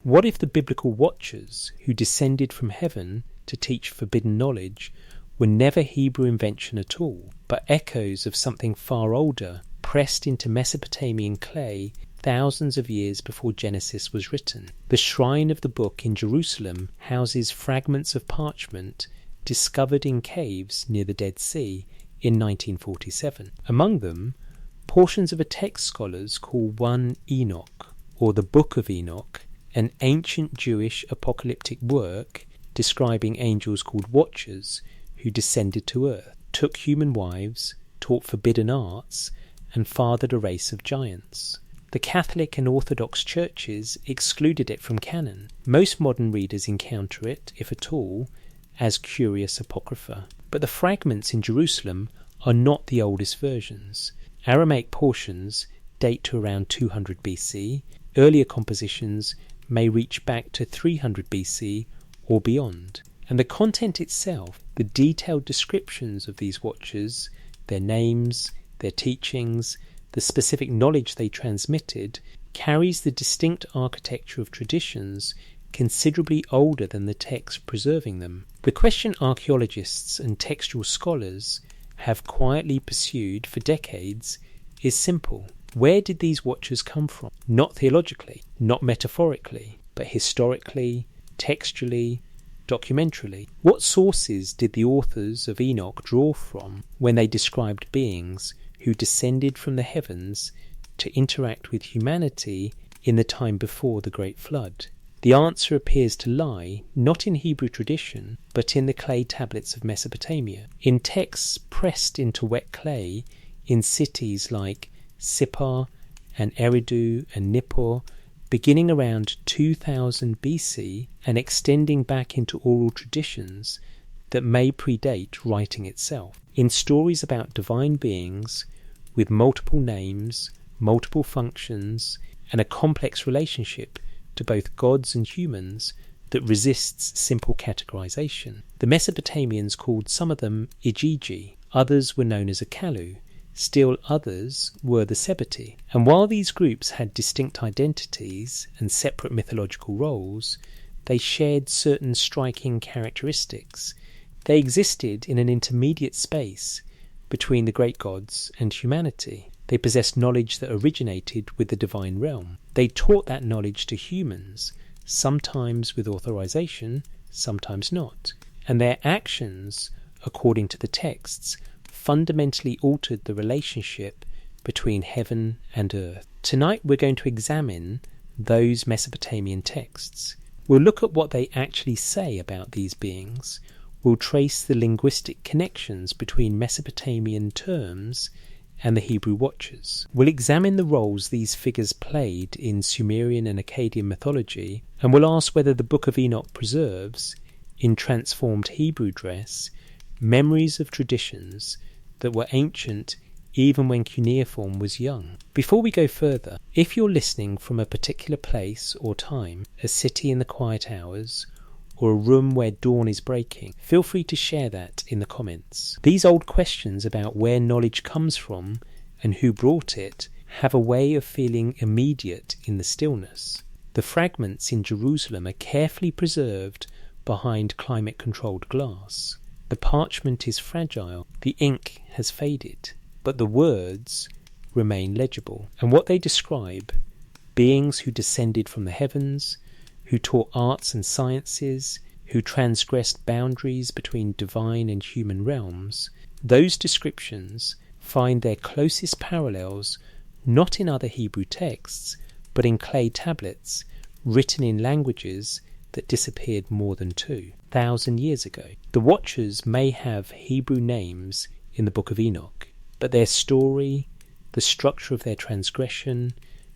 What if the biblical watchers who descended from heaven to teach forbidden knowledge were never Hebrew invention at all, but echoes of something far older, pressed into Mesopotamian clay thousands of years before Genesis was written? The shrine of the book in Jerusalem houses fragments of parchment discovered in caves near the Dead Sea in 1947. Among them, portions of a text scholars call 1 Enoch, or the Book of Enoch, an ancient Jewish apocalyptic work describing angels called Watchers who descended to earth, took human wives, taught forbidden arts, and fathered a race of giants. The Catholic and Orthodox churches excluded it from canon. Most modern readers encounter it, if at all, as curious apocrypha. But the fragments in Jerusalem are not the oldest versions. Aramaic portions date to around 200 BC. Earlier compositions may reach back to 300 BC or beyond. And the content itself, the detailed descriptions of these watchers, their names, their teachings, the specific knowledge they transmitted, carries the distinct architecture of traditions considerably older than the text preserving them. The question archaeologists and textual scholars have quietly pursued for decades is simple. Where did these watchers come from? Not theologically, not metaphorically, but historically, textually, documentarily. What sources did the authors of Enoch draw from when they described beings who descended from the heavens to interact with humanity in the time before the Great Flood? The answer appears to lie not in Hebrew tradition, but in the clay tablets of Mesopotamia, in texts pressed into wet clay in cities like Sippar and Eridu and Nippur, beginning around 2000 BC and extending back into oral traditions that may predate writing itself. In stories about divine beings with multiple names, multiple functions, and a complex relationship to both gods and humans that resists simple categorization. The Mesopotamians called some of them Igigi, others were known as Akalu, still others were the Sebeti. And while these groups had distinct identities and separate mythological roles, they shared certain striking characteristics. They existed in an intermediate space between the great gods and humanity. They possessed knowledge that originated with the divine realm. They taught that knowledge to humans, sometimes with authorization, sometimes not. And their actions, according to the texts, fundamentally altered the relationship between heaven and earth. Tonight we're going to examine those Mesopotamian texts. We'll look at what they actually say about these beings. We'll trace the linguistic connections between Mesopotamian terms and the Hebrew watchers. We'll examine the roles these figures played in Sumerian and Akkadian mythology, and we'll ask whether the Book of Enoch preserves, in transformed Hebrew dress, memories of traditions that were ancient even when cuneiform was young. Before we go further, if you're listening from a particular place or time, a city in the quiet hours, or a room where dawn is breaking, feel free to share that in the comments. These old questions about where knowledge comes from and who brought it have a way of feeling immediate in the stillness. The fragments in Jerusalem are carefully preserved behind climate-controlled glass. The parchment is fragile, the ink has faded, but the words remain legible. And what they describe, beings who descended from the heavens, who taught arts and sciences, who transgressed boundaries between divine and human realms, those descriptions find their closest parallels not in other Hebrew texts, but in clay tablets written in languages that disappeared more than 2,000 years ago. The Watchers may have Hebrew names in the Book of Enoch, but their story, the structure of their transgression,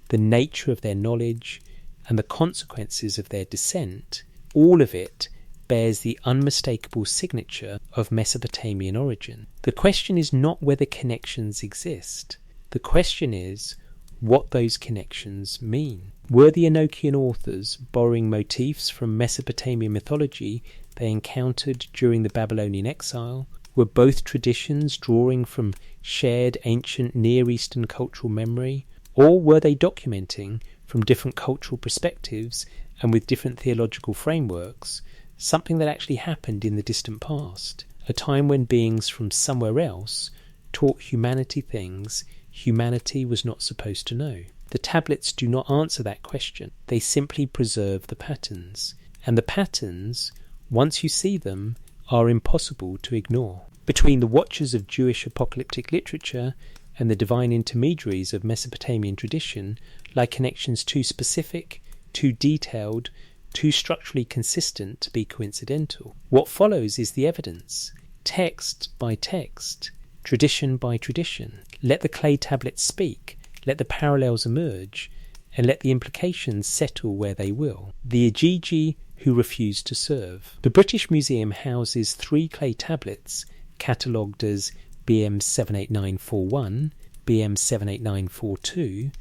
the nature of their knowledge, and the consequences of their descent, all of it bears the unmistakable signature of Mesopotamian origin. The question is not whether connections exist. The question is what those connections mean. Were the Enochian authors borrowing motifs from Mesopotamian mythology they encountered during the Babylonian exile? Were both traditions drawing from shared ancient Near Eastern cultural memory? Or were they documenting from different cultural perspectives and with different theological frameworks, something that actually happened in the distant past, a time when beings from somewhere else taught humanity things humanity was not supposed to know. The tablets do not answer that question. They simply preserve the patterns. And the patterns, once you see them, are impossible to ignore. Between the watchers of Jewish apocalyptic literature and the divine intermediaries of Mesopotamian tradition lie connections too specific, too detailed, too structurally consistent to be coincidental. What follows is the evidence, text by text, tradition by tradition. Let the clay tablets speak, let the parallels emerge, and let the implications settle where they will. The Igigi who refused to serve. The British Museum houses 3 clay tablets catalogued as BM 78941, BM 78942,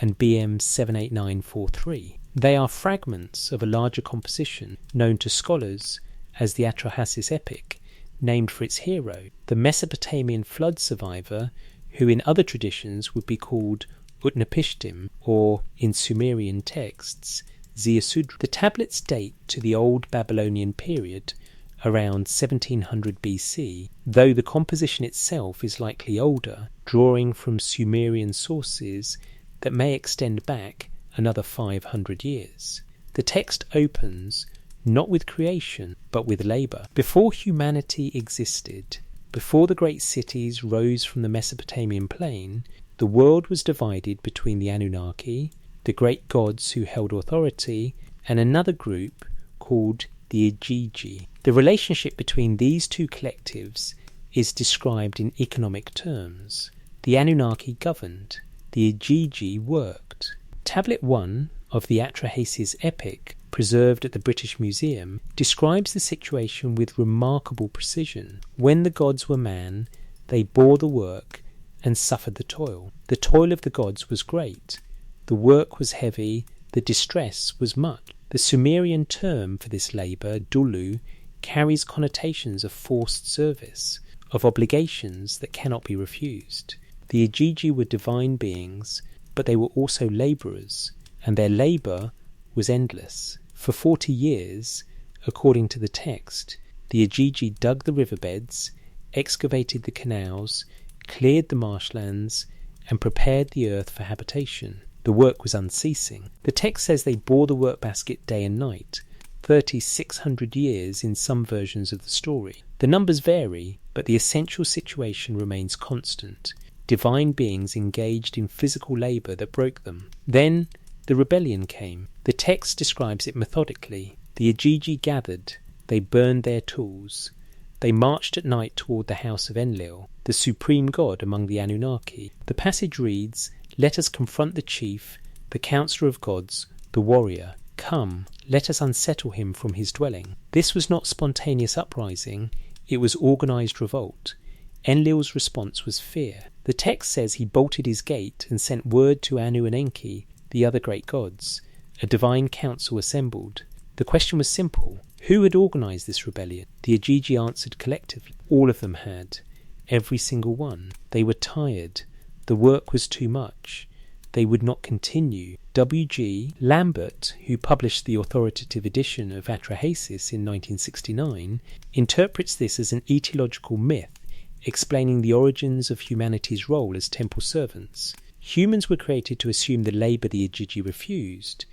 and BM 78943. They are fragments of a larger composition known to scholars as the Atrahasis epic, named for its hero, the Mesopotamian flood survivor who in other traditions would be called Utnapishtim, or in Sumerian texts, Ziusudra. The tablets date to the Old Babylonian period, around 1700 BC, though the composition itself is likely older, drawing from Sumerian sources that may extend back another 500 years. The text opens not with creation, but with labour. Before humanity existed, before the great cities rose from the Mesopotamian plain, the world was divided between the Anunnaki, the great gods who held authority, and another group called the Igigi. The relationship between these two collectives is described in economic terms. The Anunnaki governed, the Igigi worked. Tablet 1 of the Atrahasis epic, preserved at the British Museum, describes the situation with remarkable precision. When the gods were man, they bore the work and suffered the toil. The toil of the gods was great, the work was heavy, the distress was much. The Sumerian term for this labour, dulu, carries connotations of forced service, of obligations that cannot be refused. The Igigi were divine beings, but they were also labourers, and their labour was endless. For 40 years, according to the text, the Igigi dug the riverbeds, excavated the canals, cleared the marshlands, and prepared the earth for habitation. The work was unceasing. The text says they bore the work basket day and night, 3,600 years in some versions of the story. The numbers vary, but the essential situation remains constant. Divine beings engaged in physical labour that broke them. Then the rebellion came. The text describes it methodically. The Igigi gathered. They burned their tools. They marched at night toward the house of Enlil, the supreme god among the Anunnaki. The passage reads, "Let us confront the chief, the counsellor of gods, the warrior. Come, let us unsettle him from his dwelling." This was not spontaneous uprising, it was organised revolt. Enlil's response was fear. The text says he bolted his gate and sent word to Anu and Enki, the other great gods. A divine council assembled. The question was simple. Who had organised this rebellion? The Igigi answered collectively. All of them had. Every single one. They were tired. The work was too much. They would not continue. W.G. Lambert, who published the authoritative edition of Atrahasis in 1969, interprets this as an etiological myth explaining the origins of humanity's role as temple servants. Humans were created to assume the labour the Igigi refused,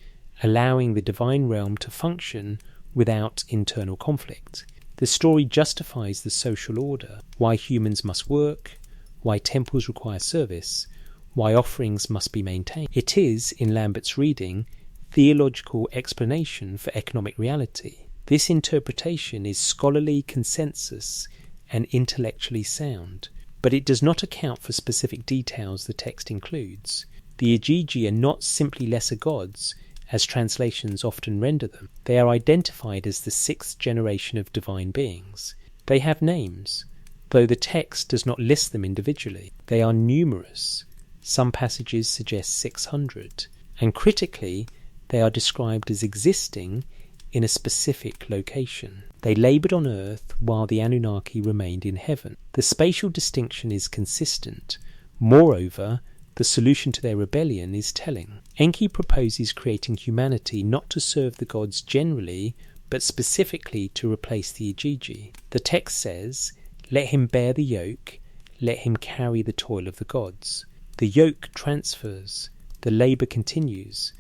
allowing the divine realm to function without internal conflict. The story justifies the social order, why humans must work, why temples require service, why offerings must be maintained. It is, in Lambert's reading, theological explanation for economic reality. This interpretation is scholarly consensus and intellectually sound, but it does not account for specific details the text includes. The Igigi are not simply lesser gods, as translations often render them. They are identified as the 6th generation of divine beings. They have names, though the text does not list them individually. They are numerous. Some passages suggest 600, and critically, they are described as existing in a specific location. They laboured on earth while the Anunnaki remained in heaven. The spatial distinction is consistent. Moreover, The solution to their rebellion is telling. Enki proposes creating humanity not to serve the gods generally, but specifically to replace the Igigi. The text says, "Let him bear the yoke, let him carry the toil of the gods." The yoke transfers, the labour continues,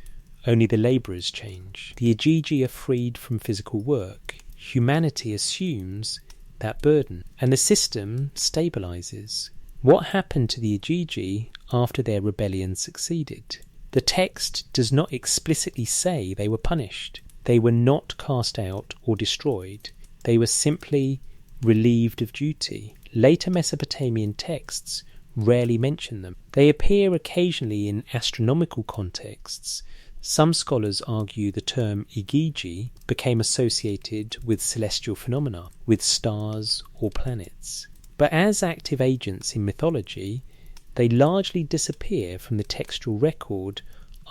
only the labourers change. The Igigi are freed from physical work. Humanity assumes that burden, and the system stabilises. What happened to the Igigi after their rebellion succeeded? The text does not explicitly say they were punished. They were not cast out or destroyed. They were simply relieved of duty. Later Mesopotamian texts rarely mention them. They appear occasionally in astronomical contexts. Some scholars argue the term Igigi became associated with celestial phenomena, with stars or planets. But as active agents in mythology, they largely disappear from the textual record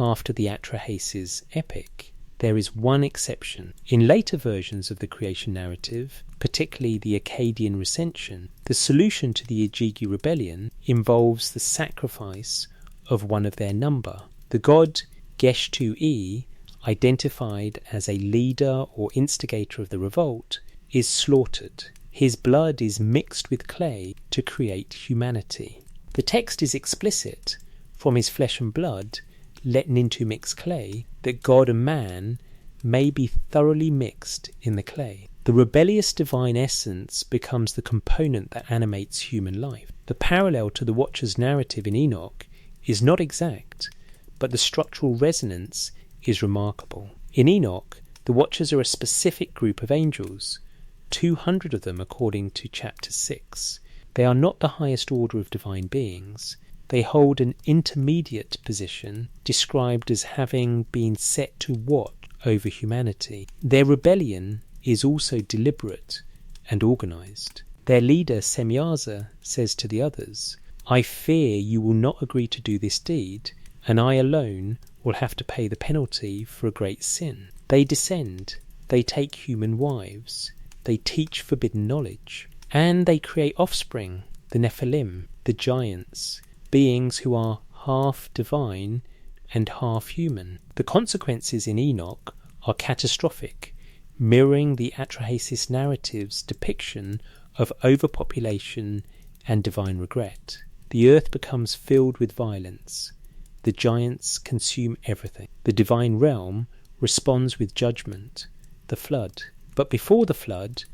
after the Atrahasis epic. There is one exception. In later versions of the creation narrative, particularly the Akkadian recension, the solution to the Igigi rebellion involves the sacrifice of one of their number. The god Geshtu-e, identified as a leader or instigator of the revolt, is slaughtered. His blood is mixed with clay to create humanity. The text is explicit. From his flesh and blood, let into mixed clay, that God and man may be thoroughly mixed in the clay. The rebellious divine essence becomes the component that animates human life. The parallel to the Watcher's narrative in Enoch is not exact, but the structural resonance is remarkable. In Enoch, the Watchers are a specific group of angels, 200 of them according to chapter 6. They are not the highest order of divine beings. They hold an intermediate position, described as having been set to watch over humanity. Their rebellion is also deliberate and organised. Their leader, Semyaza, says to the others, "I fear you will not agree to do this deed, and I alone will have to pay the penalty for a great sin." They descend, they take human wives, they teach forbidden knowledge, and they create offspring, the Nephilim, the giants, beings who are half divine and half human. The consequences in Enoch are catastrophic, mirroring the Atrahasis narrative's depiction of overpopulation and divine regret. The earth becomes filled with violence. The giants consume everything. The divine realm responds with judgment, the flood. But before the flood,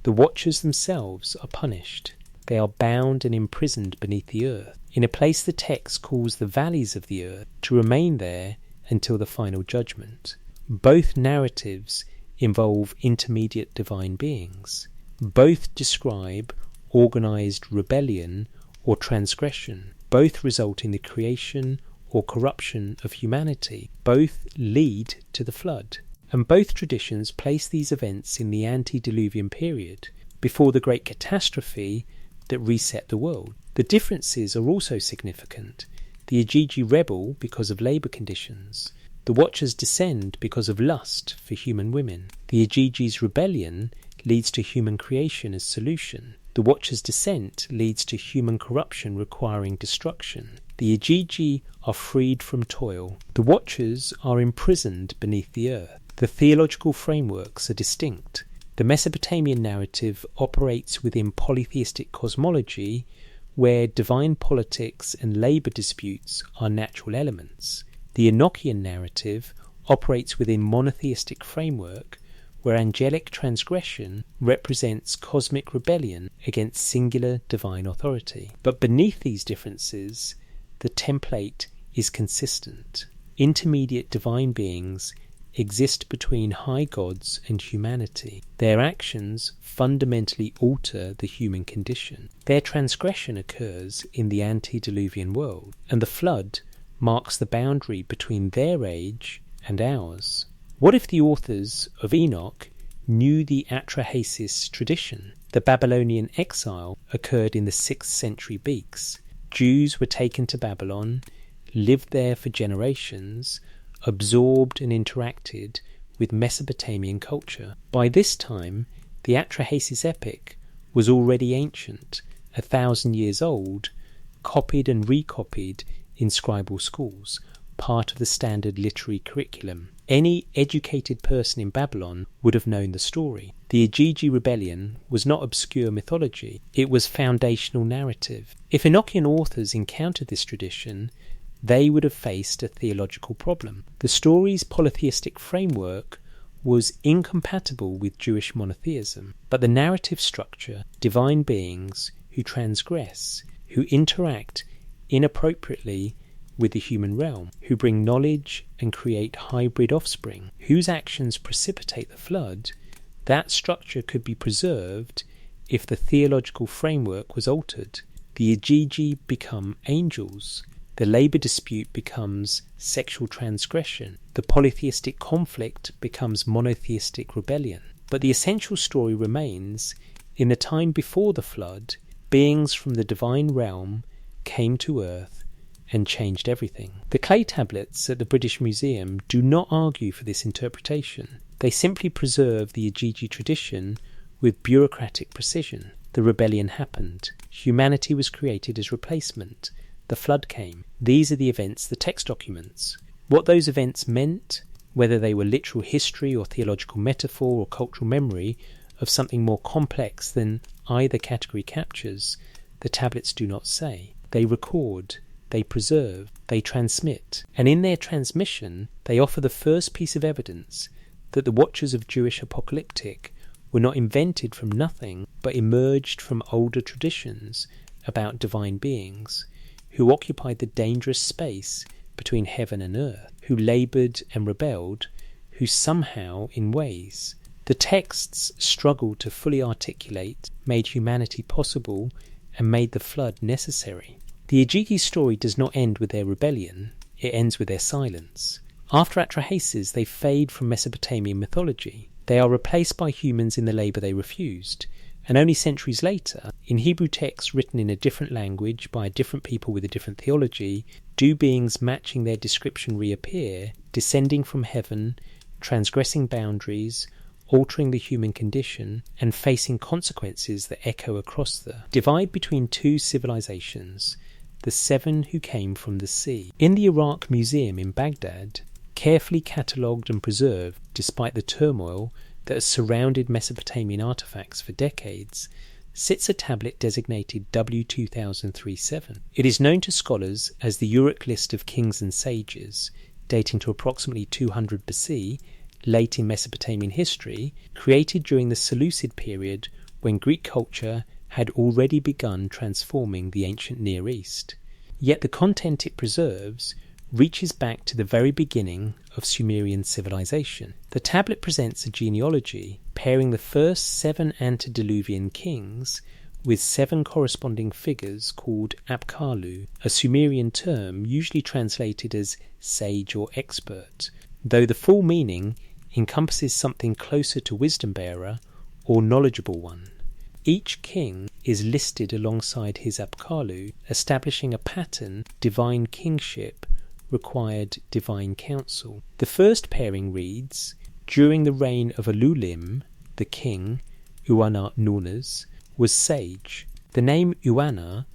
the Watchers themselves are punished. They are bound and imprisoned beneath the earth, in a place the text calls the valleys of the earth, to remain there until the final judgment. Both narratives involve intermediate divine beings. Both describe organised rebellion or transgression. Both result in the creation or corruption of humanity. Both lead to the flood. And both traditions place these events in the antediluvian period, before the great catastrophe that reset the world. The differences are also significant. The Igigi rebel because of labour conditions. The Watchers descend because of lust for human women. The Igigi's rebellion leads to human creation as solution. The Watchers' descent leads to human corruption requiring destruction. The Igigi are freed from toil. The Watchers are imprisoned beneath the earth. The theological frameworks are distinct. The Mesopotamian narrative operates within polytheistic cosmology, where divine politics and labour disputes are natural elements. The Enochian narrative operates within monotheistic framework, where angelic transgression represents cosmic rebellion against singular divine authority. But beneath these differences, the template is consistent. Intermediate divine beings exist between high gods and humanity. Their actions fundamentally alter the human condition. Their transgression occurs in the antediluvian world, and the flood marks the boundary between their age and ours. What if the authors of Enoch knew the Atrahasis tradition? The Babylonian exile occurred in the 6th century BC. Jews were taken to Babylon, lived there for generations, absorbed and interacted with Mesopotamian culture. By this time, the Atrahasis epic was already ancient, 1,000 years old, copied and recopied in scribal schools, part of the standard literary curriculum. Any educated person in Babylon would have known the story. The Igigi rebellion was not obscure mythology, it was foundational narrative. If Enochian authors encountered this tradition, they would have faced a theological problem. The story's polytheistic framework was incompatible with Jewish monotheism, but the narrative structure, divine beings who transgress, who interact inappropriately with the human realm, who bring knowledge and create hybrid offspring, whose actions precipitate the flood, that structure could be preserved if the theological framework was altered. The Igigi become angels, the labour dispute becomes sexual transgression, the polytheistic conflict becomes monotheistic rebellion. But the essential story remains, in the time before the flood, beings from the divine realm came to earth and changed everything. The clay tablets at the British Museum do not argue for this interpretation. They simply preserve the Igigi tradition with bureaucratic precision. The rebellion happened. Humanity was created as replacement. The flood came. These are the events the text documents. What those events meant, whether they were literal history or theological metaphor or cultural memory of something more complex than either category captures, the tablets do not say. They record, they preserve, they transmit, and in their transmission they offer the first piece of evidence that the watchers of Jewish apocalyptic were not invented from nothing, but emerged from older traditions about divine beings, who occupied the dangerous space between heaven and earth, who laboured and rebelled, who somehow, in ways the texts struggled to fully articulate, made humanity possible and made the flood necessary. The Igigi story does not end with their rebellion, it ends with their silence. After Atrahasis, they fade from Mesopotamian mythology. They are replaced by humans in the labour they refused, and only centuries later, in Hebrew texts written in a different language by a different people with a different theology, do beings matching their description reappear, descending from heaven, transgressing boundaries, altering the human condition, and facing consequences that echo across the divide between two civilizations, the seven who came from the sea. In the Iraq Museum in Baghdad, carefully catalogued and preserved despite the turmoil that has surrounded Mesopotamian artefacts for decades, sits a tablet designated W2037. It is known to scholars as the Uruk list of kings and sages, dating to approximately 200 BC, late in Mesopotamian history, created during the Seleucid period when Greek culture had already begun transforming the ancient Near East. Yet the content it preserves reaches back to the very beginning of Sumerian civilization. The tablet presents a genealogy pairing the first 7 antediluvian kings with 7 corresponding figures called Apkallu, a Sumerian term usually translated as sage or expert, though the full meaning encompasses something closer to wisdom bearer or knowledgeable one. Each king is listed alongside his Apkallu, establishing a pattern. Divine kingship required divine counsel. The first pairing reads, during the reign of Alulim, the king, Uana Nunas, was sage. The name Uana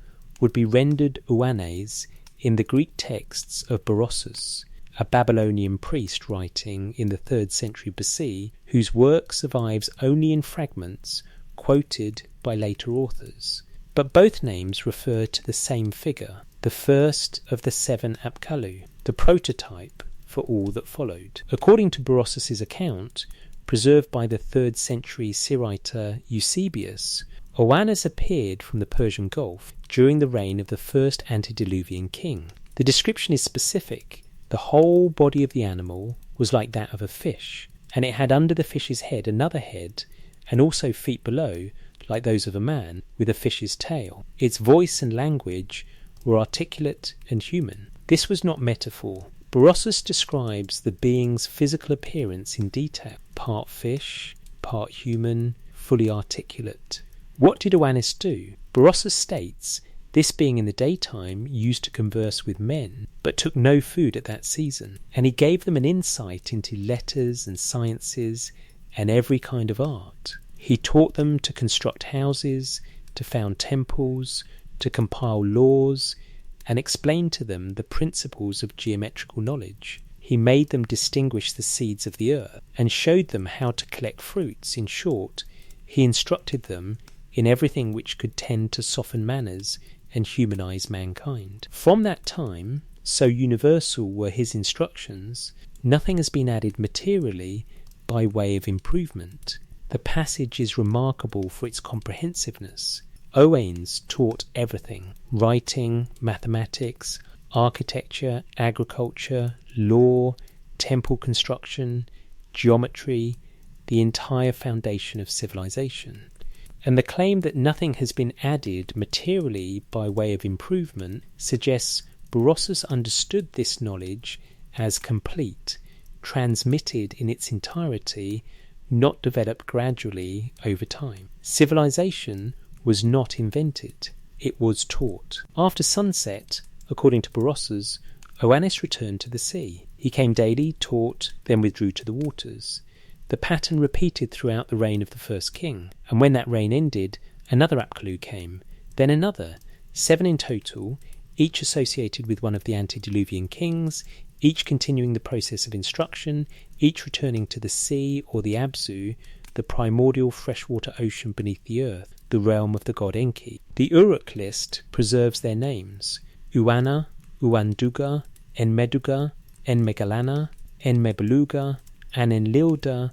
would be rendered Uanes in the Greek texts of Berossus, a Babylonian priest writing in the 3rd century BC, whose work survives only in fragments quoted by later authors. But both names refer to the same figure, the first of the 7 Apkallu, the prototype for all that followed. According to Berossus's account, preserved by the 3rd century Syrian Eusebius, Oannes appeared from the Persian Gulf during the reign of the first antediluvian king. The description is specific. The whole body of the animal was like that of a fish, and it had under the fish's head another head, and also feet below, like those of a man, with a fish's tail. Its voice and language were articulate and human. This was not metaphor. Berossus describes the being's physical appearance in detail. Part fish, part human, fully articulate. What did Oannes do? Berossus states, this being in the daytime used to converse with men, but took no food at that season, and he gave them an insight into letters and sciences and every kind of art. He taught them to construct houses, to found temples, to compile laws, and explained to them the principles of geometrical knowledge. He made them distinguish the seeds of the earth and showed them how to collect fruits. In short, he instructed them in everything which could tend to soften manners and humanize mankind. From that time, so universal were his instructions, nothing has been added materially by way of improvement. The passage is remarkable for its comprehensiveness. Owains taught everything: writing, mathematics, architecture, agriculture, law, temple construction, geometry, the entire foundation of civilization. And the claim that nothing has been added materially by way of improvement suggests Berossus understood this knowledge as complete, transmitted in its entirety, not developed gradually over time. Civilization was not invented, it was taught. After sunset, according to Berossus, Oannes returned to the sea. He came daily, taught, then withdrew to the waters. The pattern repeated throughout the reign of the first king, and when that reign ended, another Apkallu came, then another, 7 in total, each associated with one of the antediluvian kings, each continuing the process of instruction, each returning to the sea or the Abzu, the primordial freshwater ocean beneath the earth, the realm of the god Enki. The Uruk list preserves their names: Uana, Uanduga, Enmeduga, Enmegalana, Enmebeluga, Anenlilda,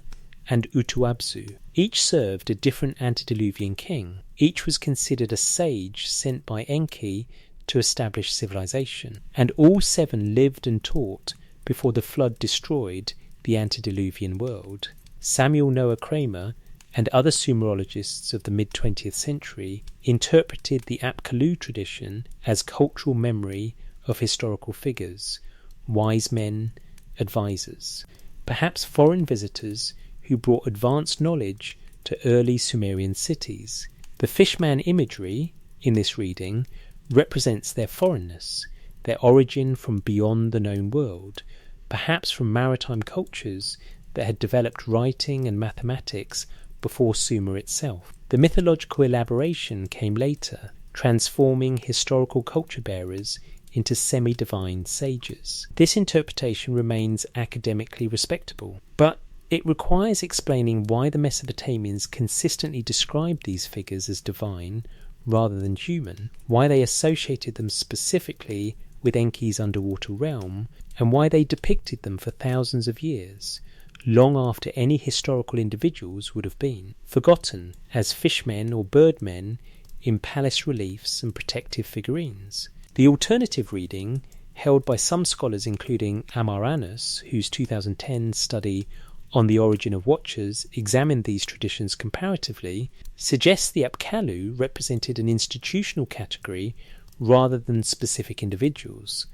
and Utuabzu. Each served a different antediluvian king. Each was considered a sage sent by Enki to establish civilization, and all 7 lived and taught before the flood destroyed the antediluvian world. Samuel Noah Kramer and other Sumerologists of the mid-20th century interpreted the Apkallu tradition as cultural memory of historical figures, wise men, advisors, perhaps foreign visitors who brought advanced knowledge to early Sumerian cities. The fishman imagery in this reading represents their foreignness, their origin from beyond the known world, perhaps from maritime cultures that had developed writing and mathematics before Sumer itself. The mythological elaboration came later, transforming historical culture bearers into semi-divine sages. This interpretation remains academically respectable, but it requires explaining why the Mesopotamians consistently described these figures as divine rather than human, why they associated them specifically with Enki's underwater realm, and why they depicted them for thousands of years, long after any historical individuals would have been, forgotten as fishmen or birdmen in palace reliefs and protective figurines. The alternative reading, held by some scholars including Amarannus, whose 2010 study on the origin of watchers examined these traditions comparatively, suggests the Apkallu represented an institutional category rather than specific individuals.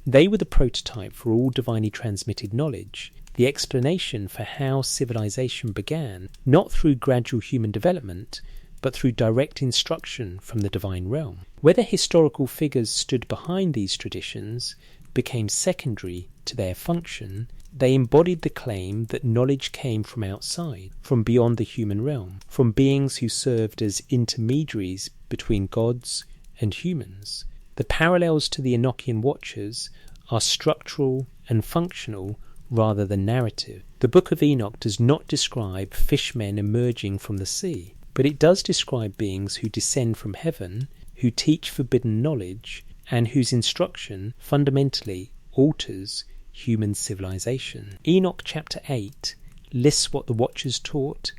They were the prototype for all divinely transmitted knowledge, the explanation for how civilization began, not through gradual human development, but through direct instruction from the divine realm. Whether historical figures stood behind these traditions became secondary to their function. They embodied the claim that knowledge came from outside, from beyond the human realm, from beings who served as intermediaries between gods and humans. The parallels to the Enochian Watchers are structural and functional rather than narrative. The Book of Enoch does not describe fishmen emerging from the sea, but it does describe beings who descend from heaven, who teach forbidden knowledge, and whose instruction fundamentally alters human civilization. Enoch chapter 8 lists what the Watchers taught.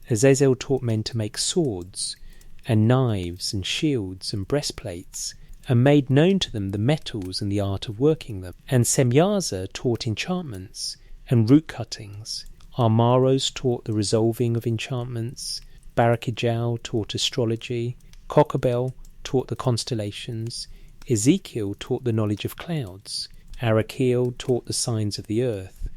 Azazel taught men to make swords, and knives, and shields, and breastplates, and made known to them the metals and the art of working them. And Semyaza taught enchantments and root cuttings. Armaros taught the resolving of enchantments. Barakijal taught astrology. Kokabel taught the constellations. Ezekiel taught the knowledge of clouds. Arakiel taught the signs of the earth.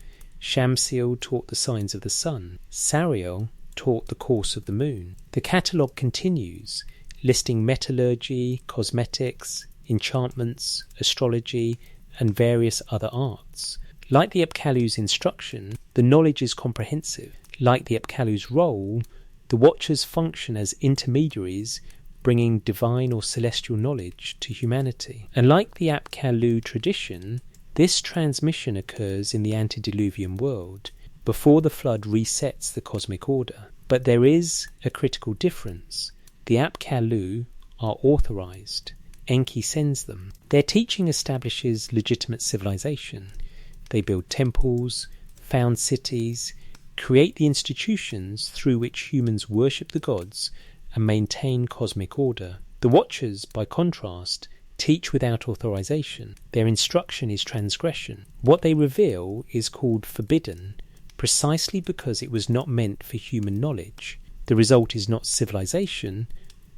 Shamsiel taught the signs of the sun. Sariel taught the course of the moon. The catalogue continues, listing metallurgy, cosmetics, enchantments, astrology, and various other arts. Like the Apkallu's instruction, the knowledge is comprehensive. Like the Apkallu's role, the Watchers function as intermediaries bringing divine or celestial knowledge to humanity. And like the Apkallu tradition, this transmission occurs in the antediluvian world, before the flood resets the cosmic order. But there is a critical difference. The Apkallu are authorized. Enki sends them. Their teaching establishes legitimate civilization. They build temples, found cities, create the institutions through which humans worship the gods and maintain cosmic order. The Watchers, by contrast, teach without authorization. Their instruction is transgression. What they reveal is called forbidden, precisely because it was not meant for human knowledge. The result is not civilization,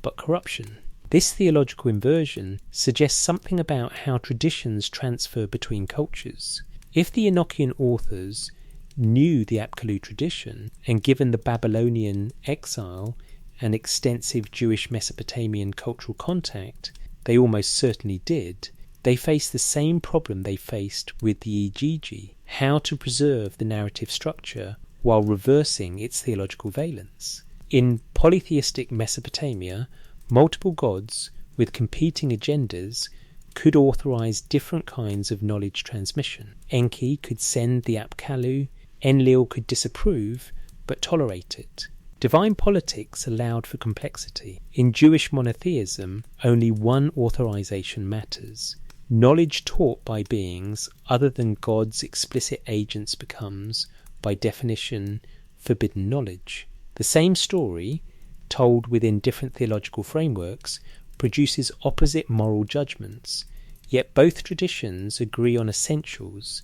but corruption. This theological inversion suggests something about how traditions transfer between cultures. If the Enochian authors knew the Apkallu tradition, and given the Babylonian exile and extensive Jewish Mesopotamian cultural contact, they almost certainly did, they faced the same problem they faced with the Igigi: how to preserve the narrative structure while reversing its theological valence. In polytheistic Mesopotamia, multiple gods with competing agendas could authorize different kinds of knowledge transmission. Enki could send the Apkallu, Enlil could disapprove but tolerate it. Divine politics allowed for complexity. In Jewish monotheism, only one authorization matters. Knowledge taught by beings other than God's explicit agents becomes, by definition, forbidden knowledge. The same story, told within different theological frameworks, produces opposite moral judgments, yet both traditions agree on essentials.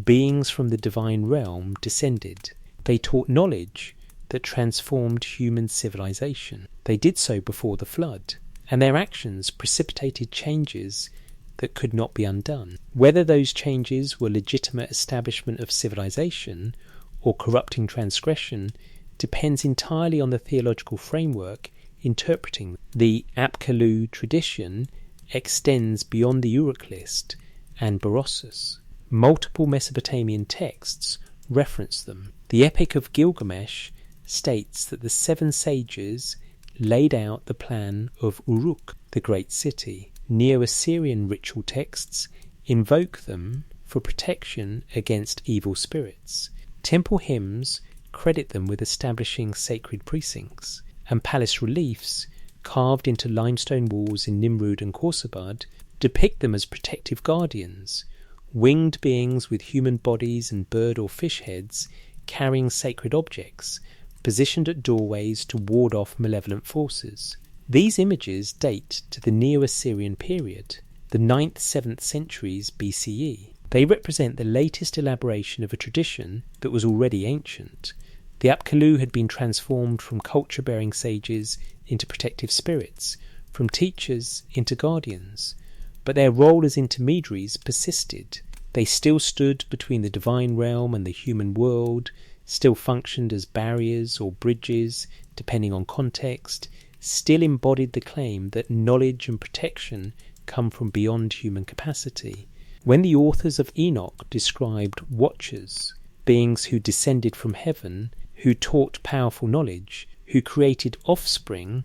Beings from the divine realm descended. They taught knowledge that transformed human civilization. They did so before the flood, and their actions precipitated changes that could not be undone. Whether those changes were legitimate establishment of civilization or corrupting transgression depends entirely on the theological framework interpreting them. The Apkallu tradition extends beyond the Uruk list and Berossus. Multiple Mesopotamian texts reference them. The Epic of Gilgamesh states that the 7 sages laid out the plan of Uruk, the great city. Neo-Assyrian ritual texts invoke them for protection against evil spirits. Temple hymns credit them with establishing sacred precincts, and palace reliefs carved into limestone walls in Nimrud and Khorsabad depict them as protective guardians, winged beings with human bodies and bird or fish heads carrying sacred objects, positioned at doorways to ward off malevolent forces. These images date to the Neo-Assyrian period, the 9th-7th centuries BCE. They represent the latest elaboration of a tradition that was already ancient. The Apkallu had been transformed from culture-bearing sages into protective spirits, from teachers into guardians, but their role as intermediaries persisted. They still stood between the divine realm and the human world, still functioned as barriers or bridges, depending on context, still embodied the claim that knowledge and protection come from beyond human capacity. When the authors of Enoch described watchers, beings who descended from heaven, who taught powerful knowledge, who created offspring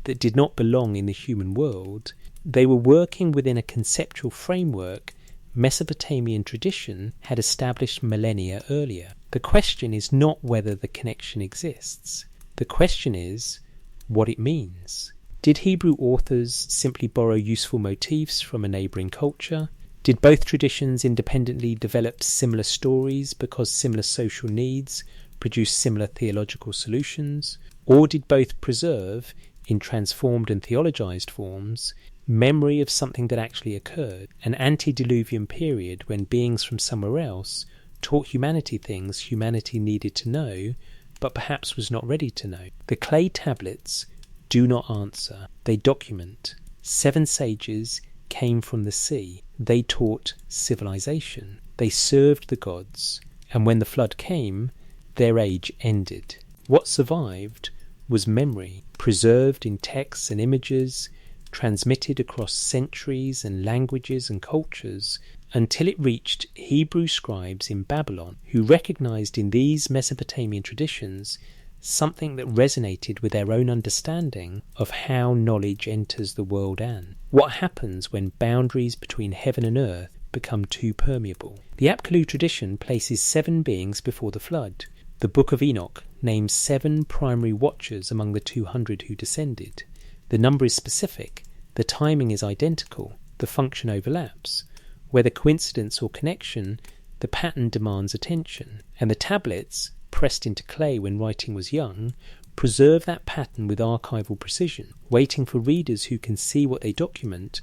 that did not belong in the human world, they were working within a conceptual framework Mesopotamian tradition had established millennia earlier. The question is not whether the connection exists. The question is what it means. Did Hebrew authors simply borrow useful motifs from a neighbouring culture? Did both traditions independently develop similar stories because similar social needs produce similar theological solutions? Or did both preserve, in transformed and theologized forms, memory of something that actually occurred, an antediluvian period when beings from somewhere else taught humanity things humanity needed to know, but perhaps was not ready to know? The clay tablets do not answer. They document. 7 sages came from the sea. They taught civilization. They served the gods. And when the flood came, their age ended. What survived was memory, preserved in texts and images, transmitted across centuries and languages and cultures, until it reached Hebrew scribes in Babylon, who recognized in these Mesopotamian traditions something that resonated with their own understanding of how knowledge enters the world and what happens when boundaries between heaven and earth become too permeable. The Apkallu tradition places 7 beings before the flood. The Book of Enoch names 7 primary watchers among the 200 who descended. The number is specific, the timing is identical, the function overlaps. Whether coincidence or connection, the pattern demands attention, and the tablets, pressed into clay when writing was young, preserve that pattern with archival precision, waiting for readers who can see what they document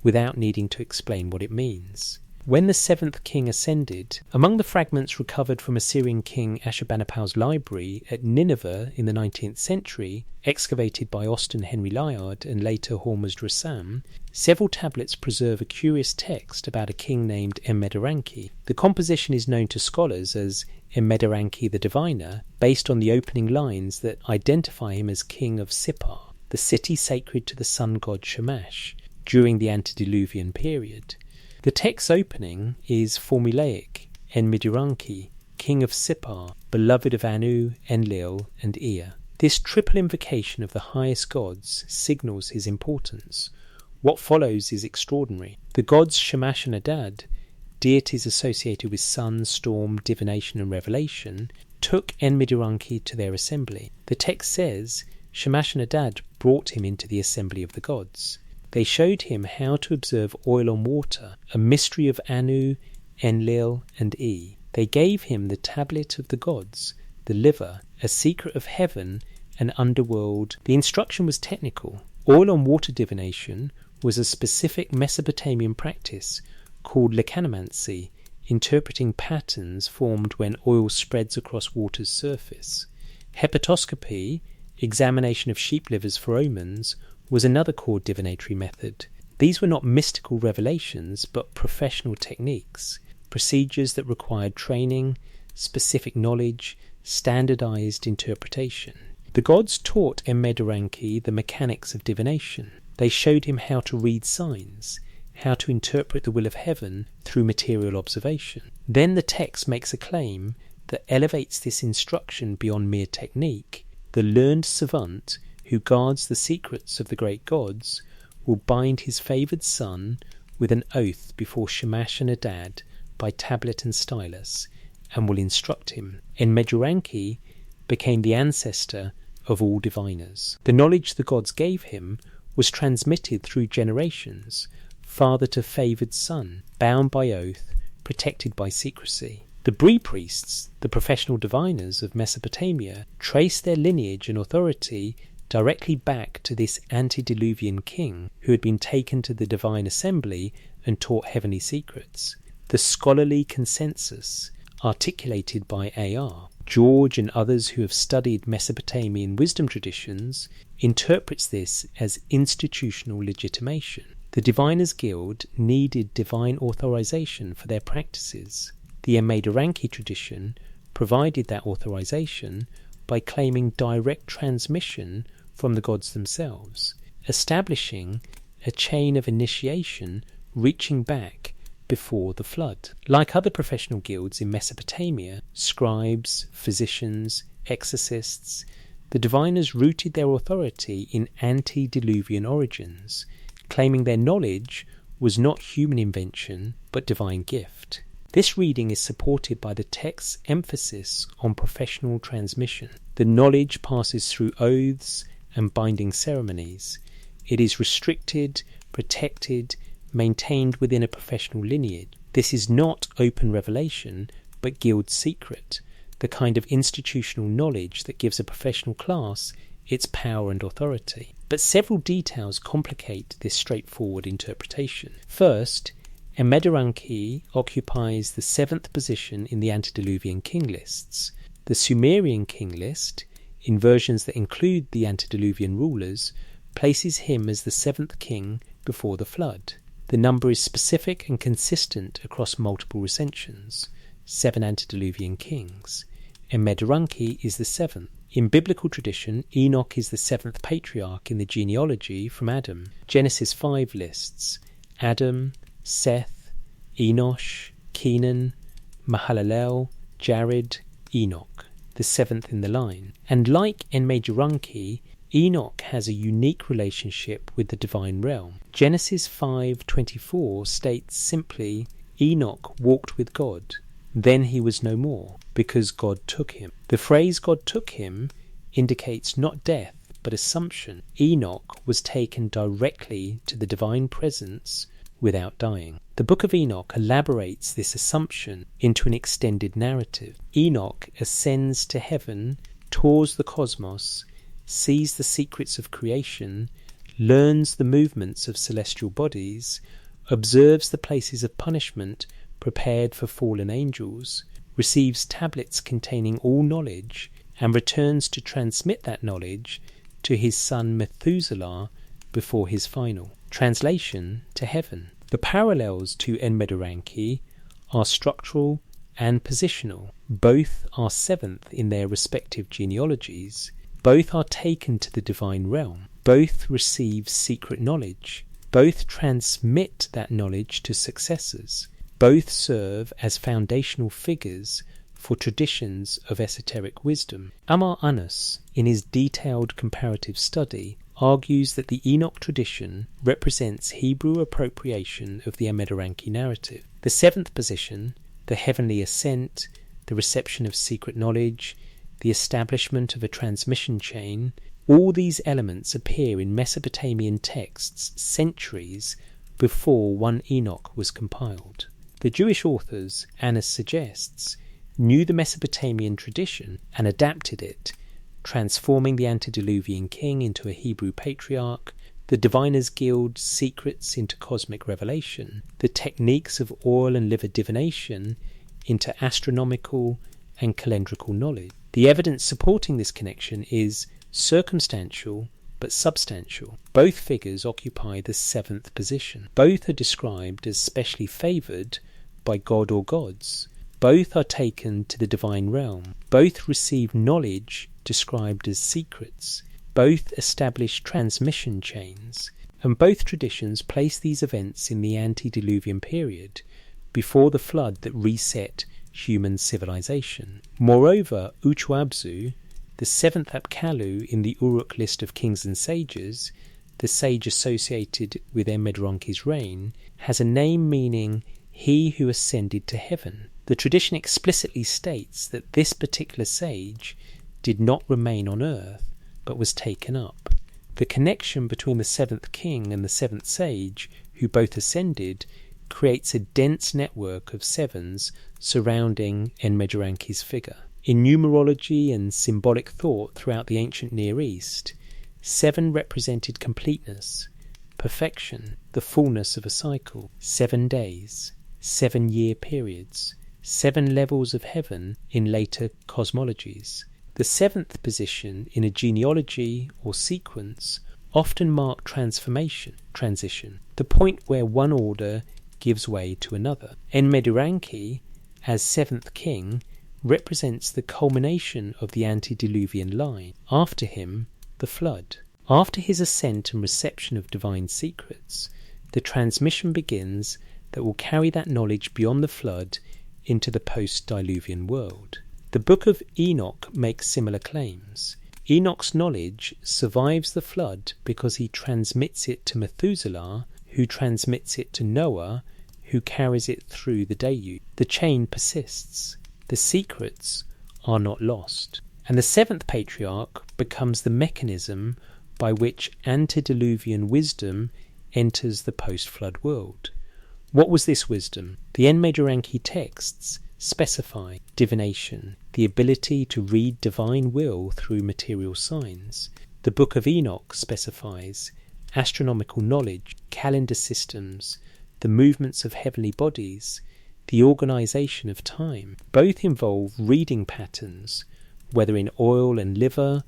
without needing to explain what it means. When the 7th king ascended, among the fragments recovered from Assyrian king Ashurbanipal's library at Nineveh in the 19th century, excavated by Austin Henry Layard and later Hormuzd Rassam, several tablets preserve a curious text about a king named Enmedaranki. The composition is known to scholars as Enmedaranki the Diviner, based on the opening lines that identify him as king of Sippar, the city sacred to the sun god Shamash, during the antediluvian period. The text's opening is formulaic: Enmedaranki, king of Sippar, beloved of Anu, Enlil, and Ea. This triple invocation of the highest gods signals his importance. What follows is extraordinary. The gods Shamash and Adad, deities associated with sun, storm, divination, and revelation, took Enmedaranki to their assembly. The text says Shamash and Adad brought him into the assembly of the gods. They showed him how to observe oil on water, a mystery of Anu, Enlil, and E. They gave him the tablet of the gods, the liver, a secret of heaven and underworld. The instruction was technical. Oil on water divination was a specific Mesopotamian practice called lecanomancy, interpreting patterns formed when oil spreads across water's surface. Hepatoscopy, examination of sheep livers for omens, was another core divinatory method. These were not mystical revelations, but professional techniques, procedures that required training, specific knowledge, standardized interpretation. The gods taught Enmedaranki the mechanics of divination. They showed him how to read signs, how to interpret the will of heaven through material observation. Then the text makes a claim that elevates this instruction beyond mere technique. The learned savant who guards the secrets of the great gods will bind his favoured son with an oath before Shamash and Adad by tablet and stylus, and will instruct him. Enmedaranki became the ancestor of all diviners. The knowledge the gods gave him was transmitted through generations, father to favoured son, bound by oath, protected by secrecy. The Bri priests, the professional diviners of Mesopotamia, traced their lineage and authority directly back to this antediluvian king who had been taken to the divine assembly and taught heavenly secrets. The scholarly consensus, articulated by A.R. George and others who have studied Mesopotamian wisdom traditions, interprets this as institutional legitimation. The Diviners' Guild needed divine authorization for their practices. The Enmedaranki tradition provided that authorization by claiming direct transmission from the gods themselves, establishing a chain of initiation reaching back before the flood. Like other professional guilds in Mesopotamia, scribes, physicians, exorcists, the diviners rooted their authority in antediluvian origins, claiming their knowledge was not human invention but divine gift. This reading is supported by the text's emphasis on professional transmission. The knowledge passes through oaths and binding ceremonies. It is restricted, protected, maintained within a professional lineage. This is not open revelation, but guild secret, the kind of institutional knowledge that gives a professional class its power and authority. But several details complicate this straightforward interpretation. First, Enmedaranki occupies the 7th position in the antediluvian king lists. The Sumerian king list, in versions that include the antediluvian rulers, places him as the 7th king before the flood. The number is specific and consistent across multiple recensions, 7 antediluvian kings. Enmedaranki is the 7th. In biblical tradition, Enoch is the 7th patriarch in the genealogy from Adam. Genesis 5 lists Adam, Seth, Enosh, Kenan, Mahalalel, Jared, Enoch. the seventh in the line. And like enigmatic, Enoch has a unique relationship with the divine realm. Genesis 5:24 states simply, Enoch walked with God, then he was no more, because God took him. The phrase God took him indicates not death, but assumption. Enoch was taken directly to the divine presence without dying. The Book of Enoch elaborates this assumption into an extended narrative. Enoch ascends to heaven, tours the cosmos, sees the secrets of creation, learns the movements of celestial bodies, observes the places of punishment prepared for fallen angels, receives tablets containing all knowledge, and returns to transmit that knowledge to his son Methuselah before his final translation to heaven. The parallels to enigmatic are structural and positional. Both are seventh in their respective genealogies. Both are taken to the divine realm. Both receive secret knowledge. Both transmit that knowledge to successors. Both serve as foundational figures for traditions of esoteric wisdom. Amar Anus, in his detailed comparative study, argues that the Enoch tradition represents Hebrew appropriation of the enigmatic narrative. The seventh position, the heavenly ascent, the reception of secret knowledge, the establishment of a transmission chain, all these elements appear in Mesopotamian texts centuries before 1 Enoch was compiled. The Jewish authors, Anus suggests, knew the Mesopotamian tradition and adapted it, transforming the antediluvian king into a Hebrew patriarch, the diviners' guild secrets into cosmic revelation, the techniques of oil and liver divination into astronomical and calendrical knowledge. The evidence supporting this connection is circumstantial but substantial. Both figures occupy the seventh position. Both are described as specially favoured by God or gods. Both are taken to the divine realm. Both receive knowledge described as secrets. Both establish transmission chains. And both traditions place these events in the antediluvian period, before the flood that reset human civilization. Moreover, Uchuabzu, the seventh Apkallu in the Uruk list of kings and sages, the sage associated with Enmedrank's reign, has a name meaning he who ascended to heaven. The tradition explicitly states that this particular sage did not remain on earth, but was taken up. The connection between the seventh king and the seventh sage, who both ascended, creates a dense network of sevens surrounding Enmedrank's figure. In numerology and symbolic thought throughout the ancient Near East, 7 represented completeness, perfection, the fullness of a cycle, 7 days, 7-year periods, 7 levels of heaven in later cosmologies. The 7th position in a genealogy or sequence often marked transition, the point where one order gives way to another. Enmedraki, as 7th king, represents the culmination of the antediluvian line. After him, the flood. After his ascent and reception of divine secrets, the transmission begins that will carry that knowledge beyond the flood into the post-diluvian world. The Book of Enoch makes similar claims. Enoch's knowledge survives the flood because he transmits it to Methuselah, who transmits it to Noah, who carries it through the deluge. The chain persists. The secrets are not lost. And the 7th patriarch becomes the mechanism by which antediluvian wisdom enters the post-flood world. What was this wisdom? The Enmedraki texts specify divination, the ability to read divine will through material signs. The Book of Enoch specifies astronomical knowledge, calendar systems, the movements of heavenly bodies, the organization of time. Both involve reading patterns, whether in oil and liver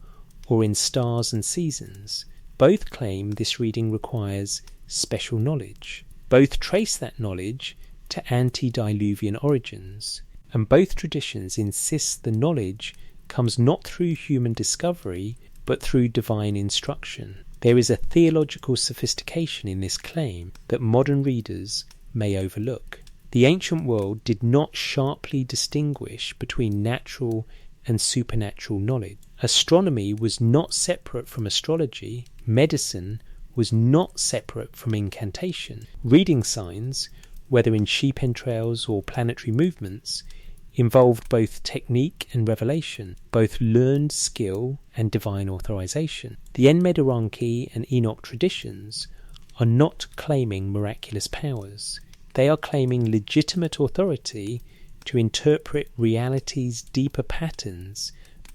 or in stars and seasons. Both claim this reading requires special knowledge. Both trace that knowledge to antediluvian origins, and both traditions insist the knowledge comes not through human discovery but through divine instruction. There is a theological sophistication in this claim that modern readers may overlook. The ancient world did not sharply distinguish between natural and supernatural knowledge. Astronomy was not separate from astrology. Medicine was not separate from incantation. Reading signs, whether in sheep entrails or planetary movements, involved both technique and revelation, both learned skill and divine authorization. The Enigmatic and Enoch traditions are not claiming miraculous powers. They are claiming legitimate authority to interpret reality's deeper patterns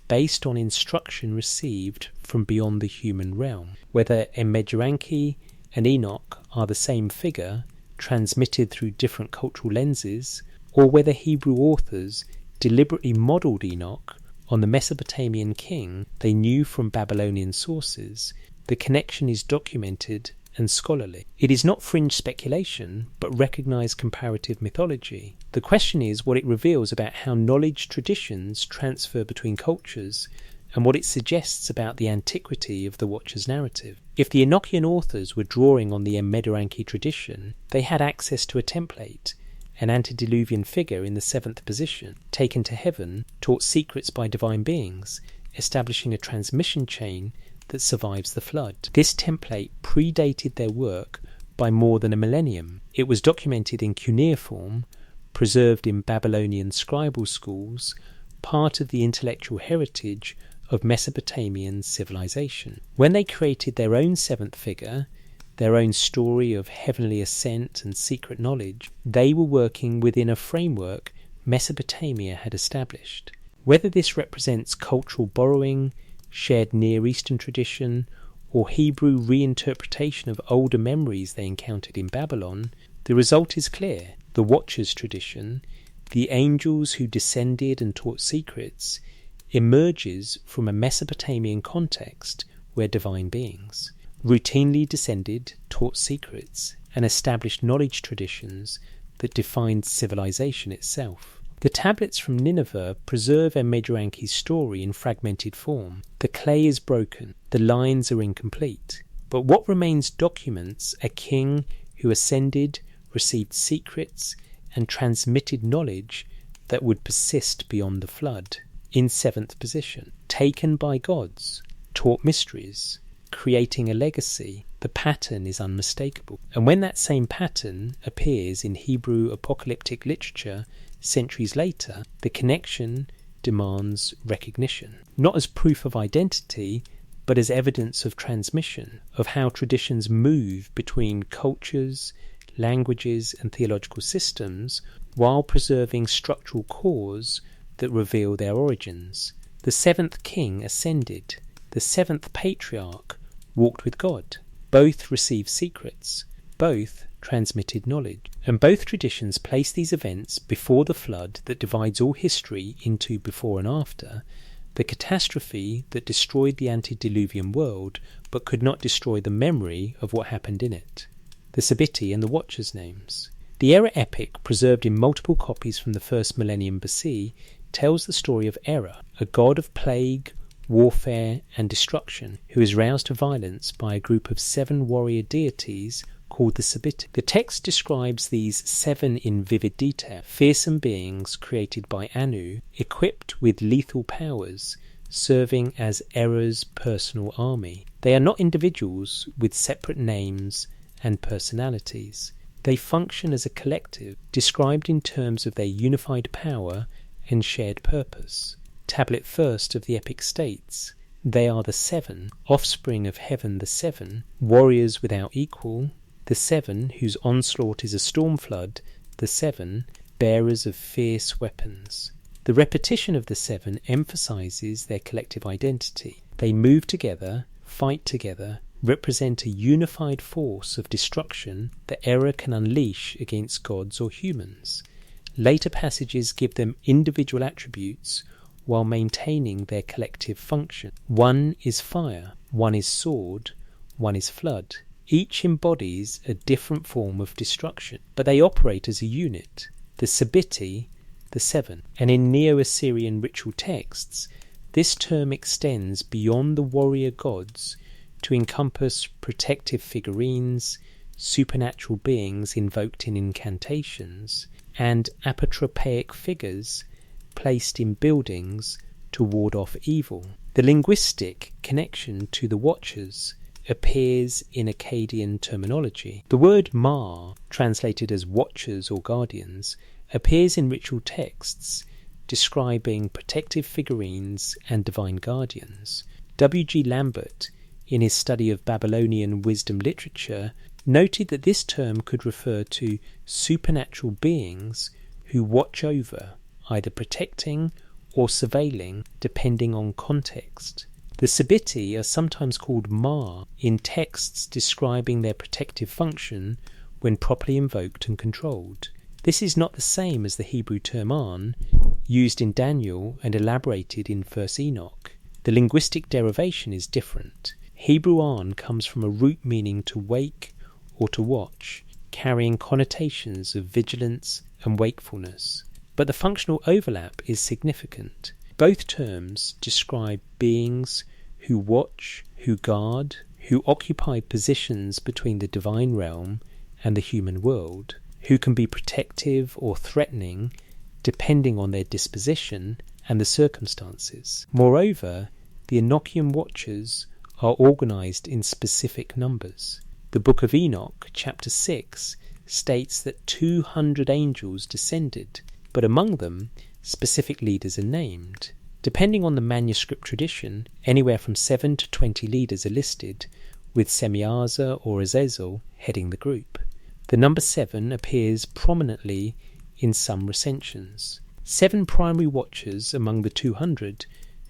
based on instruction received from beyond the human realm. Whether Enigmatic and Enoch are the same figure, transmitted through different cultural lenses, or whether Hebrew authors deliberately modelled Enoch on the Mesopotamian king they knew from Babylonian sources, the connection is documented and scholarly. It is not fringe speculation, but recognised comparative mythology. The question is what it reveals about how knowledge traditions transfer between cultures, and what it suggests about the antiquity of the Watcher's narrative. If the Enochian authors were drawing on the Enigmatic tradition, they had access to a template, an antediluvian figure in the seventh position, taken to heaven, taught secrets by divine beings, establishing a transmission chain that survives the flood. This template predated their work by more than a millennium. It was documented in cuneiform, preserved in Babylonian scribal schools, part of the intellectual heritage of Mesopotamian civilization. When they created their own seventh figure, their own story of heavenly ascent and secret knowledge, they were working within a framework Mesopotamia had established. Whether this represents cultural borrowing, shared Near Eastern tradition, or Hebrew reinterpretation of older memories they encountered in Babylon, the result is clear. The Watcher's tradition, the angels who descended and taught secrets, emerges from a Mesopotamian context where divine beings routinely descended, taught secrets, and established knowledge traditions that defined civilization itself. The tablets from Nineveh preserve Enigmatic's story in fragmented form. The clay is broken, the lines are incomplete, but what remains documents a king who ascended, received secrets, and transmitted knowledge that would persist beyond the flood. In seventh position, taken by gods, taught mysteries, creating a legacy. The pattern is unmistakable. And when that same pattern appears in Hebrew apocalyptic literature centuries later, the connection demands recognition, not as proof of identity, but as evidence of transmission, of how traditions move between cultures, languages, and theological systems, while preserving structural cores that reveal their origins. The seventh king ascended. The seventh patriarch walked with God. Both received secrets. Both transmitted knowledge. And both traditions place these events before the flood that divides all history into before and after, the catastrophe that destroyed the antediluvian world but could not destroy the memory of what happened in it. The Sabiti and the Watcher's names. The Error epic, preserved in multiple copies from the first millennium BC, tells the story of Error, a god of plague, warfare, and destruction, who is roused to violence by a group of 7 warrior deities called the Sabiti. The text describes these 7 in vivid detail, fearsome beings created by Anu, equipped with lethal powers, serving as Error's personal army. They are not individuals with separate names and personalities. They function as a collective, described in terms of their unified power and shared purpose. Tablet first of the epic states, they are the 7, offspring of heaven the 7, warriors without equal, the 7 whose onslaught is a storm flood, the 7 bearers of fierce weapons. The repetition of the 7 emphasizes their collective identity. They move together, fight together, represent a unified force of destruction that Error can unleash against gods or humans. Later passages give them individual attributes while maintaining their collective function. One is fire, one is sword, one is flood. Each embodies a different form of destruction, but they operate as a unit. The Sabiti, the 7. And in Neo-Assyrian ritual texts, this term extends beyond the warrior gods to encompass protective figurines, supernatural beings invoked in incantations, and apotropaic figures placed in buildings to ward off evil. The linguistic connection to the Watchers appears in Akkadian terminology. The word Ma, translated as Watchers or Guardians, appears in ritual texts describing protective figurines and divine guardians. W.G. Lambert, in his study of Babylonian wisdom literature, noted that this term could refer to supernatural beings who watch over, either protecting or surveilling, depending on context. The Sabiti are sometimes called Ma in texts describing their protective function when properly invoked and controlled. This is not the same as the Hebrew term An, used in Daniel and elaborated in 1st Enoch. The linguistic derivation is different. Hebrew An comes from a root meaning to wake or to watch, carrying connotations of vigilance and wakefulness. But the functional overlap is significant. Both terms describe beings who watch, who guard, who occupy positions between the divine realm and the human world, who can be protective or threatening depending on their disposition and the circumstances. Moreover, the Enochian Watchers are organized in specific numbers. The Book of Enoch, chapter 6, states that 200 angels descended, but among them, specific leaders are named. Depending on the manuscript tradition, anywhere from 7 to 20 leaders are listed, with Semiaza or Azazel heading the group. The number 7 appears prominently in some recensions. 7 primary watchers among the 200,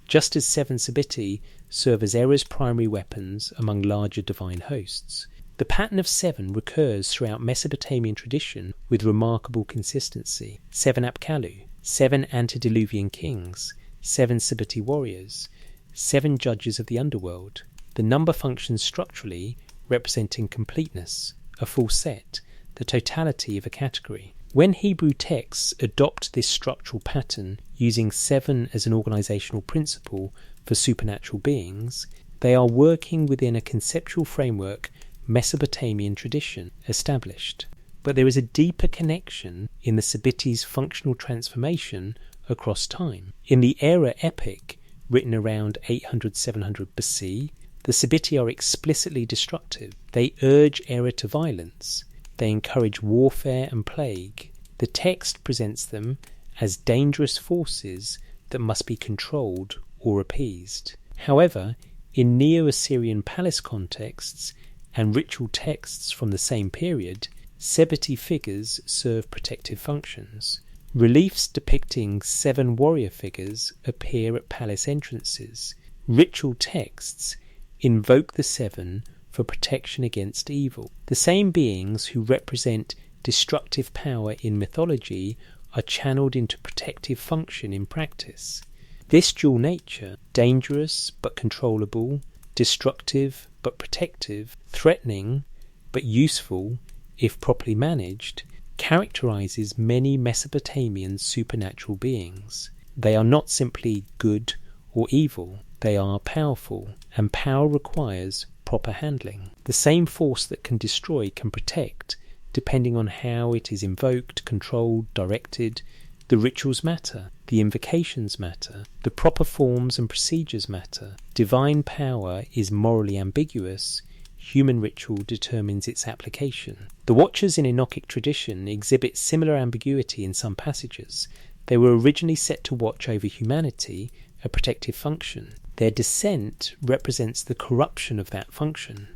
just as 7 Sabiti serve as Era's primary weapons among larger divine hosts. The pattern of 7 recurs throughout Mesopotamian tradition with remarkable consistency. 7 Apkallu, 7 antediluvian kings, 7 Sabiti warriors, 7 judges of the underworld. The number functions structurally, representing completeness, a full set, the totality of a category. When Hebrew texts adopt this structural pattern, using 7 as an organizational principle for supernatural beings, they are working within a conceptual framework Mesopotamian tradition established. But there is a deeper connection in the Sabiti's functional transformation across time. In the Era epic, written around 800-700 BC, the Sabiti are explicitly destructive. They urge Era to violence. They encourage warfare and plague. The text presents them as dangerous forces that must be controlled or appeased. However, in Neo-Assyrian palace contexts and ritual texts from the same period, Sabiti figures serve protective functions. Reliefs depicting 7 warrior figures appear at palace entrances. Ritual texts invoke the 7 for protection against evil. The same beings who represent destructive power in mythology are channeled into protective function in practice. This dual nature, dangerous but controllable, destructive but protective, threatening but useful if properly managed, characterizes many Mesopotamian supernatural beings. They are not simply good or evil, they are powerful, and power requires proper handling. The same force that can destroy can protect, depending on how it is invoked, controlled, directed. The rituals matter, the invocations matter, the proper forms and procedures matter. Divine power is morally ambiguous. Human ritual determines its application. The Watchers in Enochic tradition exhibit similar ambiguity in some passages. They were originally set to watch over humanity, a protective function. Their descent represents the corruption of that function.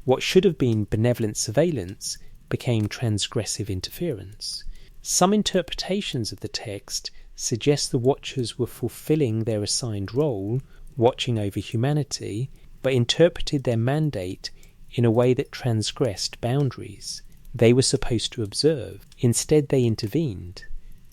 What should have been benevolent surveillance became transgressive interference. Some interpretations of the text suggest the Watchers were fulfilling their assigned role, watching over humanity, but interpreted their mandate in a way that transgressed boundaries. They were supposed to observe. Instead they intervened.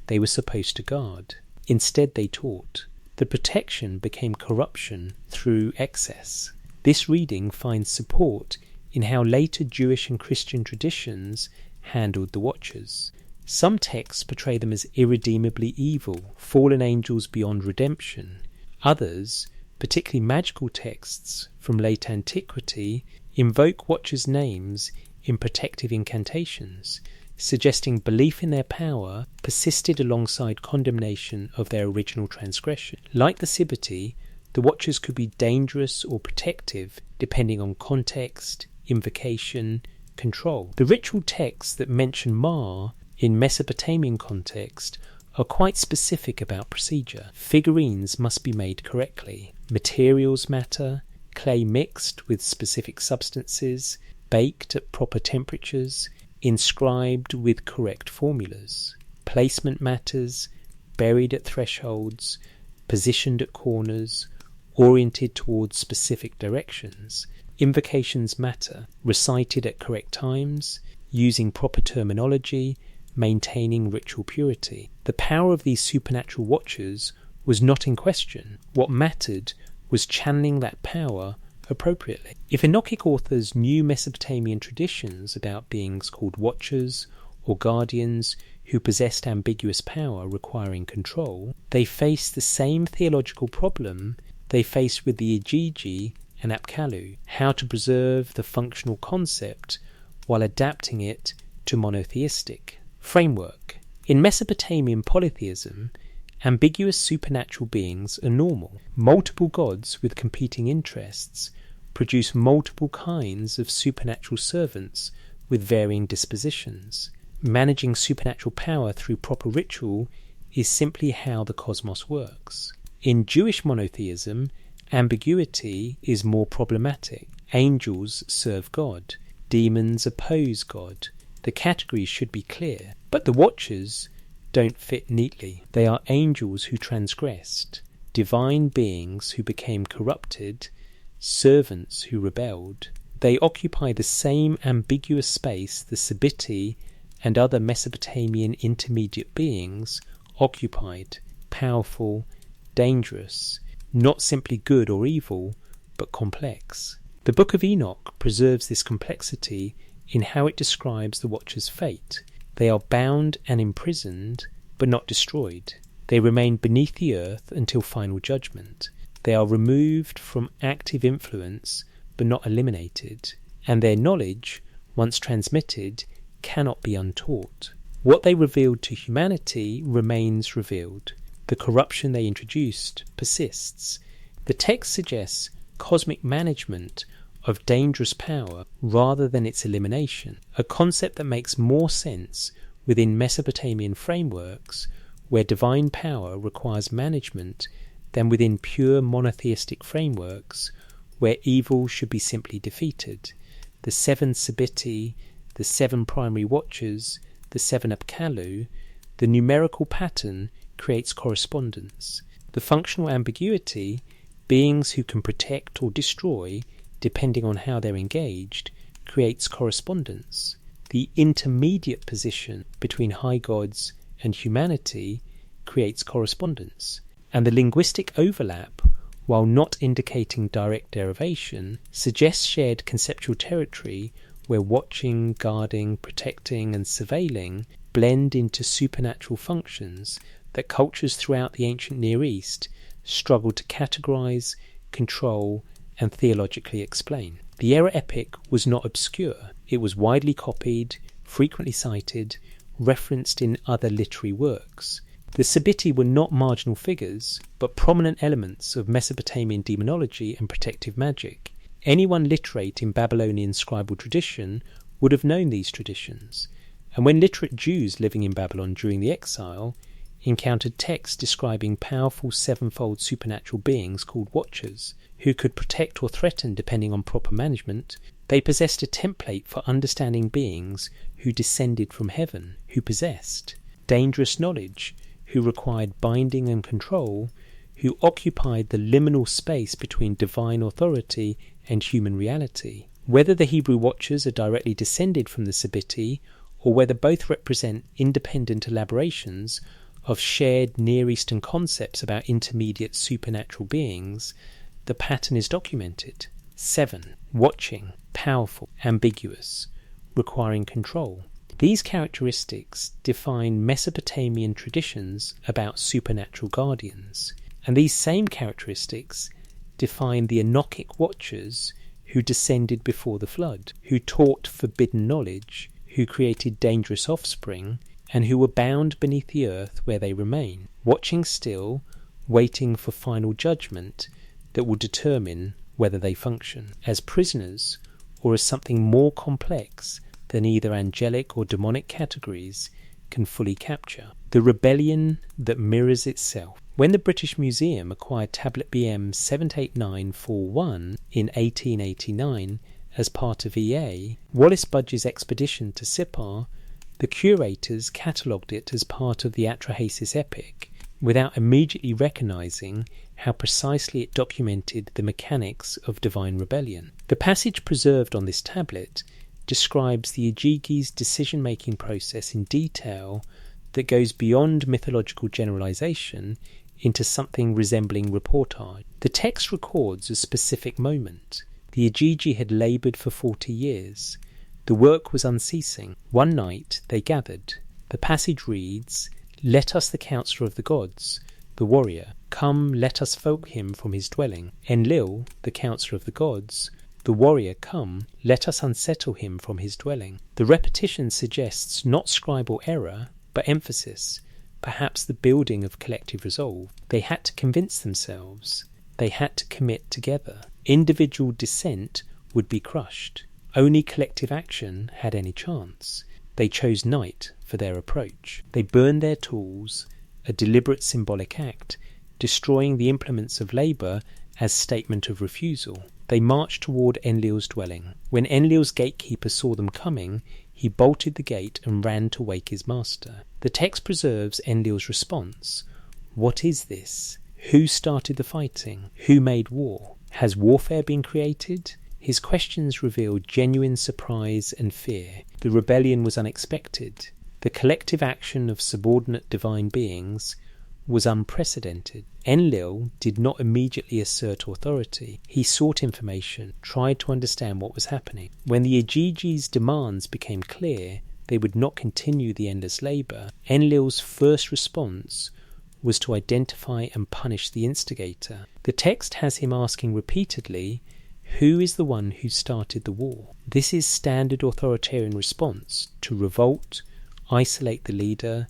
They were supposed to guard. Instead they taught. The protection became corruption through excess. This reading finds support in how later Jewish and Christian traditions handled the Watchers. Some texts portray them as irredeemably evil, fallen angels beyond redemption. Others, particularly magical texts from late antiquity, invoke Watchers' names in protective incantations. suggesting belief in their power persisted alongside condemnation of their original transgression. Like the Sibiti, the Watchers could be dangerous or protective depending on context, invocation, control. The ritual texts that mention Ma in Mesopotamian context are quite specific about procedure. Figurines must be made correctly. Materials matter, clay mixed with specific substances, baked at proper temperatures, inscribed with correct formulas. Placement matters, buried at thresholds, positioned at corners, oriented towards specific directions. Invocations matter, recited at correct times, using proper terminology, maintaining ritual purity. The power of these supernatural watchers was not in question. What mattered was channeling that power appropriately. If Enochic authors knew Mesopotamian traditions about beings called watchers or guardians who possessed ambiguous power requiring control, they faced the same theological problem they faced with the Igigi and Apkallu: how to preserve the functional concept while adapting it to monotheistic framework. In Mesopotamian polytheism, ambiguous supernatural beings are normal. Multiple gods with competing interests produce multiple kinds of supernatural servants with varying dispositions. Managing supernatural power through proper ritual is simply how the cosmos works. In Jewish monotheism, ambiguity is more problematic. Angels serve God. Demons oppose God. The categories should be clear. But the Watchers don't fit neatly. They are angels who transgressed, divine beings who became corrupted, servants who rebelled. They occupy the same ambiguous space the Sibiti and other Mesopotamian intermediate beings occupied: powerful, dangerous, not simply good or evil, but complex. The Book of Enoch preserves this complexity in how it describes the Watchers' fate. They are bound and imprisoned, but not destroyed. They remain beneath the earth until final judgment. They are removed from active influence, but not eliminated. And their knowledge, once transmitted, cannot be untaught. What they revealed to humanity remains revealed. The corruption they introduced persists. The text suggests cosmic management of dangerous power rather than its elimination, a concept that makes more sense within Mesopotamian frameworks where divine power requires management than within pure monotheistic frameworks where evil should be simply defeated. The 7 Sibiti, the 7 primary watchers, the 7 Apkallu, the numerical pattern creates correspondence. The functional ambiguity, beings who can protect or destroy depending on how they're engaged, creates correspondence. The intermediate position between high gods and humanity creates correspondence. And the linguistic overlap, while not indicating direct derivation, suggests shared conceptual territory where watching, guarding, protecting and surveilling blend into supernatural functions that cultures throughout the ancient Near East struggled to categorize, control and theologically explain. The era epic was not obscure. It was widely copied, frequently cited, referenced in other literary works. The Sibiti were not marginal figures, but prominent elements of Mesopotamian demonology and protective magic. Anyone literate in Babylonian scribal tradition would have known these traditions, and when literate Jews living in Babylon during the exile encountered texts describing powerful sevenfold supernatural beings called Watchers, who could protect or threaten depending on proper management, they possessed a template for understanding beings who descended from heaven, who possessed dangerous knowledge, who required binding and control, who occupied the liminal space between divine authority and human reality. Whether the Hebrew Watchers are directly descended from the Sibiti, or whether both represent independent elaborations of shared Near Eastern concepts about intermediate supernatural beings, the pattern is documented. 7. Watching, powerful, ambiguous, requiring control. These characteristics define Mesopotamian traditions about supernatural guardians, and these same characteristics define the Enochic Watchers who descended before the flood, who taught forbidden knowledge, who created dangerous offspring, and who were bound beneath the earth where they remain, watching still, waiting for final judgment that will determine whether they function as prisoners or as something more complex than either angelic or demonic categories can fully capture. The rebellion that mirrors itself. When the British Museum acquired tablet BM 78941 in 1889 as part of EA, Wallace Budge's expedition to Sippar, the curators catalogued it as part of the Atrahasis epic, without immediately recognising how precisely it documented the mechanics of divine rebellion. The passage preserved on this tablet describes the Ijigi's decision-making process in detail that goes beyond mythological generalisation into something resembling reportage. The text records a specific moment. The Ijigi had laboured for 40 years. The work was unceasing. One night they gathered. The passage reads, "Let us the counsellor of the gods, the warrior, come, let us folk him from his dwelling. Enlil, the counsellor of the gods, the warrior, come, let us unsettle him from his dwelling." The repetition suggests not scribal error, but emphasis, perhaps the building of collective resolve. They had to convince themselves. They had to commit together. Individual dissent would be crushed. Only collective action had any chance. They chose night for their approach. They burned their tools, a deliberate symbolic act, destroying the implements of labour as statement of refusal. They marched toward Enlil's dwelling. When Enlil's gatekeeper saw them coming, he bolted the gate and ran to wake his master. The text preserves Enlil's response. What is this? Who started the fighting? Who made war? Has warfare been created? His questions revealed genuine surprise and fear. The rebellion was unexpected. The collective action of subordinate divine beings was unprecedented. Enlil did not immediately assert authority. He sought information, tried to understand what was happening. When the Ijigi's demands became clear, they would not continue the endless labour. Enlil's first response was to identify and punish the instigator. The text has him asking repeatedly, who is the one who started the war? This is standard authoritarian response to revolt, isolate the leader,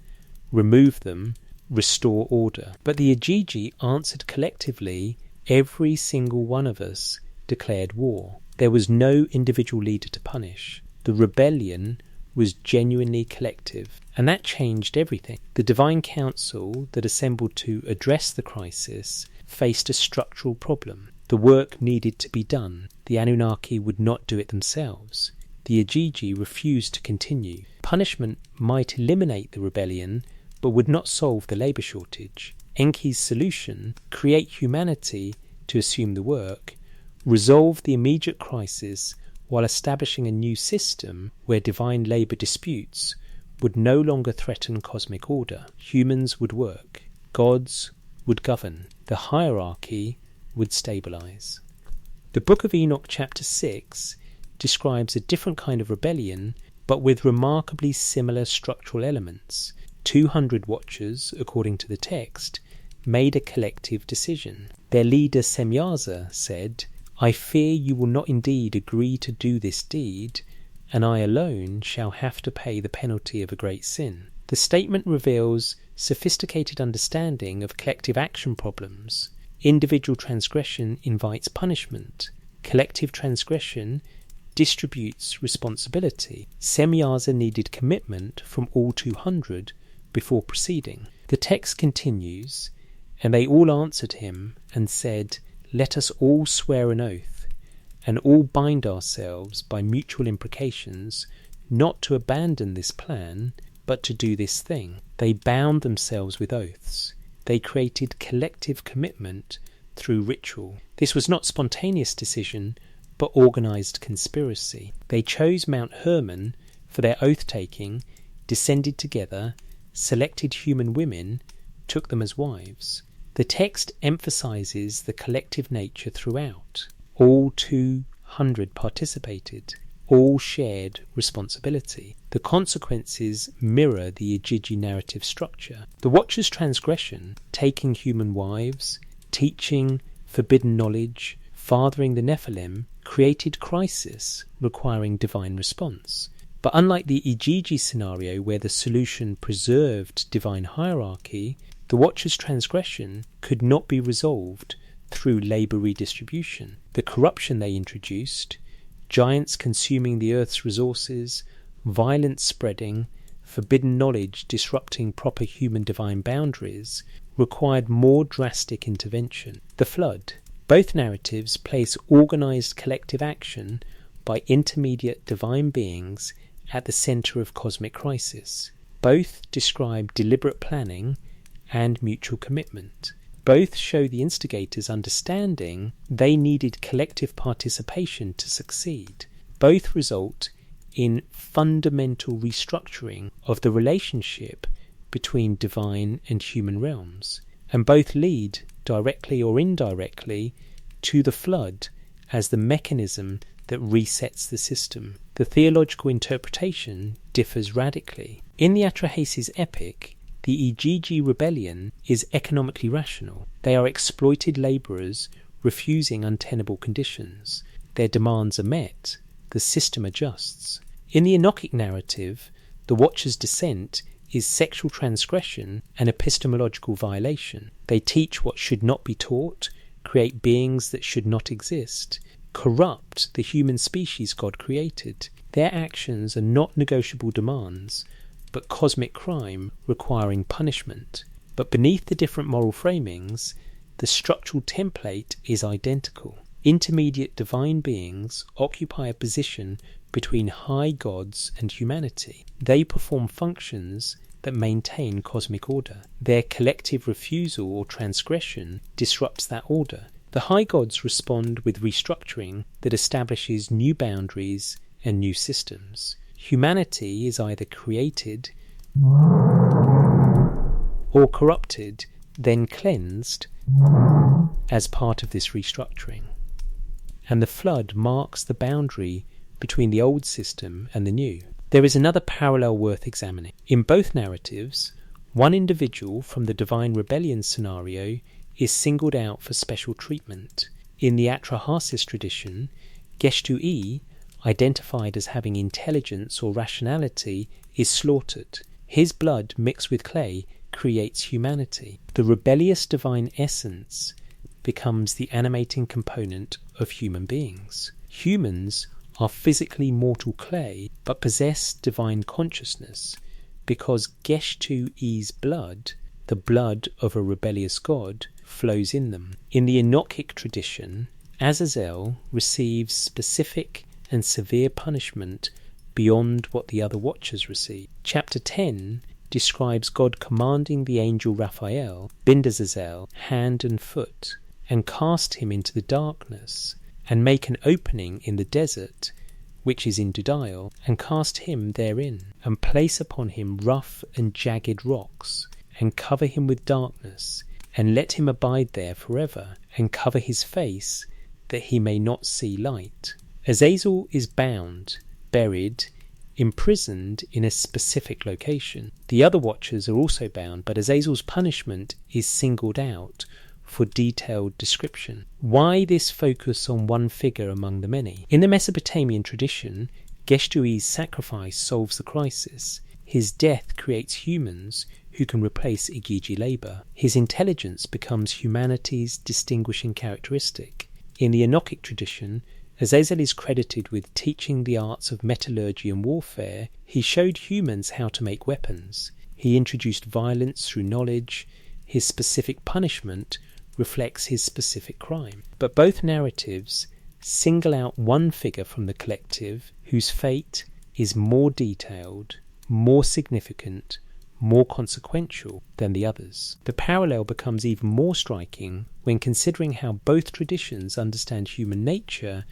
remove them, restore order. But the Ijigi answered collectively. Every single one of us declared war. There was no individual leader to punish. The rebellion was genuinely collective, and that changed everything. The divine council that assembled to address the crisis faced a structural problem. The work needed to be done. The Anunnaki would not do it themselves. The Ijigi refused to continue. Punishment might eliminate the rebellion, but would not solve the labour shortage. Enki's solution, create humanity to assume the work, resolved the immediate crisis while establishing a new system where divine labour disputes would no longer threaten cosmic order. Humans would work. Gods would govern. The hierarchy would stabilise. The Book of Enoch chapter 6 describes a different kind of rebellion, but with remarkably similar structural elements. 200 watchers, according to the text, made a collective decision. Their leader Semyaza said, "I fear you will not indeed agree to do this deed, and I alone shall have to pay the penalty of a great sin." The statement reveals sophisticated understanding of collective action problems. Individual transgression invites punishment. Collective transgression distributes responsibility. Semyaza needed commitment from all 200 before proceeding. The text continues, "And they all answered him and said, Let us all swear an oath, and all bind ourselves by mutual imprecations, not to abandon this plan, but to do this thing." They bound themselves with oaths. They created collective commitment through ritual. This was not spontaneous decision, but organised conspiracy. They chose Mount Hermon for their oath-taking, descended together, selected human women, took them as wives. The text emphasises the collective nature throughout. All 200 participated. All shared responsibility. The consequences mirror the Ijigi narrative structure. The Watcher's transgression, taking human wives, teaching forbidden knowledge, fathering the Nephilim, created crisis requiring divine response. But unlike the Igigi scenario where the solution preserved divine hierarchy, the Watchers' transgression could not be resolved through labour redistribution. The corruption they introduced, giants consuming the earth's resources, violence spreading, forbidden knowledge disrupting proper human-divine boundaries, required more drastic intervention. The Flood. Both narratives place organised collective action by intermediate divine beings at the centre of cosmic crisis. Both describe deliberate planning and mutual commitment. Both show the instigators understanding they needed collective participation to succeed. Both result in fundamental restructuring of the relationship between divine and human realms, and both lead, directly or indirectly, to the Flood as the mechanism that resets the system. The theological interpretation differs radically. In the Atrahasis epic, the Igigi rebellion is economically rational. They are exploited labourers refusing untenable conditions. Their demands are met. The system adjusts. In the Enochic narrative, the Watcher's descent is sexual transgression and epistemological violation. They teach what should not be taught, create beings that should not exist, corrupt the human species God created. Their actions are not negotiable demands, but cosmic crime requiring punishment. But beneath the different moral framings, the structural template is identical. Intermediate divine beings occupy a position between high gods and humanity. They perform functions that maintain cosmic order. Their collective refusal or transgression disrupts that order. The high gods respond with restructuring that establishes new boundaries and new systems. Humanity is either created or corrupted, then cleansed as part of this restructuring. And the Flood marks the boundary between the old system and the new. There is another parallel worth examining. In both narratives, one individual from the divine rebellion scenario is singled out for special treatment. In the Atrahasis tradition, Geshtu-E, identified as having intelligence or rationality, is slaughtered. His blood mixed with clay creates humanity. The rebellious divine essence becomes the animating component of human beings. Humans are physically mortal clay, but possess divine consciousness, because Geshtu-E's blood, the blood of a rebellious god, flows in them. In the Enochic tradition, Azazel receives specific and severe punishment beyond what the other Watchers receive. Chapter 10 describes God commanding the angel Raphael, bind Azazel hand and foot, and cast him into the darkness, and make an opening in the desert, which is in Dudael, and cast him therein, and place upon him rough and jagged rocks, and cover him with darkness, and let him abide there forever, and cover his face, that he may not see light. Azazel is bound, buried, imprisoned in a specific location. The other Watchers are also bound, but Azazel's punishment is singled out for detailed description. Why this focus on one figure among the many? In the Mesopotamian tradition, Geshtu-E's sacrifice solves the crisis. His death creates humans who can replace Igigi labour. His intelligence becomes humanity's distinguishing characteristic. In the Enochic tradition, Azazel is credited with teaching the arts of metallurgy and warfare. He showed humans how to make weapons. He introduced violence through knowledge. His specific punishment reflects his specific crime. But both narratives single out one figure from the collective whose fate is more detailed, more significant, more consequential than the others. The parallel becomes even more striking when considering how both traditions understand human nature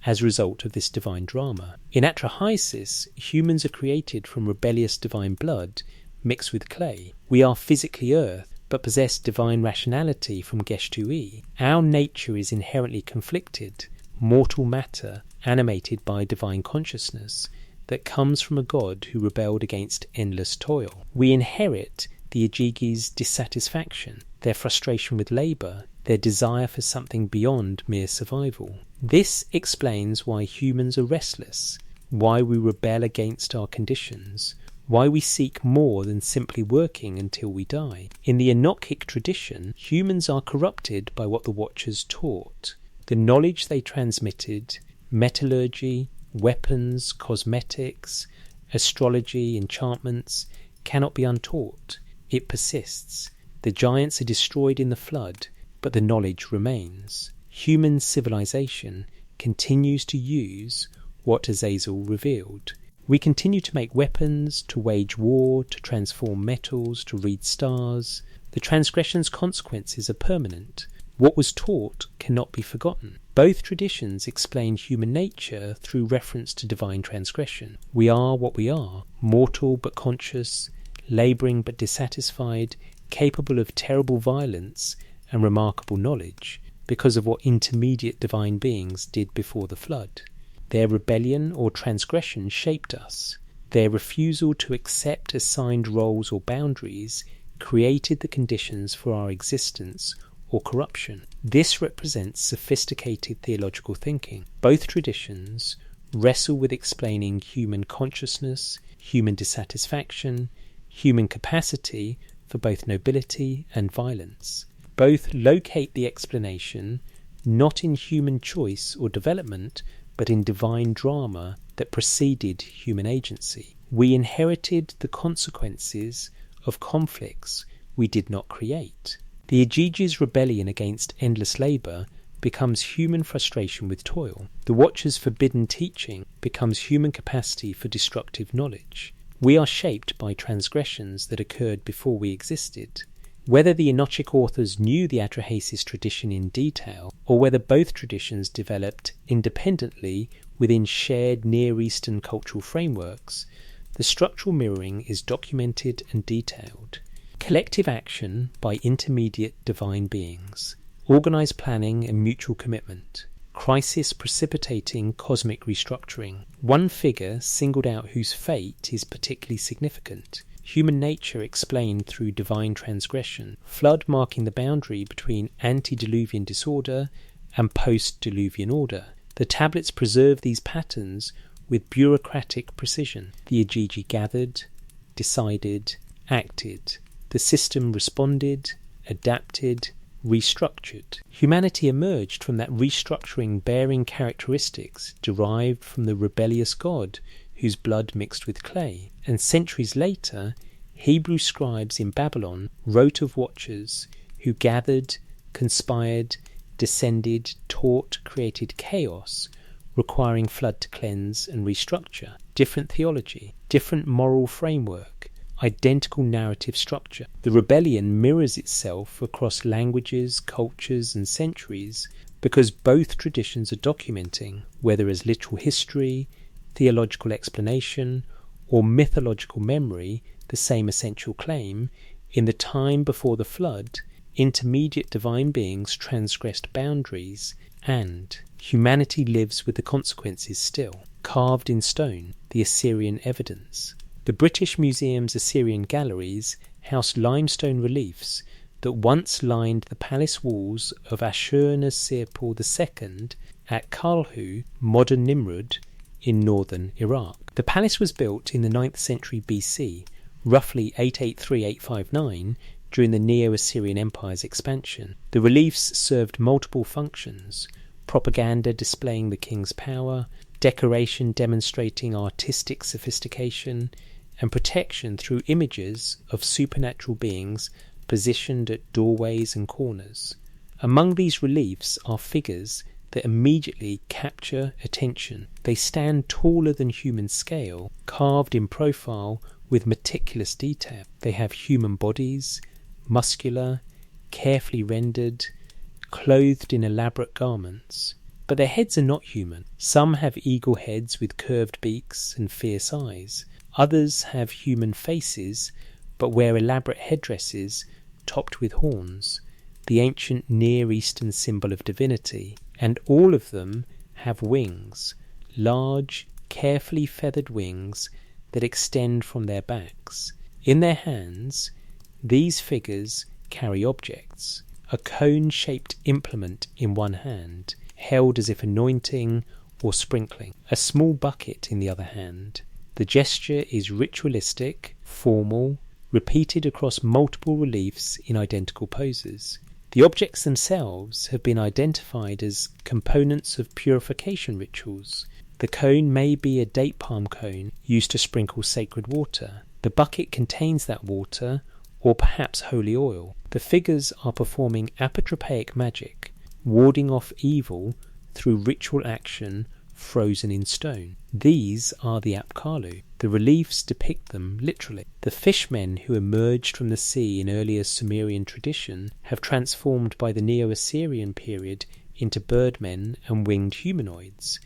as a result of this divine drama. In Atrahasis, humans are created from rebellious divine blood mixed with clay. We are physically earth, but possess divine rationality from Geshtu-E. Our nature is inherently conflicted, mortal matter animated by divine consciousness that comes from a god who rebelled against endless toil. We inherit the Igigi's dissatisfaction, their frustration with labour, their desire for something beyond mere survival. This explains why humans are restless, why we rebel against our conditions, why we seek more than simply working until we die. In the Enochic tradition, humans are corrupted by what the Watchers taught. The knowledge they transmitted, metallurgy, weapons, cosmetics, astrology, enchantments, cannot be untaught. It persists. The giants are destroyed in the flood, but the knowledge remains. Human civilization continues to use what Azazel revealed. We continue to make weapons, to wage war, to transform metals, to read stars. The transgression's consequences are permanent. What was taught cannot be forgotten. Both traditions explain human nature through reference to divine transgression. We are what we are, mortal but conscious, labouring but dissatisfied, capable of terrible violence and remarkable knowledge, because of what intermediate divine beings did before the flood. Their rebellion or transgression shaped us. Their refusal to accept assigned roles or boundaries created the conditions for our existence or corruption. This represents sophisticated theological thinking. Both traditions wrestle with explaining human consciousness, human dissatisfaction, human capacity for both nobility and violence. Both locate the explanation not in human choice or development, but in divine drama that preceded human agency. We inherited the consequences of conflicts we did not create. The Igigi's rebellion against endless labour becomes human frustration with toil. The Watcher's forbidden teaching becomes human capacity for destructive knowledge. We are shaped by transgressions that occurred before we existed. Whether the Enochic authors knew the Atrahasis tradition in detail, or whether both traditions developed independently within shared Near Eastern cultural frameworks, the structural mirroring is documented and detailed. Collective action by intermediate divine beings, organised planning and mutual commitment, crisis precipitating cosmic restructuring. One figure singled out whose fate is particularly significant. Human nature explained through divine transgression, flood marking the boundary between antediluvian disorder and post-diluvian order. The tablets preserve these patterns with bureaucratic precision. The Igigi gathered, decided, acted. The system responded, adapted, restructured. Humanity emerged from that restructuring bearing characteristics derived from the rebellious god whose blood mixed with clay. And centuries later, Hebrew scribes in Babylon wrote of Watchers who gathered, conspired, descended, taught, created chaos, requiring flood to cleanse and restructure. Different theology, different moral framework, identical narrative structure. The rebellion mirrors itself across languages, cultures, and centuries because both traditions are documenting, whether as literal history, theological explanation, or mythological memory, the same essential claim: in the time before the flood, intermediate divine beings transgressed boundaries, and humanity lives with the consequences still. Carved in stone, the Assyrian evidence. The British Museum's Assyrian galleries house limestone reliefs that once lined the palace walls of Ashur-nasir-pal II at Kalhu, modern Nimrud, in northern Iraq. The palace was built in the 9th century BC, roughly 883-859, during the Neo-Assyrian Empire's expansion. The reliefs served multiple functions: propaganda displaying the king's power, decoration demonstrating artistic sophistication, and protection through images of supernatural beings positioned at doorways and corners. Among these reliefs are figures that immediately capture attention. They stand taller than human scale, carved in profile with meticulous detail. They have human bodies, muscular, carefully rendered, clothed in elaborate garments. But their heads are not human. Some have eagle heads with curved beaks and fierce eyes. Others have human faces, but wear elaborate headdresses topped with horns, the ancient Near Eastern symbol of divinity. And all of them have wings, large, carefully feathered wings that extend from their backs. In their hands, these figures carry objects: a cone-shaped implement in one hand, held as if anointing or sprinkling. A small bucket, in the other hand. The gesture is ritualistic, formal, repeated across multiple reliefs in identical poses. The objects themselves have been identified as components of purification rituals. The cone may be a date palm cone used to sprinkle sacred water. The bucket contains that water, or perhaps holy oil. The figures are performing apotropaic magic, warding off evil through ritual action frozen in stone. These are the Apkallu. The reliefs depict them literally. The fishmen who emerged from the sea in earlier Sumerian tradition have transformed by the Neo-Assyrian period into birdmen and winged humanoids,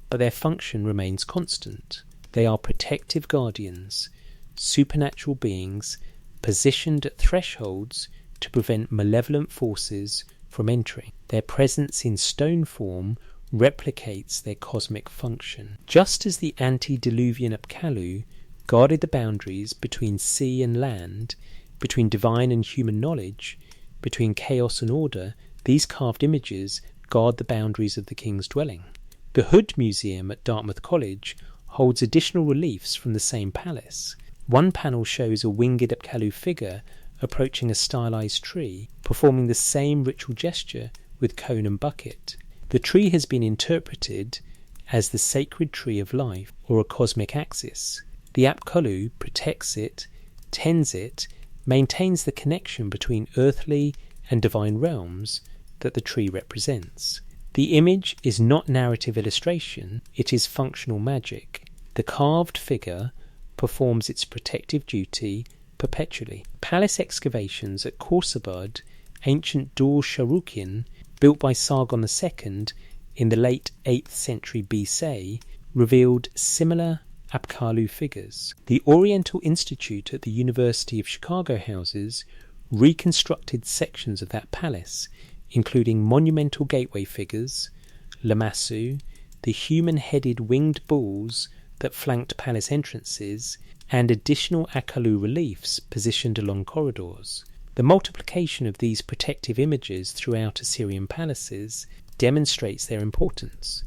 but their function remains constant. They are protective guardians, supernatural beings positioned at thresholds to prevent malevolent forces from entering. Their presence in stone form replicates their cosmic function. Just as the antediluvian Apkallu guarded the boundaries between sea and land, between divine and human knowledge, between chaos and order, these carved images guard the boundaries of the king's dwelling. The Hood Museum at Dartmouth College holds additional reliefs from the same palace. One panel shows a winged Apkallu figure approaching a stylized tree, performing the same ritual gesture with cone and bucket. The tree has been interpreted as the sacred tree of life, or a cosmic axis. The Apkallu protects it, tends it, maintains the connection between earthly and divine realms that the tree represents. The image is not narrative illustration, it is functional magic. The carved figure performs its protective duty perpetually. Palace excavations at Khorsabad, ancient Dur-Sharukin, built by Sargon II in the late 8th century BC, revealed similar Apkallu figures. The Oriental Institute at the University of Chicago houses reconstructed sections of that palace, including monumental gateway figures, lamassu, the human-headed winged bulls that flanked palace entrances, and additional Apkallu reliefs positioned along corridors. The multiplication of these protective images throughout Assyrian palaces demonstrates their importance.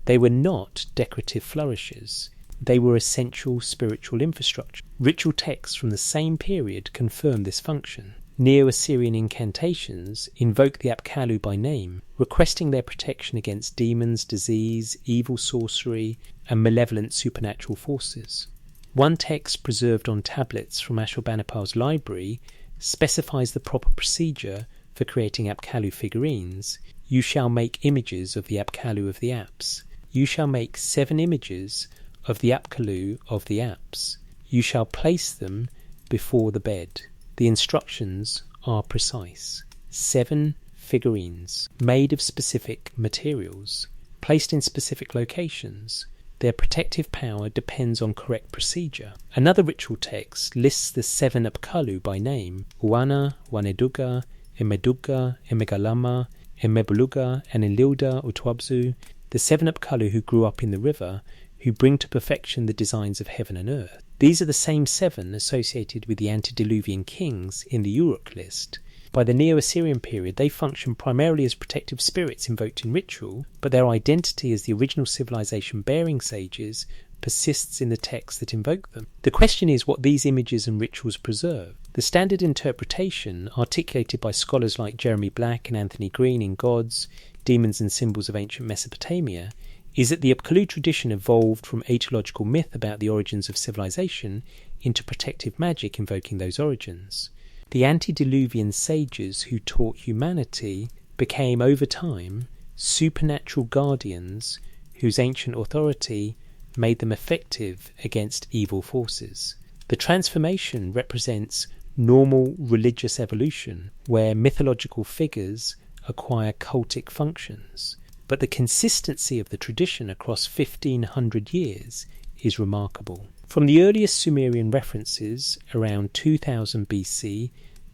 They were not decorative flourishes. They were essential spiritual infrastructure. Ritual texts from the same period confirm this function. Neo-Assyrian incantations invoke the Apkallu by name, requesting their protection against demons, disease, evil sorcery, and malevolent supernatural forces. One text preserved on tablets from Ashurbanipal's library specifies the proper procedure for creating Apkallu figurines. You shall make images of the Apkallu of the Apps. You shall make 7 images of the Apkallu of the Apps. You shall place them before the bed. The instructions are precise. 7 figurines, made of specific materials, placed in specific locations. Their protective power depends on correct procedure. Another ritual text lists the 7 Apkallu by name: Uana, Waneduga, Emeduga, Emegalama, Emebuluga, and Enlilda Utwabzu, the 7 Apkallu who grew up in the river, who bring to perfection the designs of heaven and earth. These are the same 7 associated with the antediluvian kings in the Uruk list. By the Neo-Assyrian period, they function primarily as protective spirits invoked in ritual, but their identity as the original civilization-bearing sages persists in the texts that invoke them. The question is what these images and rituals preserve. The standard interpretation, articulated by scholars like Jeremy Black and Anthony Green in Gods, Demons and Symbols of Ancient Mesopotamia, is that the Apkallu tradition evolved from aetiological myth about the origins of civilization into protective magic invoking those origins. The antediluvian sages who taught humanity became, over time, supernatural guardians whose ancient authority made them effective against evil forces. The transformation represents normal religious evolution, where mythological figures acquire cultic functions, but the consistency of the tradition across 1500 years is remarkable. From the earliest Sumerian references around 2000 BC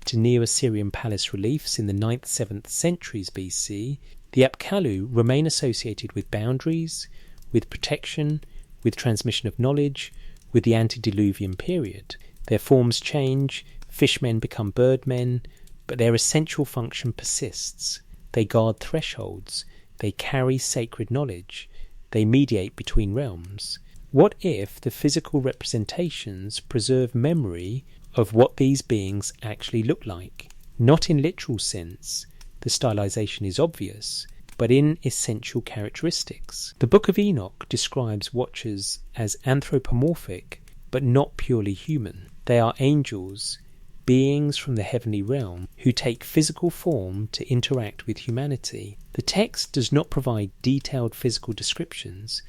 to Neo-Assyrian palace reliefs in the 9th-7th centuries BC, the Apkallu remain associated with boundaries, with protection, with transmission of knowledge, with the antediluvian period. Their forms change, fishmen become birdmen, but their essential function persists. They guard thresholds, they carry sacred knowledge, they mediate between realms. What if the physical representations preserve memory of what these beings actually look like? Not in literal sense, the stylization is obvious, but in essential characteristics. The Book of Enoch describes Watchers as anthropomorphic, but not purely human. They are angels, beings from the heavenly realm, who take physical form to interact with humanity. The text does not provide detailed physical descriptions,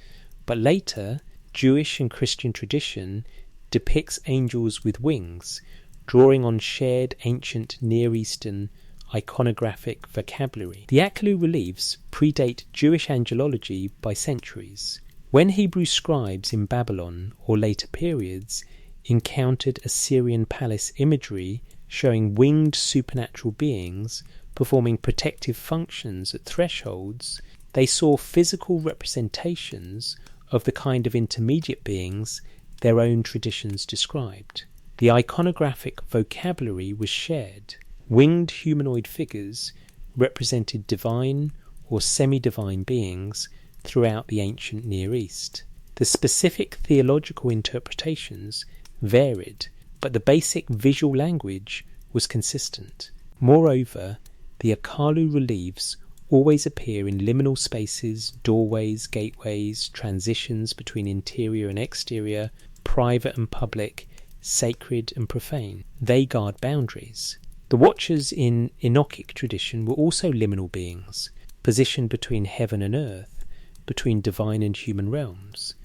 but later, Jewish and Christian tradition depicts angels with wings, drawing on shared ancient Near Eastern iconographic vocabulary. The Akalu reliefs predate Jewish angelology by centuries. When Hebrew scribes in Babylon or later periods encountered Assyrian palace imagery showing winged supernatural beings performing protective functions at thresholds, they saw physical representations of the kind of intermediate beings their own traditions described. The iconographic vocabulary was shared. Winged humanoid figures represented divine or semi-divine beings throughout the ancient Near East. The specific theological interpretations varied, but the basic visual language was consistent. Moreover, the Akalu reliefs always appear in liminal spaces, doorways, gateways, transitions between interior and exterior, private and public, sacred and profane. They guard boundaries. The Watchers in Enochic tradition were also liminal beings, positioned between heaven and earth, between divine and human realms.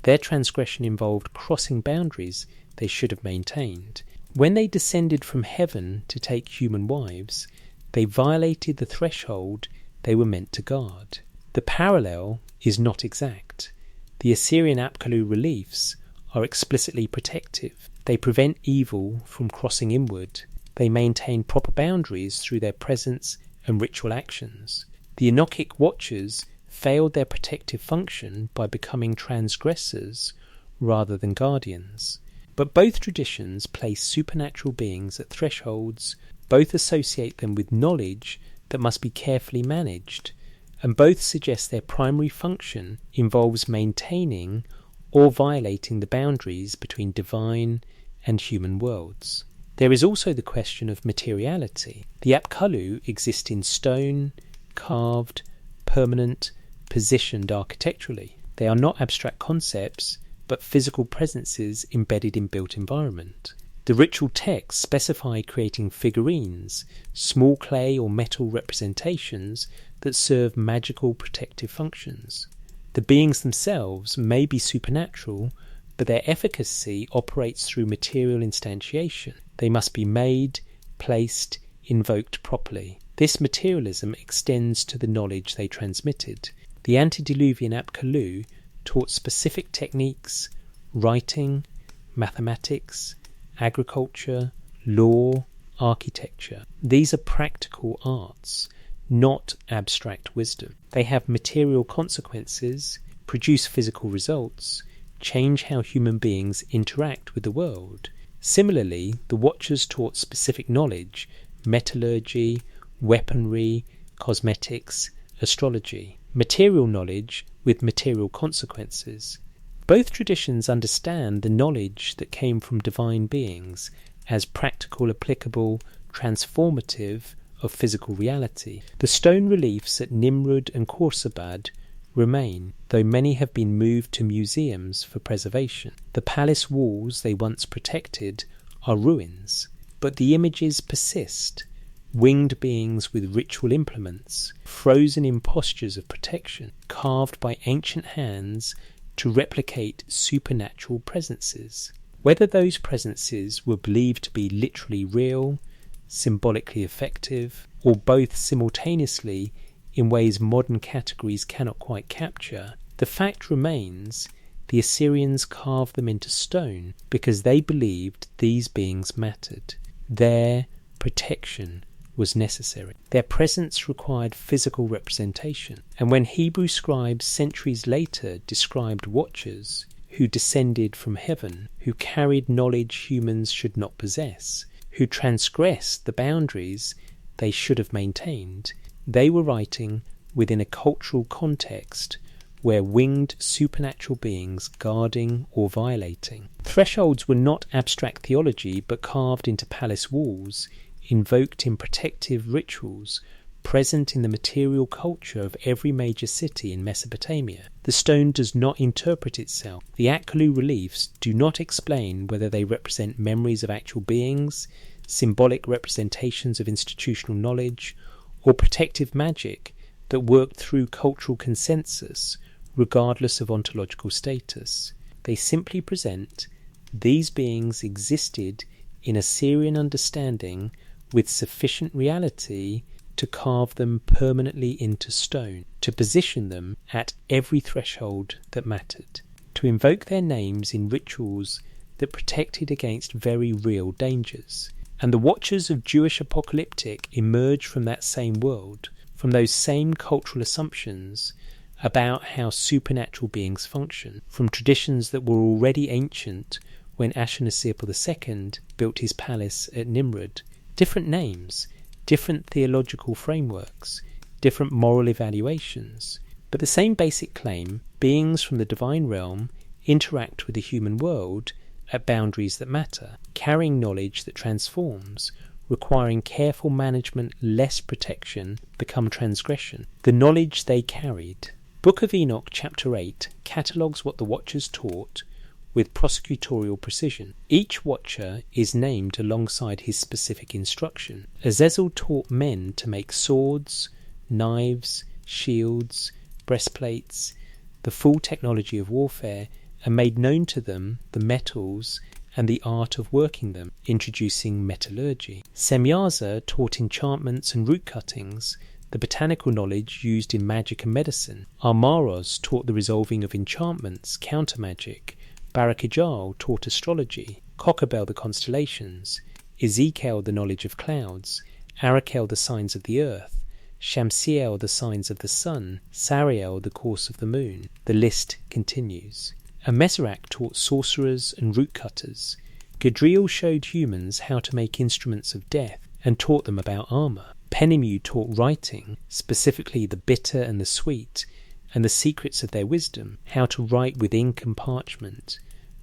Their transgression involved crossing boundaries they should have maintained. When they descended from heaven to take human wives, they violated the threshold they were meant to guard. The parallel is not exact. The Assyrian Apkallu reliefs are explicitly protective. They prevent evil from crossing inward. They maintain proper boundaries through their presence and ritual actions. The Enochic Watchers failed their protective function by becoming transgressors rather than guardians. But both traditions place supernatural beings at thresholds, both associate them with knowledge that must be carefully managed, and both suggest their primary function involves maintaining or violating the boundaries between divine and human worlds. There is also the question of materiality. The Apkallu exist in stone, carved, permanent, positioned architecturally. They are not abstract concepts, but physical presences embedded in built environment. The ritual texts specify creating figurines, small clay or metal representations that serve magical protective functions. The beings themselves may be supernatural, but their efficacy operates through material instantiation. They must be made, placed, invoked properly. This materialism extends to the knowledge they transmitted. The antediluvian Apkallu taught specific techniques, writing, mathematics, agriculture, law, architecture. These are practical arts, not abstract wisdom. They have material consequences, produce physical results, change how human beings interact with the world. Similarly, the Watchers taught specific knowledge, metallurgy, weaponry, cosmetics, astrology. Material knowledge with material consequences. Both traditions understand the knowledge that came from divine beings as practical, applicable, transformative of physical reality. The stone reliefs at Nimrud and Khorsabad remain, though many have been moved to museums for preservation. The palace walls they once protected are ruins, but the images persist. Winged beings with ritual implements, frozen in postures of protection, carved by ancient hands to replicate supernatural presences. Whether those presences were believed to be literally real, symbolically effective, or both simultaneously in ways modern categories cannot quite capture, the fact remains the Assyrians carved them into stone because they believed these beings mattered. Their protection was necessary. Their presence required physical representation, and when Hebrew scribes centuries later described Watchers who descended from heaven, who carried knowledge humans should not possess, who transgressed the boundaries they should have maintained, they were writing within a cultural context were winged supernatural beings guarding or violating. Thresholds were not abstract theology, but carved into palace walls, invoked in protective rituals, present in the material culture of every major city in Mesopotamia. The stone does not interpret itself. The Akelu reliefs do not explain whether they represent memories of actual beings, symbolic representations of institutional knowledge, or protective magic that worked through cultural consensus, regardless of ontological status. They simply present these beings existed in Assyrian understanding with sufficient reality to carve them permanently into stone, to position them at every threshold that mattered, to invoke their names in rituals that protected against very real dangers. And the watchers of Jewish apocalyptic emerge from that same world, from those same cultural assumptions about how supernatural beings function, from traditions that were already ancient when Ashurnasirpal II built his palace at Nimrud. Different names, different theological frameworks, different moral evaluations, but the same basic claim: beings from the divine realm interact with the human world at boundaries that matter, carrying knowledge that transforms, requiring careful management lest protection become transgression. The knowledge they carried. Book of Enoch, chapter 8, catalogues what the Watchers taught with prosecutorial precision. Each Watcher is named alongside his specific instruction. Azazel taught men to make swords, knives, shields, breastplates, the full technology of warfare, and made known to them the metals and the art of working them, introducing metallurgy. Semyaza taught enchantments and root cuttings, the botanical knowledge used in magic and medicine. Armaros taught the resolving of enchantments, counter-magic. Barakajal taught astrology, Kokabel the constellations, Ezekiel the knowledge of clouds, Arakel the signs of the earth, Shamsiel the signs of the sun, Sariel the course of the moon. The list continues. And Mesorak taught sorcerers and root cutters. Gadriel showed humans how to make instruments of death and taught them about armour. Penemu taught writing, specifically the bitter and the sweet, and the secrets of their wisdom, how to write with ink and parchment,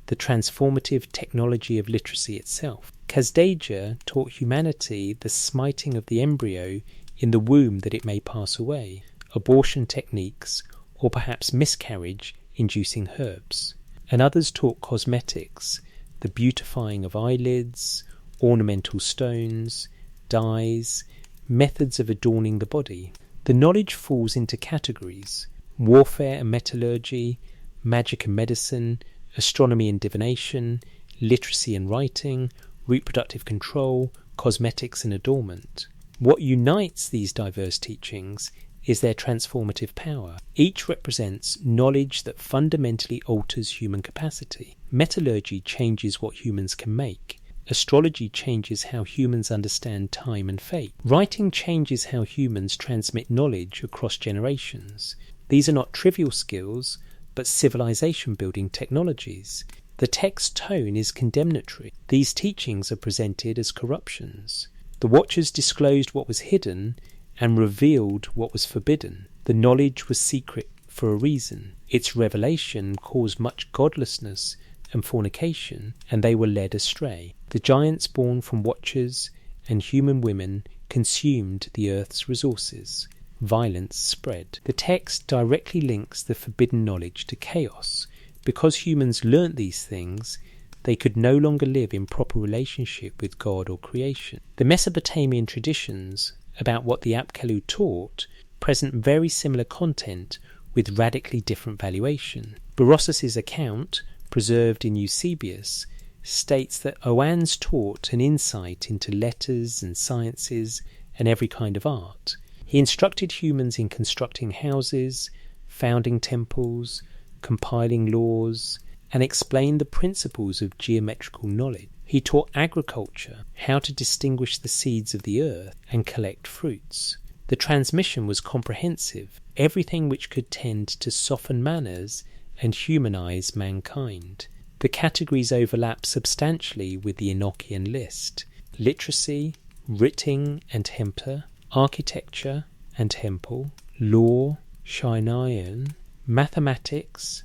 the transformative technology of literacy itself. Kazdaja taught humanity the smiting of the embryo in the womb that it may pass away, abortion techniques, or perhaps miscarriage inducing herbs. And others taught cosmetics, the beautifying of eyelids, ornamental stones, dyes, methods of adorning the body. The knowledge falls into categories: warfare and metallurgy, magic and medicine, astronomy and divination, literacy and writing, reproductive control, cosmetics and adornment. What unites these diverse teachings is their transformative power. Each represents knowledge that fundamentally alters human capacity. Metallurgy changes what humans can make. Astrology changes how humans understand time and fate. Writing changes how humans transmit knowledge across generations. These are not trivial skills, but civilization-building technologies. The text tone is condemnatory. These teachings are presented as corruptions. The Watchers disclosed what was hidden and revealed what was forbidden. The knowledge was secret for a reason. Its revelation caused much godlessness and fornication, and they were led astray. The giants born from Watchers and human women consumed the earth's resources. Violence spread. The text directly links the forbidden knowledge to chaos. Because humans learnt these things, they could no longer live in proper relationship with God or creation. The Mesopotamian traditions about what the Apkallu taught present very similar content with radically different valuation. Berossus's account, preserved in Eusebius, states that Oannes taught an insight into letters and sciences and every kind of art. He instructed humans in constructing houses, founding temples, compiling laws, and explained the principles of geometrical knowledge. He taught agriculture, how to distinguish the seeds of the earth and collect fruits. The transmission was comprehensive, everything which could tend to soften manners and humanize mankind. The categories overlap substantially with the Enochian list: literacy, writing and temper, architecture and temple, law, Shinayan, mathematics,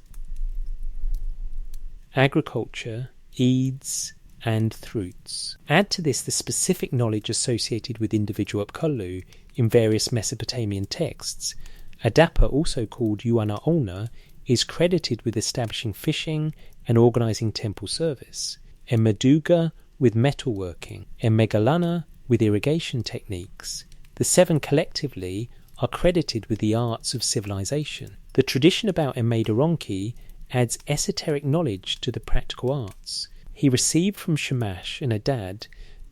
agriculture, Eads, and Thruts. Add to this the specific knowledge associated with individual Apkallu in various Mesopotamian texts. Adapa, also called Yuana Olna, is credited with establishing fishing and organising temple service, and Meduga with metalworking, and Megalana with irrigation techniques. The seven collectively are credited with the arts of civilization. The tradition about Enmedaronki adds esoteric knowledge to the practical arts. He received from Shamash and Adad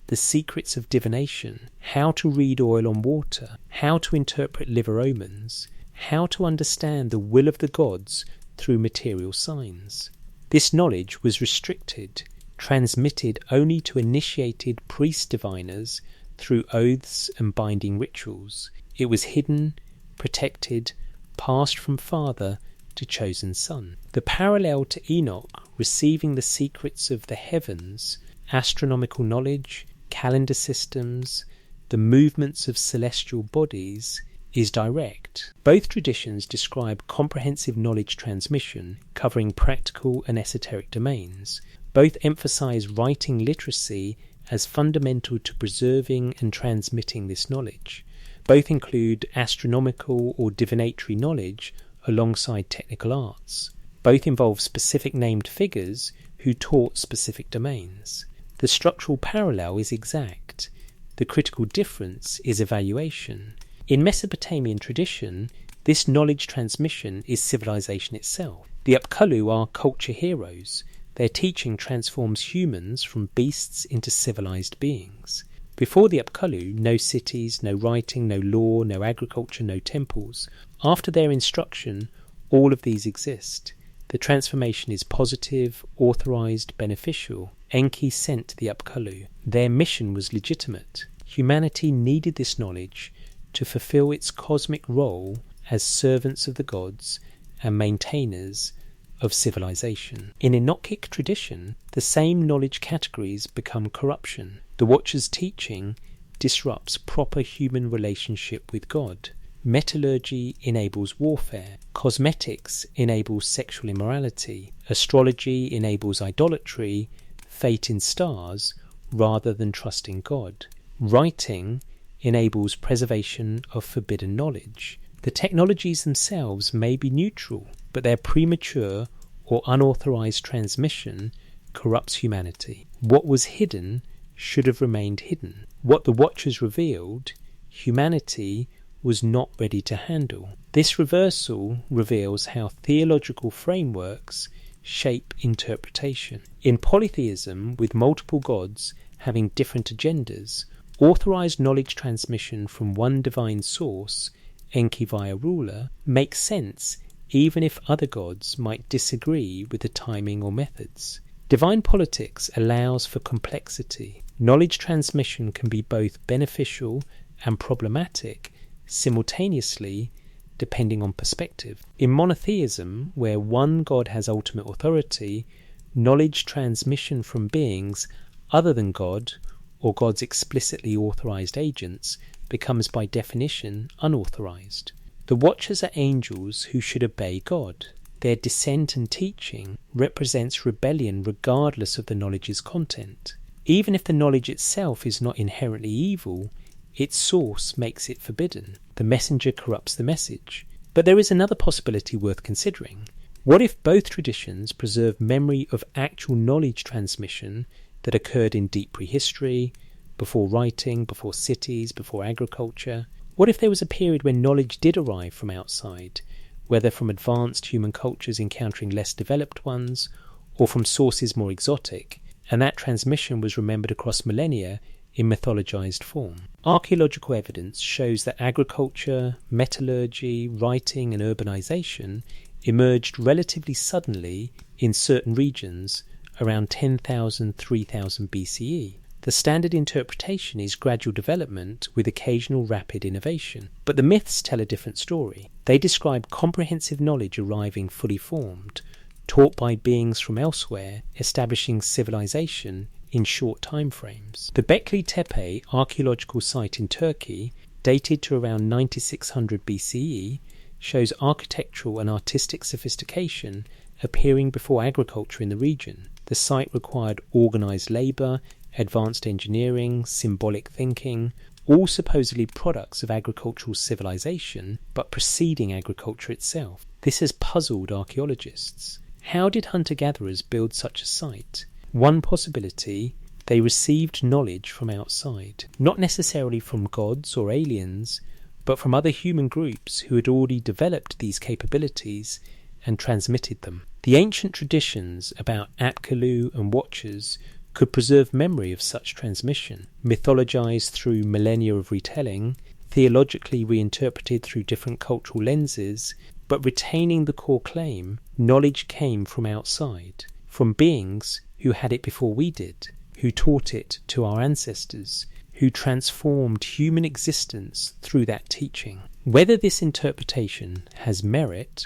the secrets of divination, how to read oil on water, how to interpret liver omens, how to understand the will of the gods through material signs. This knowledge was restricted, transmitted only to initiated priest-diviners through oaths and binding rituals. It was hidden, protected, passed from father to chosen son. The parallel to Enoch receiving the secrets of the heavens, astronomical knowledge, calendar systems, the movements of celestial bodies, is direct. Both traditions describe comprehensive knowledge transmission covering practical and esoteric domains. Both emphasize writing literacy as fundamental to preserving and transmitting this knowledge. Both include astronomical or divinatory knowledge alongside technical arts. Both involve specific named figures who taught specific domains. The structural parallel is exact. The critical difference is evaluation. In Mesopotamian tradition, this knowledge transmission is civilization itself. The Apkallu are culture heroes. Their teaching transforms humans from beasts into civilized beings. Before the Apkallu, no cities, no writing, no law, no agriculture, no temples. After their instruction, all of these exist. The transformation is positive, authorized, beneficial. Enki sent the Apkallu. Their mission was legitimate. Humanity needed this knowledge to fulfill its cosmic role as servants of the gods and maintainers of civilization. In Enochic tradition, the same knowledge categories become corruption. The Watcher's teaching disrupts proper human relationship with God. Metallurgy enables warfare. Cosmetics enables sexual immorality. Astrology enables idolatry, fate in stars, rather than trusting God. Writing enables preservation of forbidden knowledge. The technologies themselves may be neutral, but their premature or unauthorized transmission corrupts humanity. What was hidden should have remained hidden. What the Watchers revealed, humanity was not ready to handle. This reversal reveals how theological frameworks shape interpretation. In polytheism, with multiple gods having different agendas, authorized knowledge transmission from one divine source, Enki via ruler, makes sense even if other gods might disagree with the timing or methods. Divine politics allows for complexity. Knowledge transmission can be both beneficial and problematic simultaneously, depending on perspective. In monotheism, where one god has ultimate authority, knowledge transmission from beings other than God, or God's explicitly authorized agents, becomes by definition unauthorized. The Watchers are angels who should obey God. Their dissent and teaching represents rebellion regardless of the knowledge's content. Even if the knowledge itself is not inherently evil, its source makes it forbidden. The messenger corrupts the message. But there is another possibility worth considering. What if both traditions preserve memory of actual knowledge transmission that occurred in deep prehistory, before writing, before cities, before agriculture? What if there was a period when knowledge did arrive from outside, whether from advanced human cultures encountering less developed ones, or from sources more exotic, and that transmission was remembered across millennia in mythologized form? Archaeological evidence shows that agriculture, metallurgy, writing and urbanization emerged relatively suddenly in certain regions around 10,000–3000 BCE. The standard interpretation is gradual development with occasional rapid innovation. But the myths tell a different story. They describe comprehensive knowledge arriving fully formed, taught by beings from elsewhere, establishing civilization in short time frames. The Bekli Tepe archaeological site in Turkey, dated to around 9600 BCE, shows architectural and artistic sophistication appearing before agriculture in the region. The site required organised labour, advanced engineering, symbolic thinking, all supposedly products of agricultural civilization, but preceding agriculture itself. This has puzzled archaeologists. How did hunter-gatherers build such a site? One possibility: they received knowledge from outside, not necessarily from gods or aliens, but from other human groups who had already developed these capabilities and transmitted them. The ancient traditions about Apkallu and Watchers could preserve memory of such transmission, mythologized through millennia of retelling, theologically reinterpreted through different cultural lenses, but retaining the core claim: knowledge came from outside, from beings who had it before we did, who taught it to our ancestors, who transformed human existence through that teaching. Whether this interpretation has merit,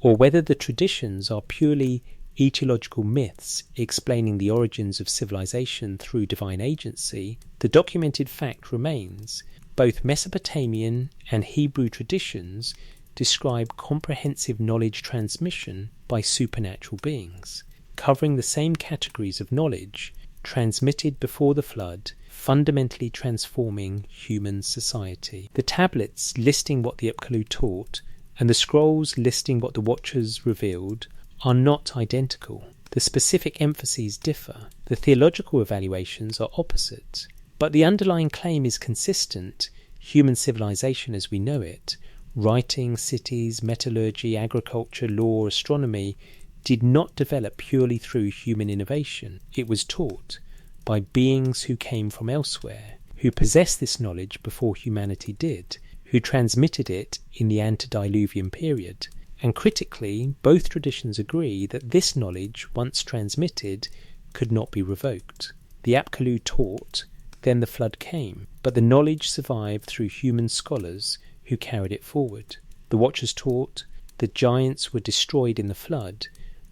or whether the traditions are purely etiological myths explaining the origins of civilization through divine agency, the documented fact remains: both Mesopotamian and Hebrew traditions describe comprehensive knowledge transmission by supernatural beings, covering the same categories of knowledge transmitted before the flood, fundamentally transforming human society. The tablets listing what the Apkallu taught and the scrolls listing what the Watchers revealed are not identical. The specific emphases differ. The theological evaluations are opposite. But the underlying claim is consistent: human civilization as we know it, writing, cities, metallurgy, agriculture, law, astronomy, did not develop purely through human innovation. It was taught by beings who came from elsewhere, who possessed this knowledge before humanity did, who transmitted it in the antediluvian period. And critically, both traditions agree that this knowledge, once transmitted, could not be revoked. The Apkallu taught, then the flood came, but the knowledge survived through human scholars who carried it forward. The Watchers taught, the giants were destroyed in the flood,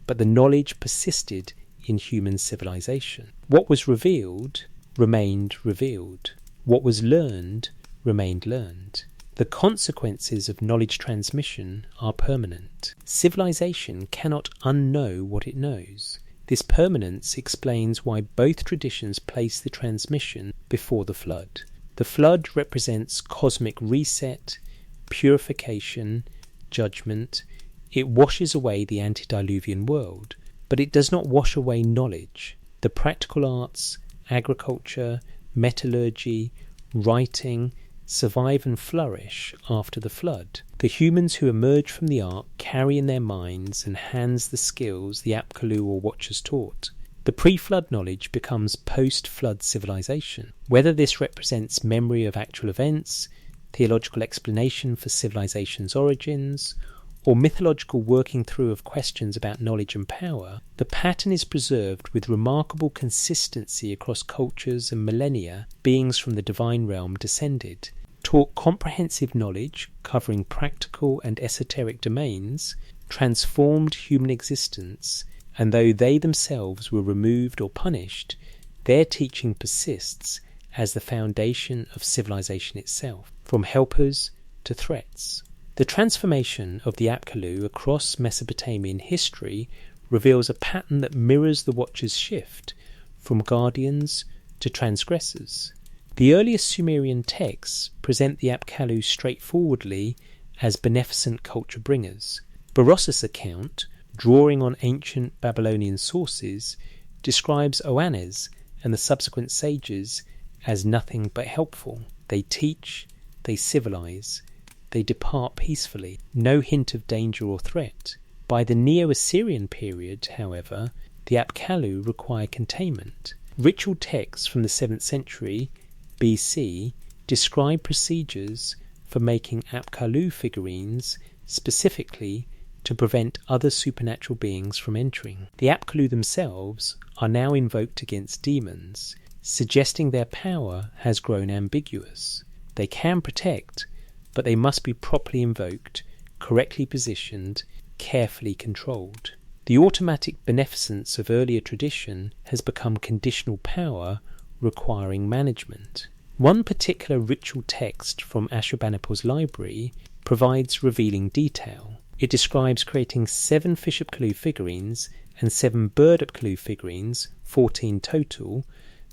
but the knowledge persisted in human civilization. What was revealed remained revealed. What was learned remained learned. The consequences of knowledge transmission are permanent. Civilization cannot unknow what it knows. This permanence explains why both traditions place the transmission before the flood. The flood represents cosmic reset, purification, judgment. It washes away the antediluvian world, but it does not wash away knowledge. The practical arts, agriculture, metallurgy, writing, survive and flourish after the flood. The humans who emerge from the ark carry in their minds and hands the skills the Apkallu or Watchers taught. The pre-flood knowledge becomes post-flood civilization. Whether this represents memory of actual events, theological explanation for civilization's origins, or mythological working through of questions about knowledge and power, the pattern is preserved with remarkable consistency across cultures and millennia. Beings from the divine realm descended, taught comprehensive knowledge covering practical and esoteric domains, transformed human existence, and though they themselves were removed or punished, their teaching persists as the foundation of civilization itself, from helpers to threats. The transformation of the Apkallu across Mesopotamian history reveals a pattern that mirrors the Watchers' shift from guardians to transgressors. The earliest Sumerian texts present the Apkallu straightforwardly as beneficent culture bringers. Berossus' account, drawing on ancient Babylonian sources, describes Oannes and the subsequent sages as nothing but helpful. They teach, they civilize, they depart peacefully, no hint of danger or threat. By the Neo-Assyrian period, however, the Apkallu require containment. Ritual texts from the 7th century BC describe procedures for making Apkallu figurines specifically to prevent other supernatural beings from entering. The Apkallu themselves are now invoked against demons, suggesting their power has grown ambiguous. They can protect, but they must be properly invoked, correctly positioned, carefully controlled. The automatic beneficence of earlier tradition has become conditional power requiring management. One particular ritual text from Ashurbanipal's library provides revealing detail. It describes creating 7 fish-of-Cthulhu figurines and 7 bird-of-Cthulhu figurines, 14 total,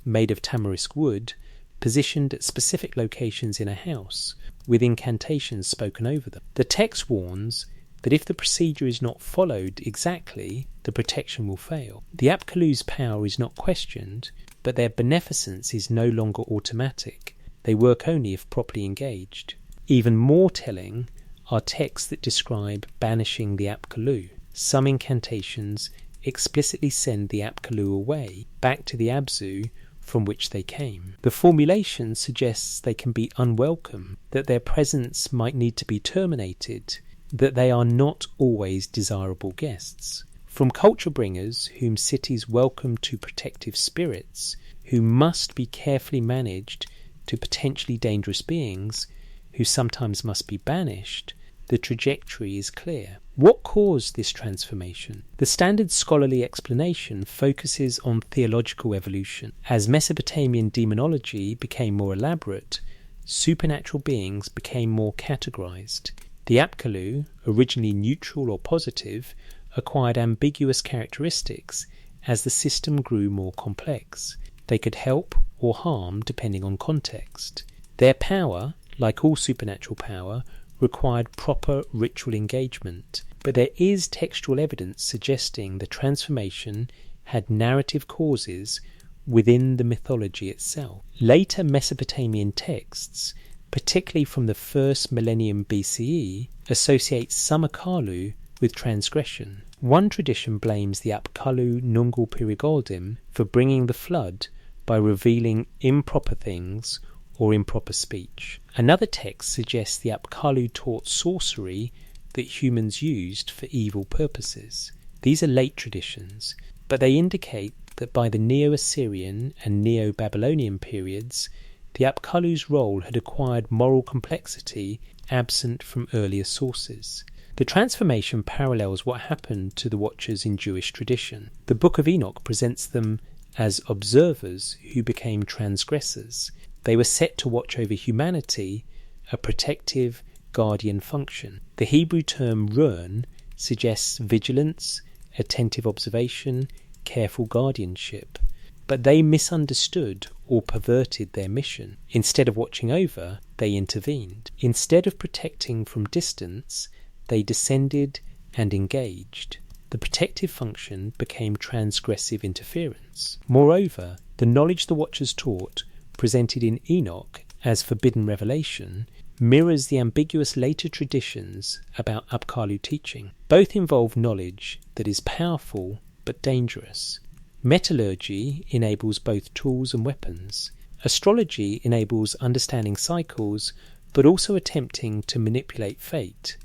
made of tamarisk wood, positioned at specific locations in a house, with incantations spoken over them. The text warns that if the procedure is not followed exactly, the protection will fail. The Apkallu's power is not questioned, but their beneficence is no longer automatic. They work only if properly engaged. Even more telling are texts that describe banishing the Apkallu. Some incantations explicitly send the Apkallu away, back to the Abzu from which they came. The formulation suggests they can be unwelcome, that their presence might need to be terminated, that they are not always desirable guests. From culture bringers whom cities welcome to protective spirits, who must be carefully managed, to potentially dangerous beings, who sometimes must be banished, the trajectory is clear. What caused this transformation? The standard scholarly explanation focuses on theological evolution. As Mesopotamian demonology became more elaborate, supernatural beings became more categorized. The Apkallu, originally neutral or positive, acquired ambiguous characteristics as the system grew more complex. They could help or harm depending on context. Their power, like all supernatural power, required proper ritual engagement, but there is textual evidence suggesting the transformation had narrative causes within the mythology itself. Later Mesopotamian texts, particularly from the 1st millennium BCE, associate some Apkallu with transgression. One tradition blames the Apkallu Nungul Pirigoldim for bringing the flood by revealing improper things or improper speech. Another text suggests the Apkallu taught sorcery that humans used for evil purposes. These are late traditions, but they indicate that by the Neo-Assyrian and Neo-Babylonian periods, the Apkallu's role had acquired moral complexity absent from earlier sources. The transformation parallels what happened to the Watchers in Jewish tradition. The Book of Enoch presents them as observers who became transgressors. They were set to watch over humanity, a protective, guardian function. The Hebrew term ru'an suggests vigilance, attentive observation, careful guardianship. But they misunderstood or perverted their mission. Instead of watching over, they intervened. Instead of protecting from distance, they descended and engaged. The protective function became transgressive interference. Moreover, the knowledge the Watchers taught, presented in Enoch as forbidden revelation, mirrors the ambiguous later traditions about Apkallu teaching. Both involve knowledge that is powerful but dangerous. Metallurgy enables both tools and weapons. Astrology enables understanding cycles, but also attempting to manipulate fate.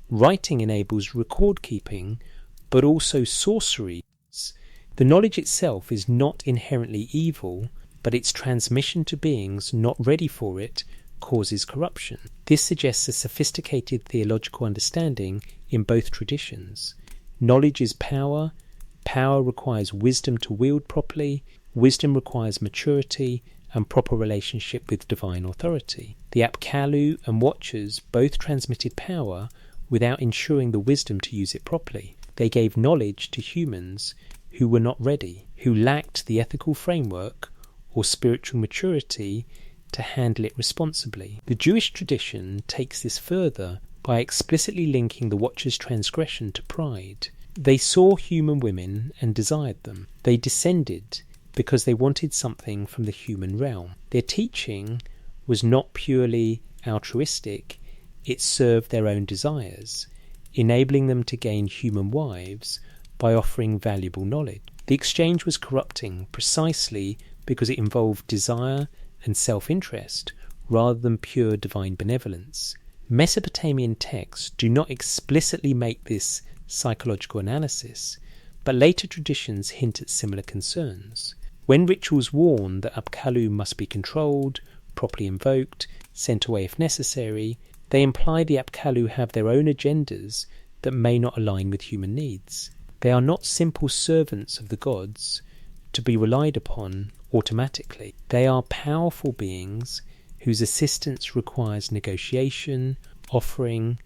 Writing enables record keeping, but also sorcery. The knowledge itself is not inherently evil, but its transmission to beings not ready for it causes corruption. This suggests a sophisticated theological understanding in both traditions. Knowledge is power. Power requires wisdom to wield properly. Wisdom requires maturity and proper relationship with divine authority. The Apkallu and Watchers both transmitted power without ensuring the wisdom to use it properly. They gave knowledge to humans who were not ready, who lacked the ethical framework or spiritual maturity to handle it responsibly. The Jewish tradition takes this further by explicitly linking the Watchers' transgression to pride. They saw human women and desired them. They descended because they wanted something from the human realm. Their teaching was not purely altruistic, it served their own desires, enabling them to gain human wives by offering valuable knowledge. The exchange was corrupting precisely because it involved desire and self-interest rather than pure divine benevolence. Mesopotamian texts do not explicitly make this psychological analysis, but later traditions hint at similar concerns. When rituals warn that Apkallu must be controlled, properly invoked, sent away if necessary, they imply the Apkallu have their own agendas that may not align with human needs. They are not simple servants of the gods to be relied upon automatically. They are powerful beings whose assistance requires negotiation, offering,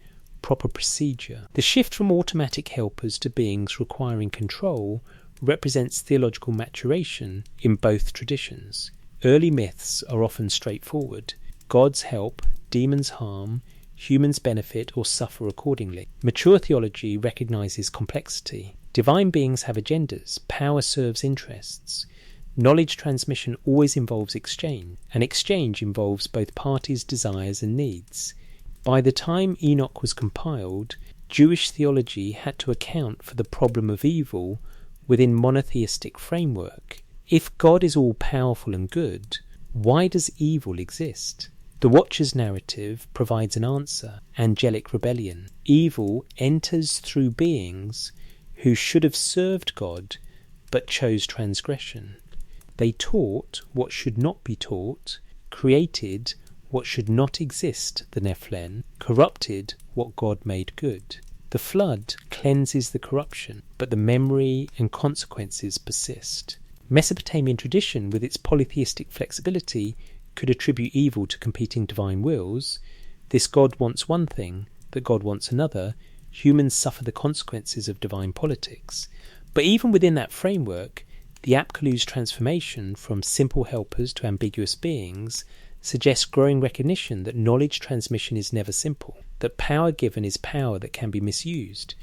proper procedure. The shift from automatic helpers to beings requiring control represents theological maturation in both traditions. Early myths are often straightforward. Gods help, demons harm, humans benefit or suffer accordingly. Mature theology recognizes complexity. Divine beings have agendas, power serves interests. Knowledge transmission always involves exchange, and exchange involves both parties' desires and needs. By the time Enoch was compiled, Jewish theology had to account for the problem of evil within monotheistic framework. If God is all-powerful and good, why does evil exist? The Watcher's narrative provides an answer: angelic rebellion. Evil enters through beings who should have served God but chose transgression. They taught what should not be taught, created what should not exist, the Nephilim, corrupted what God made good. The flood cleanses the corruption, but the memory and consequences persist. Mesopotamian tradition, with its polytheistic flexibility, could attribute evil to competing divine wills. This God wants one thing, that God wants another. Humans suffer the consequences of divine politics. But even within that framework, the Apkallu's transformation from simple helpers to ambiguous beings suggests growing recognition that knowledge transmission is never simple, that power given is power that can be misused,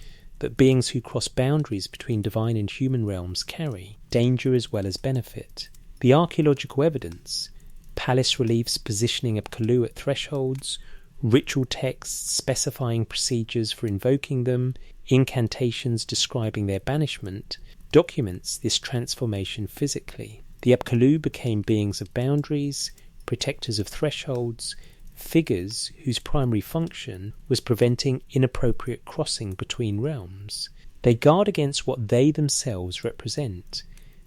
that beings who cross boundaries between divine and human realms carry danger as well as benefit. The archaeological evidence, palace reliefs positioning Apkallu at thresholds, ritual texts specifying procedures for invoking them, incantations describing their banishment, documents this transformation physically. The Apkallu became beings of boundaries, protectors of thresholds, figures whose primary function was preventing inappropriate crossing between realms. They guard against what they themselves represent: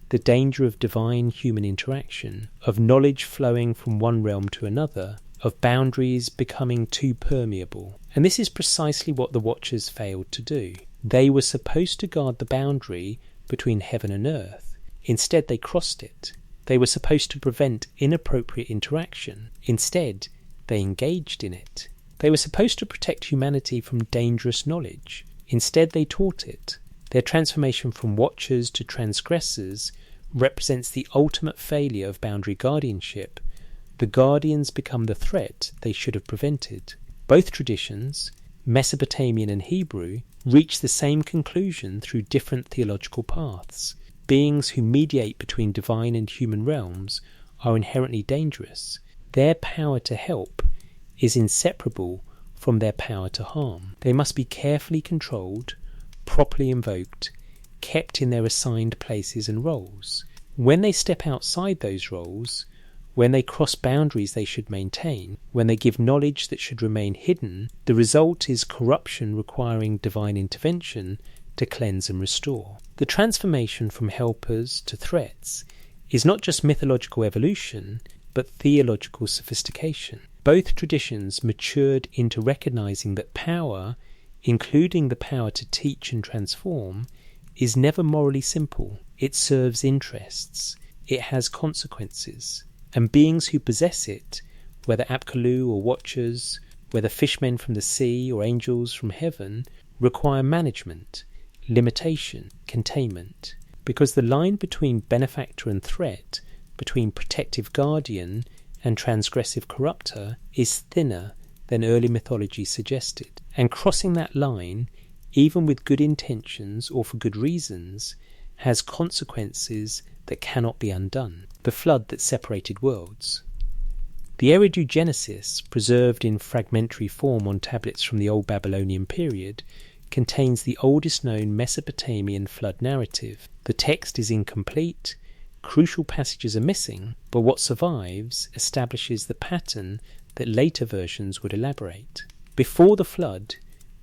the danger of divine-human interaction, of knowledge flowing from one realm to another, of boundaries becoming too permeable. And this is precisely what the Watchers failed to do. They were supposed to guard the boundary between heaven and earth. Instead, they crossed it. They were supposed to prevent inappropriate interaction. Instead, they engaged in it. They were supposed to protect humanity from dangerous knowledge. Instead, they taught it. Their transformation from watchers to transgressors represents the ultimate failure of boundary guardianship. The guardians become the threat they should have prevented. Both traditions, Mesopotamian and Hebrew, reach the same conclusion through different theological paths. Beings who mediate between divine and human realms are inherently dangerous. Their power to help is inseparable from their power to harm. They must be carefully controlled, properly invoked, kept in their assigned places and roles. When they step outside those roles, when they cross boundaries they should maintain, when they give knowledge that should remain hidden, the result is corruption requiring divine intervention to cleanse and restore. The transformation from helpers to threats is not just mythological evolution, but theological sophistication. Both traditions matured into recognizing that power, including the power to teach and transform, is never morally simple. It serves interests. It has consequences. And beings who possess it, whether Apkallu or watchers, whether fishmen from the sea or angels from heaven, require management, limitation, containment. Because the line between benefactor and threat, between protective guardian and transgressive corrupter, is thinner than early mythology suggested. And crossing that line, even with good intentions or for good reasons, has consequences that cannot be undone. The flood that separated worlds. The Eridu Genesis, preserved in fragmentary form on tablets from the Old Babylonian period, contains the oldest known Mesopotamian flood narrative. The text is incomplete, crucial passages are missing, but what survives establishes the pattern that later versions would elaborate. Before the flood,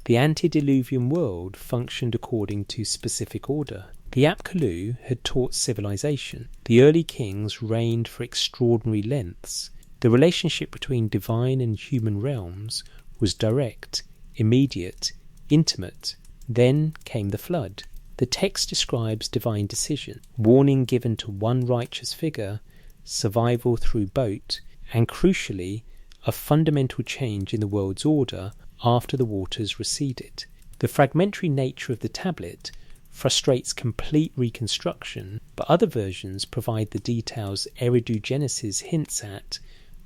the antediluvian world functioned according to specific order. The Apkallu had taught civilization. The early kings reigned for extraordinary lengths. The relationship between divine and human realms was direct, immediate, intimate. Then came the flood. The text describes divine decision, warning given to one righteous figure, survival through boat, and crucially, a fundamental change in the world's order after the waters receded. The fragmentary nature of the tablet frustrates complete reconstruction, but other versions provide the details Eridu Genesis hints at.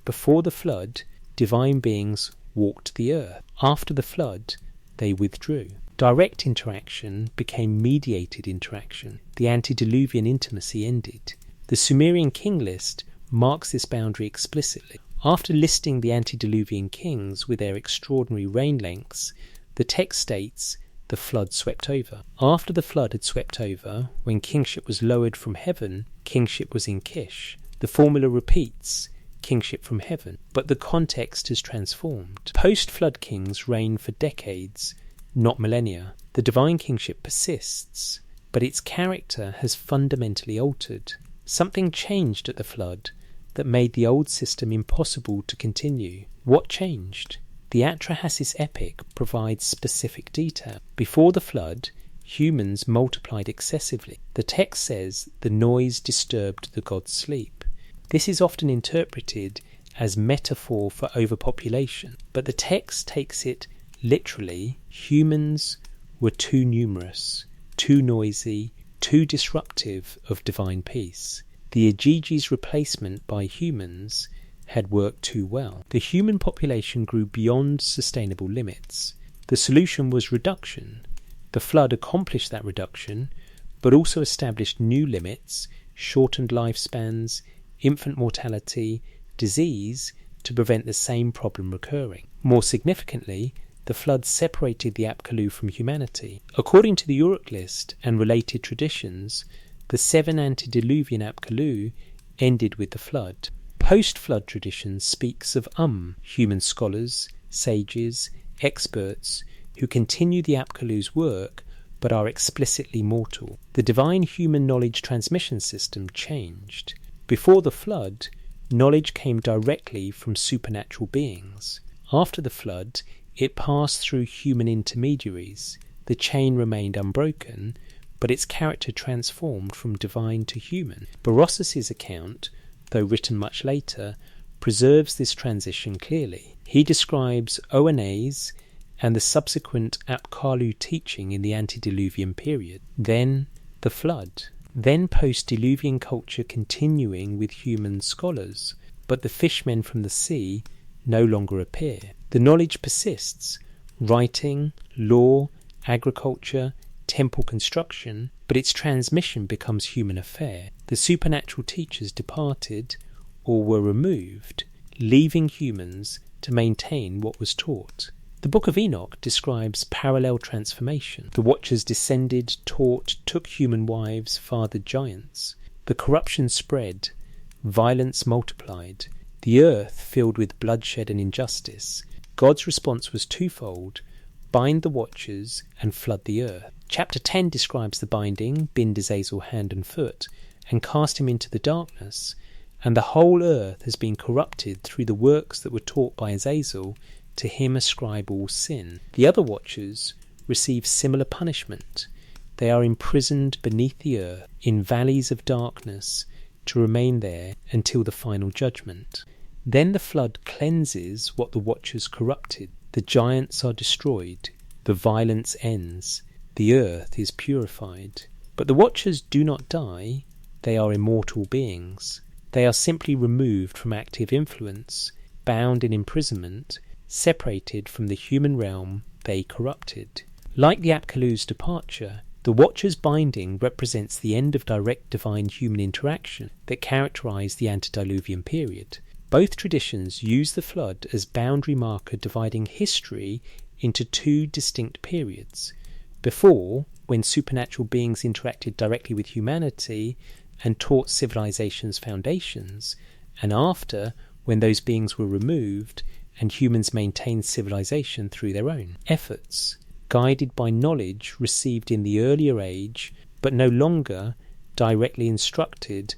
Before the flood, divine beings walked the earth. After the flood, they withdrew. Direct interaction became mediated interaction. The antediluvian intimacy ended. The Sumerian king list marks this boundary explicitly. After listing the antediluvian kings with their extraordinary reign lengths, the text states the flood swept over. After the flood had swept over, when kingship was lowered from heaven, kingship was in Kish. The formula repeats, kingship from heaven, but the context has transformed. Post-flood kings reign for decades, not millennia. The divine kingship persists, but its character has fundamentally altered. Something changed at the flood that made the old system impossible to continue. What changed? The Atrahasis epic provides specific detail. Before the flood, humans multiplied excessively. The text says the noise disturbed the gods' sleep. This is often interpreted as metaphor for overpopulation, but the text takes it literally. Humans were too numerous, too noisy, too disruptive of divine peace. The Agigi's replacement by humans had worked too well. The human population grew beyond sustainable limits. The solution was reduction. The flood accomplished that reduction, but also established new limits, shortened lifespans, infant mortality, disease, to prevent the same problem recurring. More significantly, the flood separated the Apkallu from humanity. According to the Uruk list and related traditions, the 7 antediluvian Apkallu ended with the flood. Post-flood tradition speaks of human scholars, sages, experts, who continue the Apkallu's work but are explicitly mortal. The divine human knowledge transmission system changed. Before the flood, knowledge came directly from supernatural beings. After the flood, it passed through human intermediaries. The chain remained unbroken, but its character transformed from divine to human. Berosus's account, though written much later, preserves this transition clearly. He describes Oannes and the subsequent Apkallu teaching in the antediluvian period. Then the flood. Then post-diluvian culture continuing with human scholars, but the fishmen from the sea no longer appear. The knowledge persists, writing, law, agriculture, temple construction, but its transmission becomes human affair. The supernatural teachers departed or were removed, leaving humans to maintain what was taught. The Book of Enoch describes parallel transformation. The Watchers descended, taught, took human wives, fathered giants. The corruption spread, violence multiplied, the earth filled with bloodshed and injustice. God's response was twofold: bind the Watchers and flood the earth. Chapter 10 describes the binding, bind Azazel hand and foot, and cast him into the darkness, and the whole earth has been corrupted through the works that were taught by Azazel. To him ascribe all sin. The other Watchers receive similar punishment. They are imprisoned beneath the earth, in valleys of darkness, to remain there until the final judgment. Then the flood cleanses what the Watchers corrupted. The giants are destroyed. The violence ends. The earth is purified. But the Watchers do not die. They are immortal beings. They are simply removed from active influence, bound in imprisonment, separated from the human realm they corrupted. Like the Apkallu's departure, the Watcher's binding represents the end of direct divine-human interaction that characterized the antediluvian period. Both traditions use the flood as boundary marker dividing history into two distinct periods. Before, when supernatural beings interacted directly with humanity and taught civilization's foundations, and after, when those beings were removed and humans maintained civilization through their own efforts, guided by knowledge received in the earlier age, but no longer directly instructed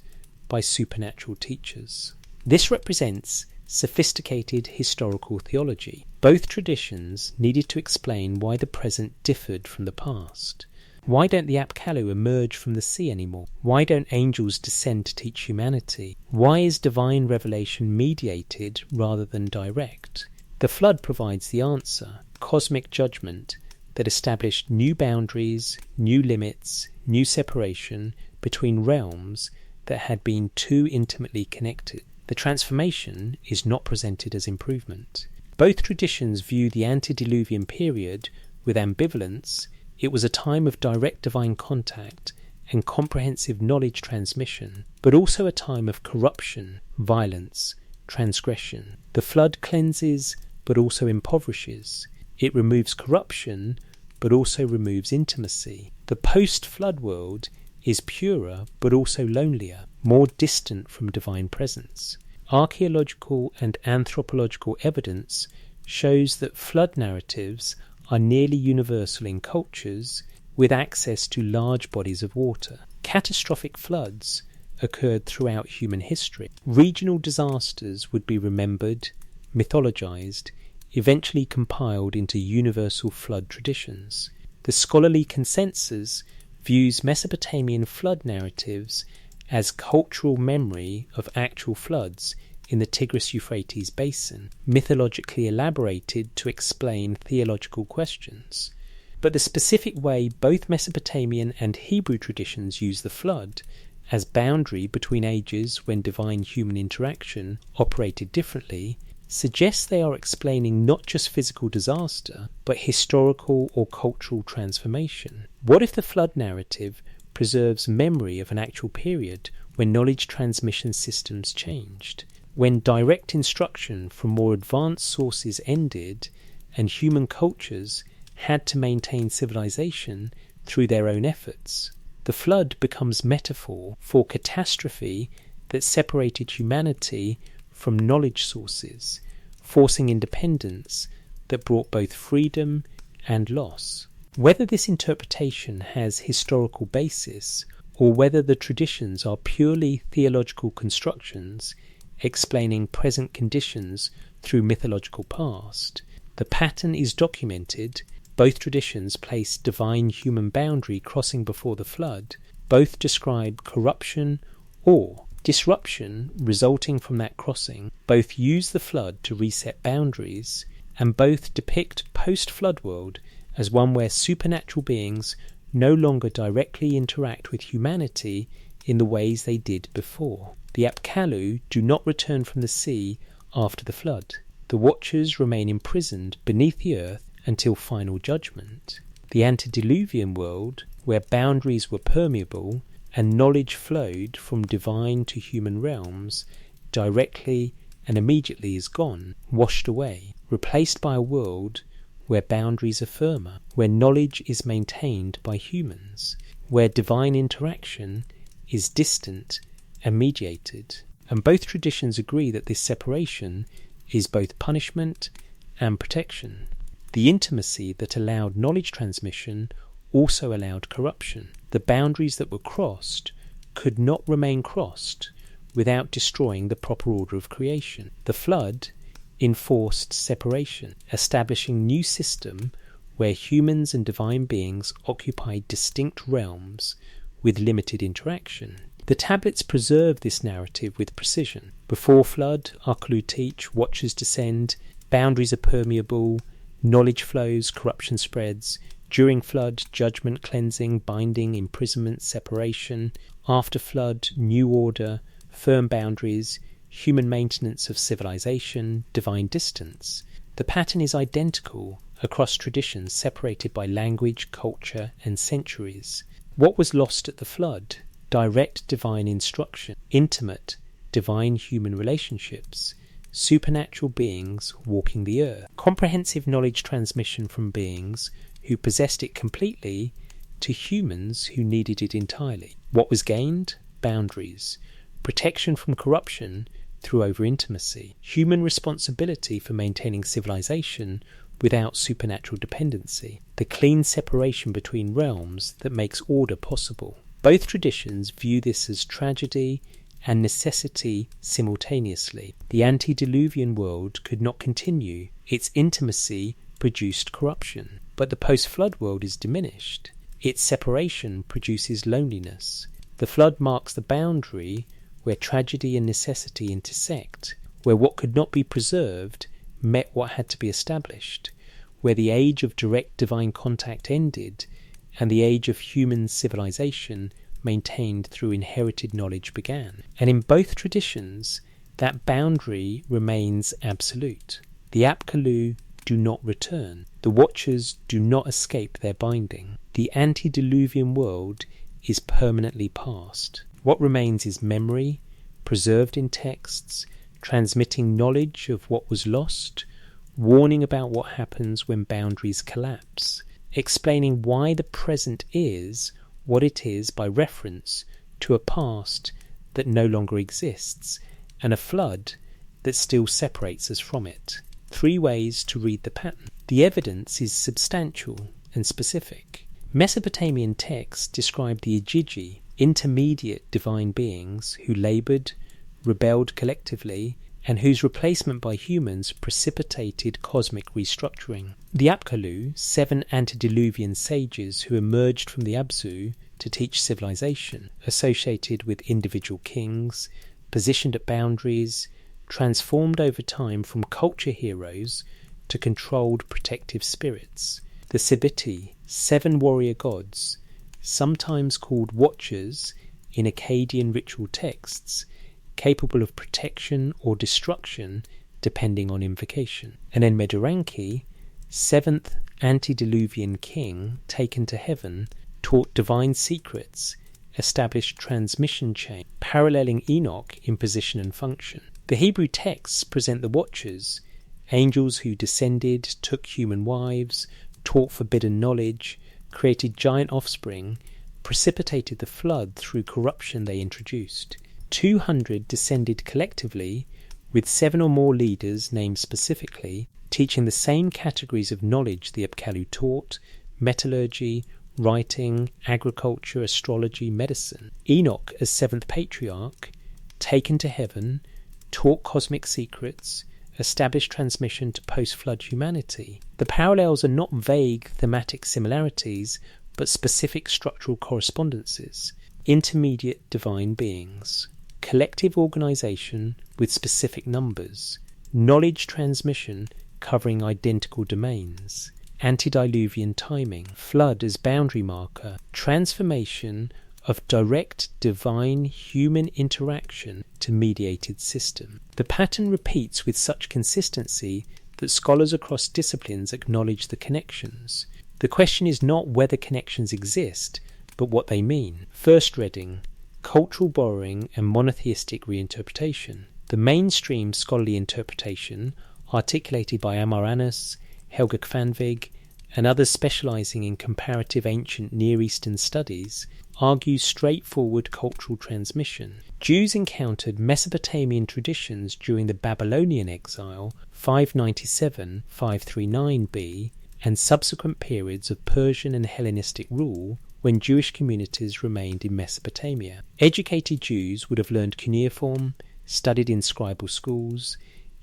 by supernatural teachers. This represents sophisticated historical theology. Both traditions needed to explain why the present differed from the past. Why don't the Apkallu emerge from the sea anymore? Why don't angels descend to teach humanity? Why is divine revelation mediated rather than direct? The flood provides the answer. cosmic judgment that established new boundaries, new limits, new separation between realms that had been too intimately connected. The transformation is not presented as improvement. Both traditions view the antediluvian period with ambivalence. It was a time of direct divine contact and comprehensive knowledge transmission, but also a time of corruption, violence, transgression. The flood cleanses, but also impoverishes. It removes corruption, but also removes intimacy. The post-flood world is purer, but also lonelier, more distant from divine presence. Archaeological and anthropological evidence shows that flood narratives are nearly universal in cultures with access to large bodies of water. Catastrophic floods occurred throughout human history. Regional disasters would be remembered, mythologized, eventually compiled into universal flood traditions. The scholarly consensus views Mesopotamian flood narratives as cultural memory of actual floods in the Tigris-Euphrates basin, mythologically elaborated to explain theological questions. But the specific way both Mesopotamian and Hebrew traditions use the flood as boundary between ages when divine-human interaction operated differently suggests they are explaining not just physical disaster, but historical or cultural transformation. What if the flood narrative preserves memory of an actual period when knowledge transmission systems changed, when direct instruction from more advanced sources ended and human cultures had to maintain civilization through their own efforts? The flood becomes metaphor for catastrophe that separated humanity from knowledge sources, forcing independence that brought both freedom and loss. Whether this interpretation has historical basis or whether the traditions are purely theological constructions explaining present conditions through mythological past, the pattern is documented. Both traditions place divine human boundary crossing before the flood. Both describe corruption or disruption resulting from that crossing. Both use the flood to reset boundaries, and both depict post-flood world as one where supernatural beings no longer directly interact with humanity in the ways they did before. The Apkallu do not return from the sea after the flood. The Watchers remain imprisoned beneath the earth until final judgment. The antediluvian world, where boundaries were permeable and knowledge flowed from divine to human realms, directly and immediately is gone, washed away, replaced by a world where boundaries are firmer, where knowledge is maintained by humans, where divine interaction is distant and mediated. And both traditions agree that this separation is both punishment and protection. The intimacy that allowed knowledge transmission also allowed corruption. The boundaries that were crossed could not remain crossed without destroying the proper order of creation. The flood enforced separation, establishing new system where humans and divine beings occupied distinct realms with limited interaction. The tablets preserve this narrative with precision. Before flood, Apkallu teach, Watchers descend, boundaries are permeable, knowledge flows, corruption spreads. During flood, judgment, cleansing, binding, imprisonment, separation. After flood, new order, firm boundaries, human maintenance of civilization, divine distance. The pattern is identical across traditions separated by language, culture, and centuries. What was lost at the flood? Direct divine instruction, intimate divine human relationships, supernatural beings walking the earth, comprehensive knowledge transmission from beings who possessed it completely to humans who needed it entirely. What was gained? Boundaries, protection from corruption through over-intimacy, human responsibility for maintaining civilization without supernatural dependency, the clean separation between realms that makes order possible. Both traditions view this as tragedy and necessity simultaneously. The antediluvian world could not continue. Its intimacy produced corruption. But the post-flood world is diminished. Its separation produces loneliness. The flood marks the boundary where tragedy and necessity intersect, where what could not be preserved met what had to be established, where the age of direct divine contact ended and the age of human civilization maintained through inherited knowledge began. And in both traditions, that boundary remains absolute. The Apkallu do not return. The Watchers do not escape their binding. The antediluvian world is permanently past. What remains is memory, preserved in texts, transmitting knowledge of what was lost, warning about what happens when boundaries collapse, explaining why the present is what it is by reference to a past that no longer exists, and a flood that still separates us from it. 3 ways to read the pattern. The evidence is substantial and specific. Mesopotamian texts describe the Igigi, intermediate divine beings who laboured, rebelled collectively, and whose replacement by humans precipitated cosmic restructuring. The Apkallu, 7 antediluvian sages who emerged from the Abzu to teach civilization, associated with individual kings, positioned at boundaries, transformed over time from culture heroes to controlled protective spirits. The Sibiti, 7 warrior gods, sometimes called Watchers in Akkadian ritual texts, capable of protection or destruction depending on invocation. And then Meduranki, 7th antediluvian king taken to heaven, taught divine secrets, established transmission chain, paralleling Enoch in position and function. The Hebrew texts present the Watchers, angels who descended, took human wives, taught forbidden knowledge, created giant offspring, precipitated the flood through corruption they introduced. 200 descended collectively, with 7 or more leaders named specifically, teaching the same categories of knowledge the Apkallu taught: metallurgy, writing, agriculture, astrology, medicine. Enoch, as 7th patriarch, taken to heaven, taught cosmic secrets, established transmission to post-flood humanity. The parallels are not vague thematic similarities, but specific structural correspondences. Intermediate divine beings. Collective organisation with specific numbers. Knowledge transmission covering identical domains. Antediluvian timing. Flood as boundary marker. Transformation of direct divine human interaction to mediated system. The pattern repeats with such consistency that scholars across disciplines acknowledge the connections. The question is not whether connections exist, but what they mean. First reading, cultural borrowing and monotheistic reinterpretation. The mainstream scholarly interpretation, articulated by Amaranius, Helga Kvanvig, and others specialising in comparative ancient Near Eastern studies, argues straightforward cultural transmission. Jews encountered Mesopotamian traditions during the Babylonian exile 597-539 B and subsequent periods of Persian and Hellenistic rule when Jewish communities remained in Mesopotamia. Educated Jews would have learned cuneiform, studied in scribal schools,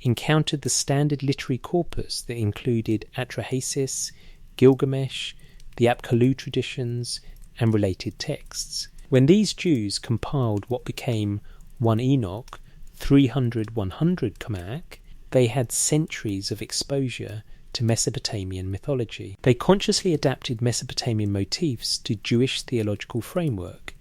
encountered the standard literary corpus that included Atrahasis, Gilgamesh, the Apkallu traditions, and related texts. When these Jews compiled what became 1 Enoch, 300-100 Kamak, they had centuries of exposure to Mesopotamian mythology. They consciously adapted Mesopotamian motifs to Jewish theological framework.